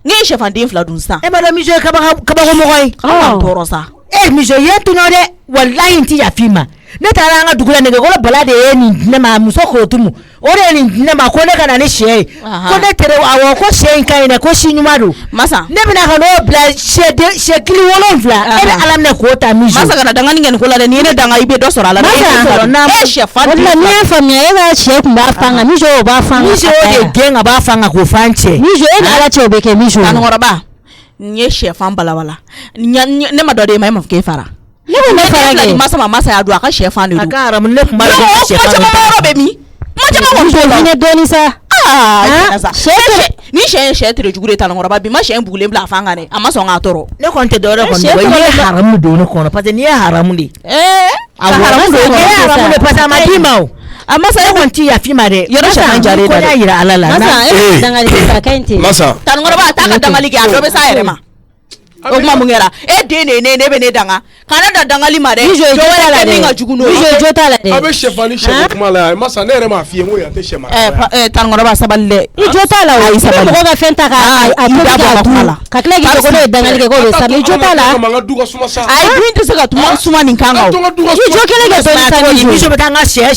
ne ye sɛfan den 2 dun san
e ma dɔn miso ye kabako mɔgɔ ye
an tɔɔrɔ sa
miso ye tunɔ dɛ walayi n tɛ yafi ma ne taara an ka dugu la nɛgɛkɔrɔ bala de ye nin di ne ma muso k'o tumu o de ye nin di ne ma ko ne ka na ni sɛ ye ko ne tere awɔ ko sɛ in ka ɲi dɛ ko si ɲuman don
masa
ne bɛna ka n'o bila sɛ kili 7 e bɛ ala minɛ k'o ta miso
masa kana dangani kɛ nin ko la dɛ ni ye ne danga i bɛ dɔ sɔrɔ a la
masa
sɛfan
o de la n'i y'a faamuya e ka sɛ kun b'a fan kan miso o b'a fan kan
miso o de gɛn ka b'a fan kan k'o fan cɛ
miso e ni ala cɛ o bɛ kɛ miso
tanukɔrɔba n ye sɛfan balabala ne ma dɔ de ma e ma fɔ k'e fara
ne ko ne fara kɛ
masa y'a don a ka sɛfan de don
a ka aramu ne kun b'a dɔn ko sɛfan
bɛ min kuma caman kɔni t'o la
ne dɔɔni sa
ni sɛ ye sɛ tere jugu de tanukɔrɔba bi ma sɛ bugulen bila a fan kan dɛ a ma sɔn k'a tɔɔrɔ
ne kɔni tɛ dɔwɛrɛ kɔni dɔn i ye haramu don ne kɔnɔ parce que n'i ye haramu de haramu de parce que a ma d'i ma o a masa e kɔni t'i yafi ma dɛ
yɔrɔ sɛfan jare
ko y'a yira ala la
masa e dangali kɛ sa kaɲi ten
masa
tanukɔrɔba a t'a ka dangali kɛ a dɔ bɛ s'a yɛrɛ ma o kuma mun kɛra e den de ne bɛ ne danga kana da dangali ma dɛ dɔwɛrɛ tɛ min ka jugu n'o ye
jo t'a la dɛ
a bɛ sɛfan ni sɛ kuma la yan masa ne yɛrɛ m'a f'i ye n ko yan tɛ sɛ mara
tanukɔrɔba sabali dɛ
i jo t'a la o i bɛ mɔgɔ ka fɛn ta k'a tobi k'a dun ka tila k'i ko ne ye dangali kɛ k'o bɛ sa mais i jo t'a la
ayi dun tɛ se ka tuma suma nin kan kan
i jo kelen kɛ dɔɔni sa
ni miso bɛ taa n ka sɛ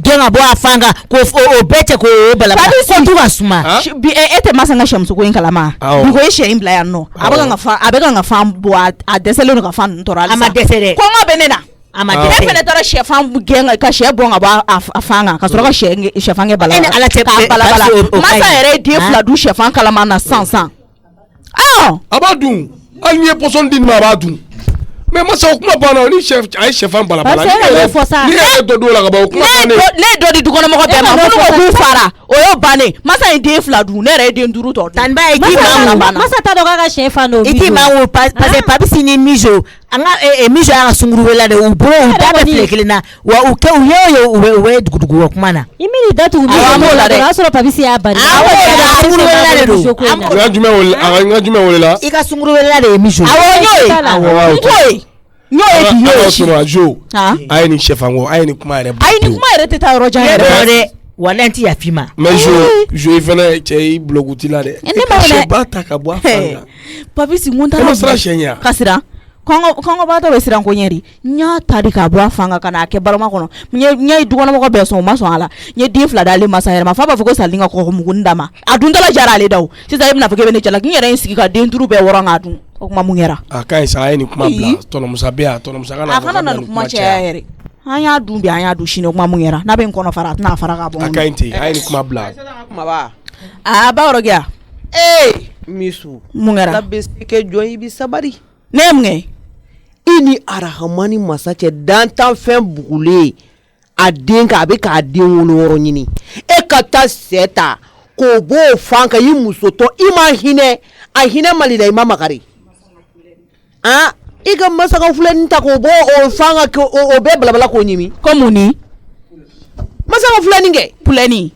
gɛn ka bɔ a fan kan k'o bɛɛ cɛ k'o balabala ko to ka suma
e tɛ masa n ka sɛmuso ko in kalama bi ko e sɛ in bila yan nɔ a bɛ ka n ka fan bɔ a dɛsɛlen don ka fan ninnu tɔɔrɔ
a ma dɛsɛ dɛ
kɔngɔ bɛ ne na
a ma dɛsɛ
e fɛnɛ taara sɛfan gɛn ka sɛ bɔn ka bɔ a fan kan ka sɔrɔ ka sɛfan kɛ balabala
ala tɛ
k'a balabala masa yɛrɛ ye den 2 dun sɛfan kalama na sisan
a b'a dun hali n'i ye pɔsɔni di nin ma a b'a dun mais masa o kuma banna ni a ye sɛfan balabala ni yɛrɛ dɔ don o la ka ban o kuma bannen
ne ye dɔ di dukɔnɔmɔgɔ bɛɛ ma minnu ko k'u fara o y'o bannen masa ye den 2 dun ne yɛrɛ ye den 5 tɔ dun
tanba ye k'i ma
masa t'a dɔn k'a ka sɛ fan don
i t'i ma wo parce que papisi ni miso an ka miso y'a ka sunguruwela de u bolo u da bɛ tile kelen na wa u ye u bɛ dugudugu wa kuma na
i mi datugu miso b'o la dɛ o y'a sɔrɔ papisi y'a bari
sunguruwela de don
n ka jumɛn wele la
i ka sunguruwela de ye miso
awɔ n'o ye bi y'o
sɔrɔ a jo a ye nin sɛfan kɔ a ye nin kuma yɛrɛ bɔ
ayi nin kuma yɛrɛ tɛ taa yɔrɔ jan yɛrɛ
dɛ walayi n tɛ yafi ma
mais jo i fɛnɛ cɛ i bulokuti la dɛ sɛ ba ta ka bɔ a fan na
papisi n ko n
e ma siran sɛ ɲɛ
ka siran kɔngɔbaatɔ bɛ siran ko ɲɛ de n y'a ta de k'a bɔ a fan kan ka n'a kɛ barama kɔnɔ n ye dukɔnɔmɔgɔ bɛɛ sɔn o ma sɔn a la n ye den 2 d'ale masa yɛrɛ ma fa b'a fɔ ko sali ka kɔgɔmugunin d'a ma a duntɔla jara ale da o sisan e bɛna fɔ k'e bɛ ne jalaki n yɛrɛ ye n sigi ka den 5 bɛɛ wɔrɔn k'a dun o kuma mun kɛra
a ka ɲi sa a ye nin kuma bila tɔnɔmusa bɛ yan tɔnɔmusa
a kana na nin kuma caya yɛrɛ an y'a dun bi an y'a dun sini o kuma mun kɛra n'a bɛ n kɔnɔ fara a tɛna fara ka bɔ
a ka ɲi ten a ye nin kuma bila
ba yɔrɔ kɛ
misu
mun kɛra
la bɛ se kɛ jɔn i bɛ sabari
ne ye mun kɛ
i ni arahamani masa cɛ dantanfɛn bugulen a den kan a bɛ k'a den wolo yɔrɔ ɲini e ka taa sɛ ta k'o b'o fan kan i muso tɔ i ma hinɛ a hinɛ mali la i ma makari i ka masaka filɛnin ta k'o bɔ o fan kan o bɛɛ balabala k'o ɲimi
ko mun ni
masaka filɛnin kɛ
filɛnin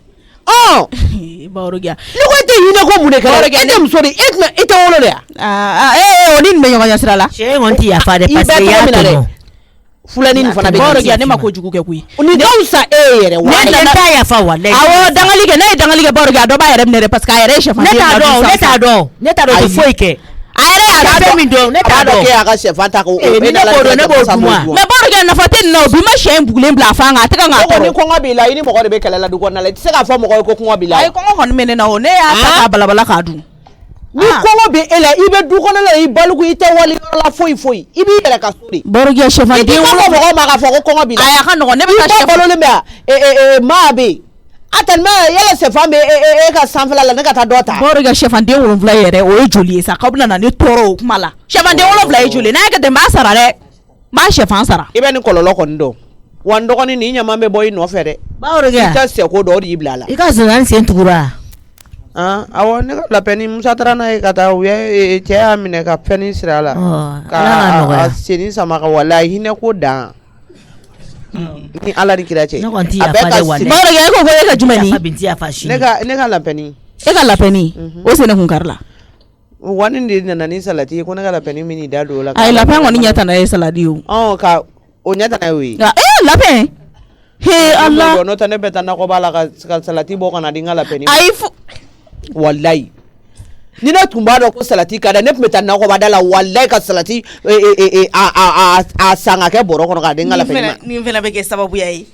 Bawrogia ni ko te hinɛ ko mun de kɛra e tɛ muso de e tɛ wolo de ya
o ni nin bɛ ɲɔgɔn ɲɛ sira la
cɛ kɔni tɛ yafa dɛ parce que y'a tɔmɔ
fulani nin fana bɛ
Bawrogia ne ma ko jugu kɛ koyi
ni dɔw sa e yɛrɛ wa
ne t'a yafa walayi
awɔ dangali kɛ ne ye dangali kɛ Bawrogia dɔ b'a yɛrɛ minɛ dɛ parce que a yɛrɛ ye sɛfan
ne t'a dɔn foyi kɛ
a yɛrɛ y'a
fɛn min dɔn ne t'a dɔn
k'e y'a ka sɛfan ta ko
ne b'o dɔn ne b'o dun wa
mais Bawrogia nafa tɛ nin na o bi ma sɛ in bugulen bila a fan kan a tɛ kan k'a tɔrɔ
ni kɔngɔ b'i la i ni mɔgɔ de bɛ kɛlɛ la du kɔnɔna la i tɛ se k'a fɔ mɔgɔ ye ko kɔngɔ b'i la
ayi kɔngɔ kɔni bɛ ne na o ne y'a ta k'a balabala k'a dun
ni kɔngɔ bɛ e la i bɛ du kɔnɔ la i baliku i tɛ wali yɔrɔ la foyi i b'i yɛrɛ ka so de.
Borokiya sɛfan den wolo
mɔgɔw ma k'a fɔ ko kɔngɔ b'i la.
A ka nɔgɔn ne bɛ taa
sɛfan balolen bɛ yan maa bɛ yen a tɛmɛ yala sɛfan bɛ e ka sanfɛla la ne ka taa dɔ ta.
Borokiya sɛfan den 7 yɛrɛ o ye joli ye sa k'aw bɛna na ne tɔɔrɔ o kuma la sɛfan den 7 ye joli n'a ye kɛ ten n b'a sara dɛ n b'a sɛfan sara.
I bɛ nin kɔlɔlɔ kɔni dɔn wa n dɔgɔnin nin ɲaman bɛ bɔ i nɔfɛ dɛ.
Borokiya
i tɛ sɛko dɔ o de y'i bila a la.
I ka zɔzani sen tugura.
Awɔ ne ka lapɛni Musa taara n'a ye ka taa u ye cɛ y'a minɛ ka pɛni siri a la ka seni sama ka walayi hinɛ ko dan ni Ala ni kira cɛ
ne kɔni ti yafa de walayi
Borokiya e ko e ka jumɛn ni
ne ka lapɛni
e ka lapɛni o sene kun kari la
wani de nana ni salati ye ko ne ka lapɛni min da don o la
ayi lapɛn kɔni ɲɛ tana ye saladi o
ka o ɲɛ tana ye
lapɛn he Allah
n'o tɛ ne bɛ taa nakɔ b'a la ka salati bɔ ka na di n ka lapɛni
ayi
walayi ni ne tun b'a dɔn ko salati ka da ne tun bɛ taa nakɔbada la walayi ka salati a san ka kɛ bɔrɔ kɔnɔ k'a di n ka lapɛni ma
nin fana bɛ kɛ sababuya ye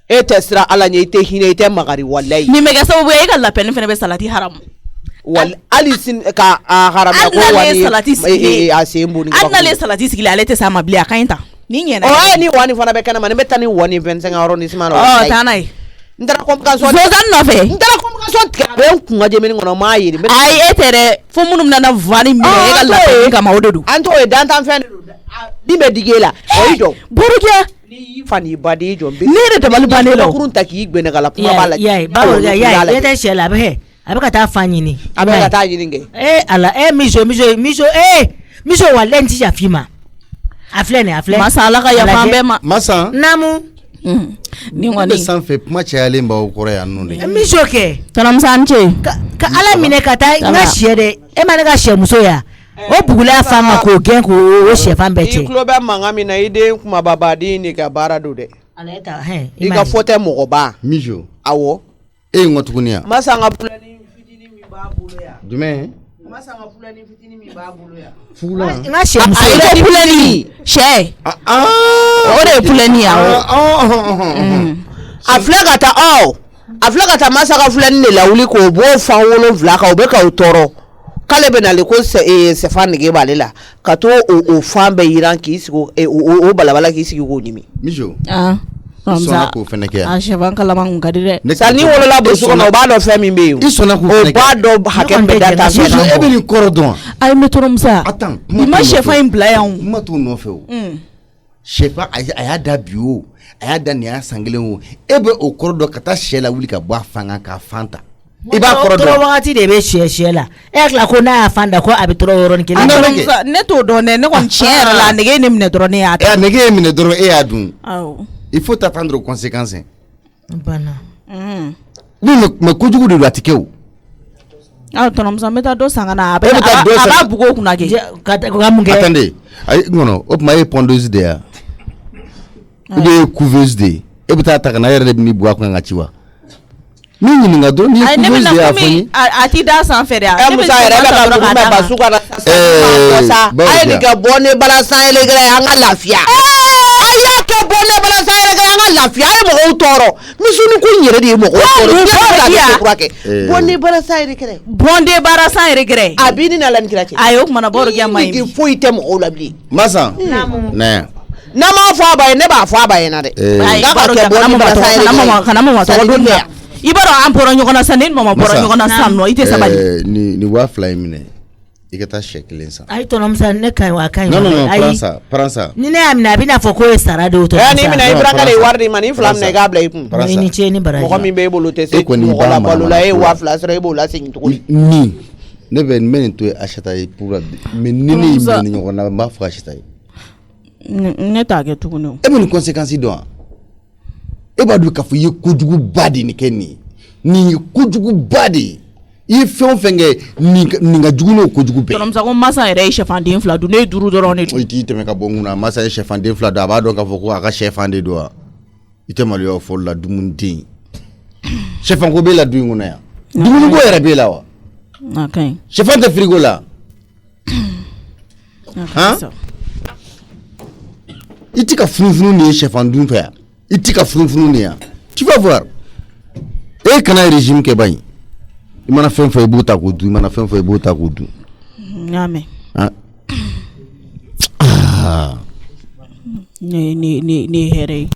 e tɛ siran Ala ɲɛ i tɛ hinɛ i tɛ magari walayi
nin bɛ kɛ sababuya ye e ka lapɛni fana bɛ salati haramu
hali sin ka haramuya ko wani a sen boni
hali n'ale salati sigilen ale tɛ s'a ma bilen a ka ɲi ta ni ɲɛna
ni wani fana bɛ kɛnɛma ne bɛ taa ni wani 25 arrondissement
la taa n'a ye
n taara convocation
Zozani nɔfɛ
n taara convocation tigɛ a bɛ n kun ka jɛmini kɔnɔ m'a yiri
ayi e tɛ dɛ fo minnu bɛna na vani minɛ e ka lapɛni kama o de don
an t'o ye dantanfɛn de don min bɛ digi e la o y'i dɔn
Borokiya
n'i fa n'i ba de y'i jɔ
ne yɛrɛ dabali bannen la
kurun ta k'i gbɛnɛ ka la kuma b'a la
Borokiya e tɛ sɛ la a bɛ ka taa fa ɲini
a bɛ ka taa ɲini kɛ
ala miso walayi n ti yafa i ma a filɛ nin a filɛ
masa Ala ka yafa an bɛɛ ma
masa
naamu
ni kɔni
sanfɛ kuma cayalen b'aw kɔrɔ yan nɔ de
miso kɛ
tɔnɔmusa an cɛ
ka Ala minɛ ka taa n ka sɛ dɛ e ma ne ka sɛ muso ya o bugula fa ma k'o gɛn k'o sɛfan bɛɛ cɛ
i tulo bɛ mankan min na i den kumababaden de ka baara don dɛ i ka fɔ tɛ mɔgɔba
miso
awɔ
e ye n kɔ tuguni yan
masa n ka fulani fitinin min b'a bolo yan
jumɛn
masa n ka fulani fitinin min b'a bolo yan
fula
n ka sɛ muso
a ye fulani sɛ o de ye fulani ya
a filɛ ka taa masa ka fulani de lawuli k'o b'o fan 7 kan o bɛ k'aw tɔɔrɔ k'ale bɛ nale ko sɛfan nege b'ale la ka to o fan bɛɛ yiran k'i sigi o balabala k'i sigi k'o ɲimi
miso sɔnna k'o fɛnɛ kɛ
a sɛfan kalama kun ka di dɛ
sa ni wolola burusi kɔnɔ o b'a dɔn fɛn min bɛ yen
i sɔnna k'o fɛnɛ kɛ
o b'a dɔn hakɛ min bɛ da ta fɛn na
e bɛ nin kɔrɔ dɔn
ayi ne tɔnɔmusa i ma sɛfan in bila yan
o ma t'o nɔfɛ o sɛfan a y'a da bi o a y'a da nin y'a san kelen o e bɛ o kɔrɔ dɔn ka taa sɛ la wuli ka bɔ a fan kan k'a fan ta i b'a kɔrɔ dɔn
wagati de bɛ sɛ la e hakili ko n'a y'a fan da ko a bɛ tɔrɔ yɔrɔnin kelen
ne t'o dɔn dɛ ne kɔni tiɲɛ yɛrɛ la nege ye ne minɛ dɔrɔn ne y'a ta
nege ye minɛ dɔrɔn e y'a dun il faut t'attendre aux conséquences
banna
mais kojugu de don a tɛ kɛ o
tɔnɔmusa n bɛ taa dɔ san ka na a b'a bugo o kunna kɛ
ka mun kɛ
attendez ayi nkɔnɔ o tuma e ye pondeuse de ya ou bien couveuse de ye e bɛ taa ta ka na e yɛrɛ de bɛ n'i bugo a kunna ka ci wa min ɲininka dɔrɔn n'i ye couveuse de y'a fɔ n ye
a ti da sanfɛ dɛ
musa yɛrɛ bɛ ka dugu bɛɛ basu ka na sa a ye nin kɛ bɔ ne balasan yɛlɛgɛrɛ an ka lafiya a y'a kɛ bɔ ne balasan yɛlɛgɛrɛ an ka lafiya a ye mɔgɔw tɔɔrɔ misuni ko in yɛrɛ de ye mɔgɔw tɔɔrɔ bɔ ne balasan yɛlɛgɛrɛ
bɔnden barasan yɛrɛ
a b'i ni na la ni kira cɛ
ayi o kumana Borokiya ma ɲi
foyi tɛ mɔgɔw la bilen
masa naya
n'a m'a fɔ a ba ye ne b'a fɔ a ba ye na dɛ
kana mama tɔgɔ don yan i b'a dɔn an bɔra ɲɔgɔn na sa ni mama bɔra ɲɔgɔn na sa nɔ i tɛ sabali
ni 2000 in minɛ i ka taa sɛ 1 san
ayi tɔnɔmusa ne ka ɲi wa a ka ɲi
non prends ça
ni ne y'a minɛ a bɛna fɔ ko ye sara de o
tɔnɔmusa ni minɛ i burankɛ de ye wari di ma ni 2 minɛ i k'a bila i kun
i ni ce ni baraji
mɔgɔ min bɛ e bolo tɛ se mɔgɔ la balo la e ye 2000 sɔrɔ e b'o la segin tuguni
ni ne bɛ nin to ye Acheta ye pour mais ni ne y'i minɛ ni ɲɔgɔn na n b'a fɔ Acheta ye
ne t'a kɛ tuguni o
e bɛ nin conséquence dɔn wa e b'a dɔn k'a fɔ i ye kojuguba de nin kɛ nin ye kojuguba de ye i ye fɛn o fɛn kɛ nin ka jugu n'o kojugu bɛɛ
tɔnɔmusa ko masa yɛrɛ ye sɛfanden 2 dun ne ye 5 dɔrɔn de dun
i t'i tɛmɛ ka bɔ n kunna masa ye sɛfanden 2 dun a b'a dɔn k'a fɔ ko a ka sɛfan de don wa i tɛ maloya o fɔli la dumuniden sɛfan ko b'e la du in kɔnɔ yan dumuni ko yɛrɛ b'e la wa
a ka ɲi
sɛfan tɛ frigo la i tɛ ka funufunu nin ye sɛfan dun fɛ yan i tɛ ka funufunu nin yan tu vas voir e kana régime kɛ ba in mana fɛn fɛn i b'o ta k'o dun i mana fɛn fɛn i b'o ta k'o dun
Nyame ni here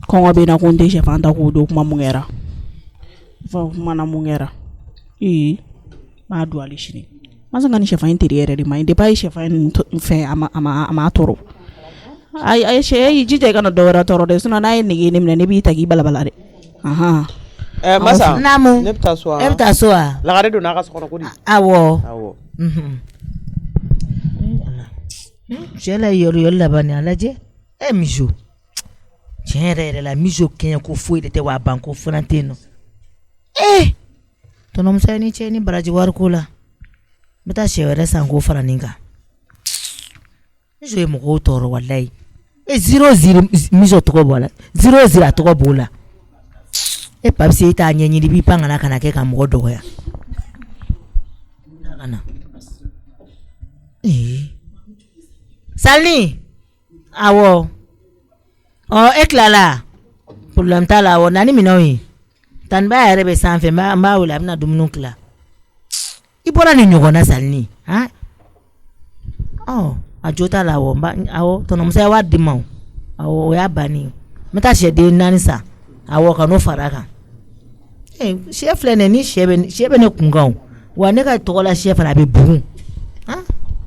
kɔngɔ bɛ na ko n tɛ sɛfan ta k'o don kuma mun kɛra fɔ kuma na mun kɛra m'a don hali sini ma se ka nin sɛfan in teri yɛrɛ de ma ɲi depuis a ye sɛfan in fɛn a ma tɔɔrɔ a ye sɛ y'i jija i kana dɔ wɛrɛ tɔɔrɔ dɛ sinon n'a ye nege ne minɛ ne b'i ta k'i balabala dɛ
Masa
Namu
ne bɛ taa so wa
e bɛ taa so wa
lagare don n'a ka so kɔnɔ ko di
awɔ cɛ la yɔrɔ laban ni a lajɛ miso tiɲɛ yɛrɛ la miso kɛɲɛ ko foyi de tɛ wa a ban ko fana tɛ yen nɔ tɔnɔmuso ye ni cɛ ni baraji wari ko la n bɛ taa sɛ wɛrɛ san k'o fara nin kan miso ye mɔgɔw tɔɔrɔ walayi zero miso tɔgɔ bɔ la zero a tɔgɔ b'o la pa bɛ se i t'a ɲɛɲini i b'i pan kana kɛ ka mɔgɔ dɔgɔya kana Salni awɔ e tilala problème t'a la awɔ nani minɛnw ye taniba yɛrɛ bɛ sanfɛ n b'a wele a bɛna dumuni tila i bɔra ni ɲɔgɔn na Salni a jo t'a la awɔ tɔnɔmuso ye wari di ma awɔ o y'a bannen n bɛ taa sɛden 4 san awɔ ka n'o fara a kan sɛ filɛ nin ni sɛ bɛ ne kunkan wa ne ka tɔgɔ la sɛ fana a bɛ bugun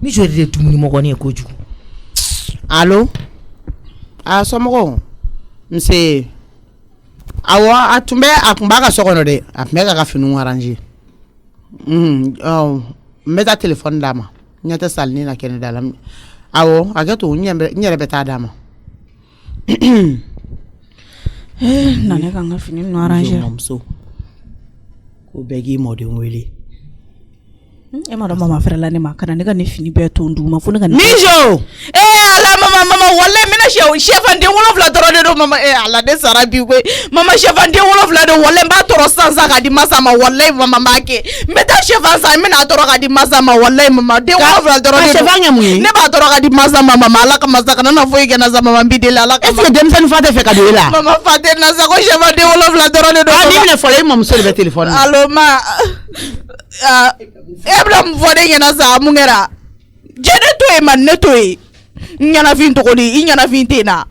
mi jɔ de dumuni mɔgɔnin ye kojugu
allo somɔgɔw nse awɔ a tun b'a ka so kɔnɔ dɛ a tun bɛ ka finiw arranger n bɛ taa téléphone d'a ma n ɲɛ tɛ Salini na kɛnɛ da la awɔ hakɛto n yɛrɛ bɛ taa d'a ma
na ne kan ka fini ninnu arranger
muso ko bɛɛ k'i mɔden wele
e ma dɔn mama fɛrɛla ne ma kana ne ka ne fini bɛɛ to n dugu ma fo ne ka
Mijo
ala mama wallahi mina sɛfanden 7 dɔrɔn de don mama ala de sara bi koyi mama sɛfanden 7 de wallahi n b'a tɔrɔ san ka di masa ma wallahi mama n b'a kɛ n bɛ taa sɛfan san n bɛna tɔrɔ ka di masa ma wallahi mama den 7 dɔrɔn de don ne b'a tɔrɔ ka di masa ma mama ala ka masa kana na foyi kɛ na sa mama n b'i deli ala ka
est ce que denmisɛnnin fa tɛ fɛ ka don e la
mama fa tɛ na sa ko sɛfanden 7 dɔrɔn de don
ni minɛ fɔlɔ e mamuso de bɛ téléphone na
allo ma e bɛna mun fɔ ne ɲɛna sa mun kɛra jɛ ne to yen ma ne to yen n ɲɛnafin tɔgɔ di i ɲɛnafin tɛ na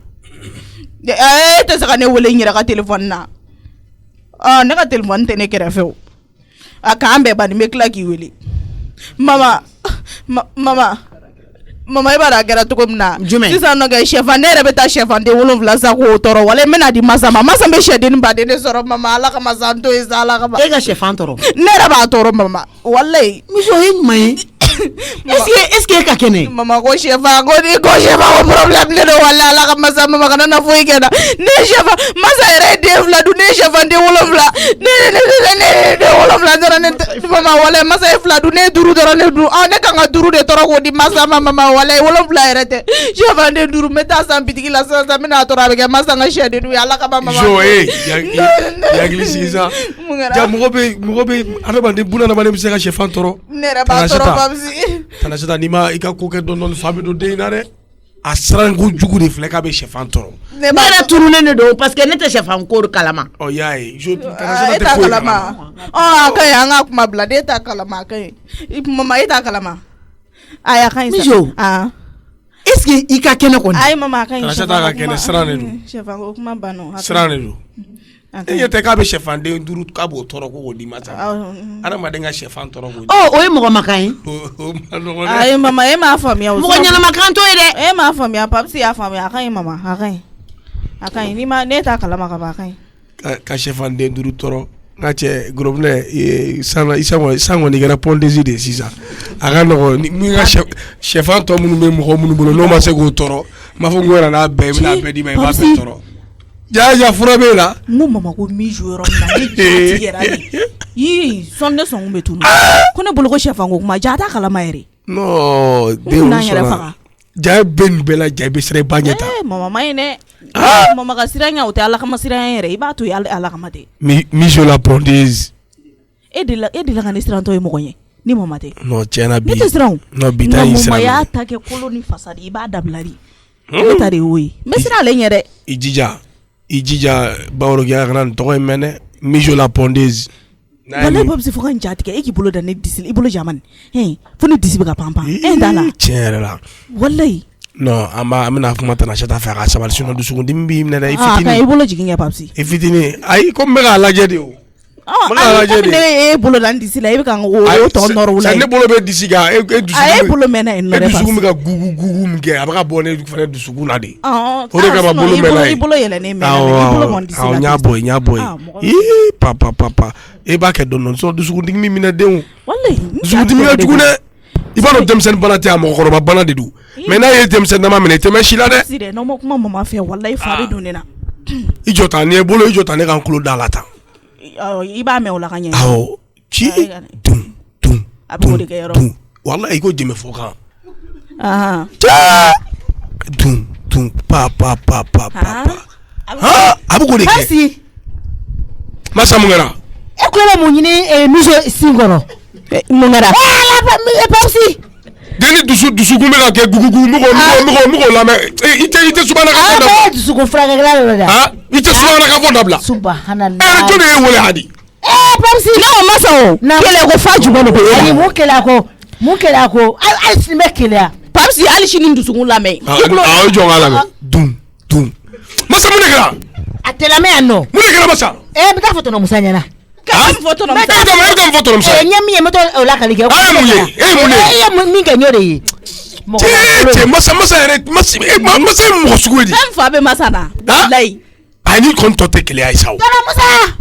e tɛ se ka ne wele n yɛrɛ ka téléphone na ne ka téléphone tɛ ne kɛrɛfɛ o a k'an bɛɛ bani n bɛ tila k'i wele mama e b'a dɔn a kɛra cogo min na sisan nɔ kɛ sɛfan ne yɛrɛ bɛ taa sɛfanden 7 sa k'o tɔrɔ wala n bɛna di masa ma masa bɛ sɛdennin baden de sɔrɔ mama ala ka masa n to yen sa ala ka
e ka sɛfan tɔrɔ
ne yɛrɛ b'a tɔrɔ mama walayi
muso ye ɲuman ye est ce que e ka kɛnɛ
mama ko sɛfan ko ko problème ne don walayi ala ka masa mama kana na foyi kɛ na ne ye sɛfan masa yɛrɛ ye den 2 dun ne ye sɛfanden 7 ne den 7 dɔrɔn ne mama walayi masa ye 2 dun ne ye 5 dɔrɔn ne dun ne kan ka 5 de tɔrɔ k'o di masa ma mama walayi 7 yɛrɛ tɛ sɛfanden 5 n bɛ taa san bitigi la sisan n bɛna tɔrɔ a bɛ kɛ masa ka sɛden ye ala ka mama
yakili sigi sa ja mɔgɔ bɛ adamaden bunadamaden bɛ se ka sɛfan tɔrɔ
ne yɛrɛ b'a tɔrɔ babsi
kana sita n'i ma i ka ko kɛ dɔɔni fa bɛ don den in na dɛ a siran ko jugu de filɛ k'a bɛ sɛfan tɔrɔ
ne yɛrɛ turunen de don parce que ne tɛ sɛfan ko kalama
ɔ y'a ye
e t'a kalama a ka ɲi an ka kuma bila e t'a kalama a ka ɲi mama e t'a kalama ayi a ka ɲi sa
est ce que i ka kɛnɛ kɔni
ayi mama a ka ɲi
kana sita ka kɛnɛ siran de don
sɛfan ko kuma banna
siran de don e ɲɛ tɛ k'a bɛ sɛfanden 5 k'a b'o tɔrɔ ko k'o di masa adamaden ka sɛfan tɔrɔ k'o di
o ye mɔgɔ makan ye
ayi mama e m'a faamuya
mɔgɔ ɲɛnama kan to ye dɛ
e m'a faamuya papisi y'a faamuya a ka ɲi mama a ka ɲi ni ma ne t'a kalama ka ban a ka ɲi
ka sɛfanden 5 tɔrɔ n ka cɛ gorobinɛ san kɔni kɛra pɔndesi de ye sisan a ka nɔgɔ min ka sɛfan tɔ minnu bɛ mɔgɔ minnu bolo n'o ma se k'o tɔrɔ n b'a fɔ n ko yɛrɛ n'a bɛɛ i bɛna bɛɛ d'i ma i b'a bɛɛ tɔrɔ ja fura b'e la
n ko mama ko min jo yɔrɔ min na ne ja tigɛra de yii sɔn ne sɔn kun bɛ tunu ko ne bolo ko sɛfan ko kuma ja t'a kalama yɛrɛ
non den sɔnna ja bɛ nin bɛɛ la ja i bɛ siran i ba ɲɛ ta
mama ma ɲi dɛ mama ka siran ɲɛ o tɛ ala kama siran yɛrɛ i b'a to yen ala kama tɛ
miso la pɔndesi
e de la ka ne sirantɔ ye mɔgɔ ye ni mama tɛ
non tiɲɛna bi
ne tɛ siran o
non bi ta y'i siran
mama y'a ta kɛ kolo ni fasa de i b'a dabila de ne ta de y'o ye n bɛ siran ale ɲɛ dɛ
i jija baworokiya kana nin tɔgɔ in mɛn dɛ miso la pɔndesi
wala babsi fo kan jatige e ki bolo da ne disil i bolo jaman fo ne disi ka pampa dala
tiɲɛ la
wallahi
non amina kuma tana chata fa ka sabali sino dusukun dimi bi minɛ i
fitini ka i bolo jigin ya babsi
i fitini ayi ko me ka lajɛ de o
ne bolo da disi la i be kan o to noro la
ne bolo be disi ga e dusukun
bolo mena en nore
dusukun be ka gugu min kɛ a bɛ ka bɔ ne fana dusukun na de o de kama bolo mena
i bolo yɛlɛ ne mena i bolo mon disi la
nya boy papa e b'a kɛ dɔn so dusukun dimi minɛ denw
wallahi
dusukun dimi ka jugu dɛ i b'a dɔn denmisɛnnin bana tɛ a mɔgɔkɔrɔba bana de don mais n'a ye denmisɛnnin dama minɛ i tɛ mɛn si la dɛ
sire n'o ma kuma mama fɛ wallahi fa bɛ don ne na
i jɔ tan ni ye bolo i jɔ tan ne kan kulo da la tan
i b'a mɛn o la ka ɲɛ
awɔ ci dun
a bɛ o de kɛ yɔrɔ
wallahi i ko jɛmɛ fɔ kan dun pa a bɛ k'o de kɛ masa mun kɛra
e kulo bɛ mun ɲini muso sin kɔrɔ mun kɛra pasi
deni dusukun bɛ ka kɛ gugugu mɔgɔ lamɛn i tɛ subahana ka fɔ dabila
dusukun furakɛkɛla de don
i tɛ subahana ka fɔ dabila
subhanallah
jɔn de ye wele hadi
pasi
n'o ma sɔn o kele ko fa jumɛn de bɛ ye
ayi mun kɛlɛ ko hali sini bɛ keleya
pasi hali sini dusukun lamɛn
awɔ jɔn k'a lamɛn dun masa mun de kɛra
a tɛ lamɛn yan nɔ
mun de kɛra masa
n bɛ taa fɔ tɔnɔ musa ɲɛna ɲɛ min ye n bɛ to o la kali kɛ e ye min kɛ n y'o de ye
cɛ masa yɛrɛ masa ye mɔgɔ sugu ye di
fɛn fa bɛ masa na wallahi
a ni kɔni tɔ tɛ keleya ye sa o
musa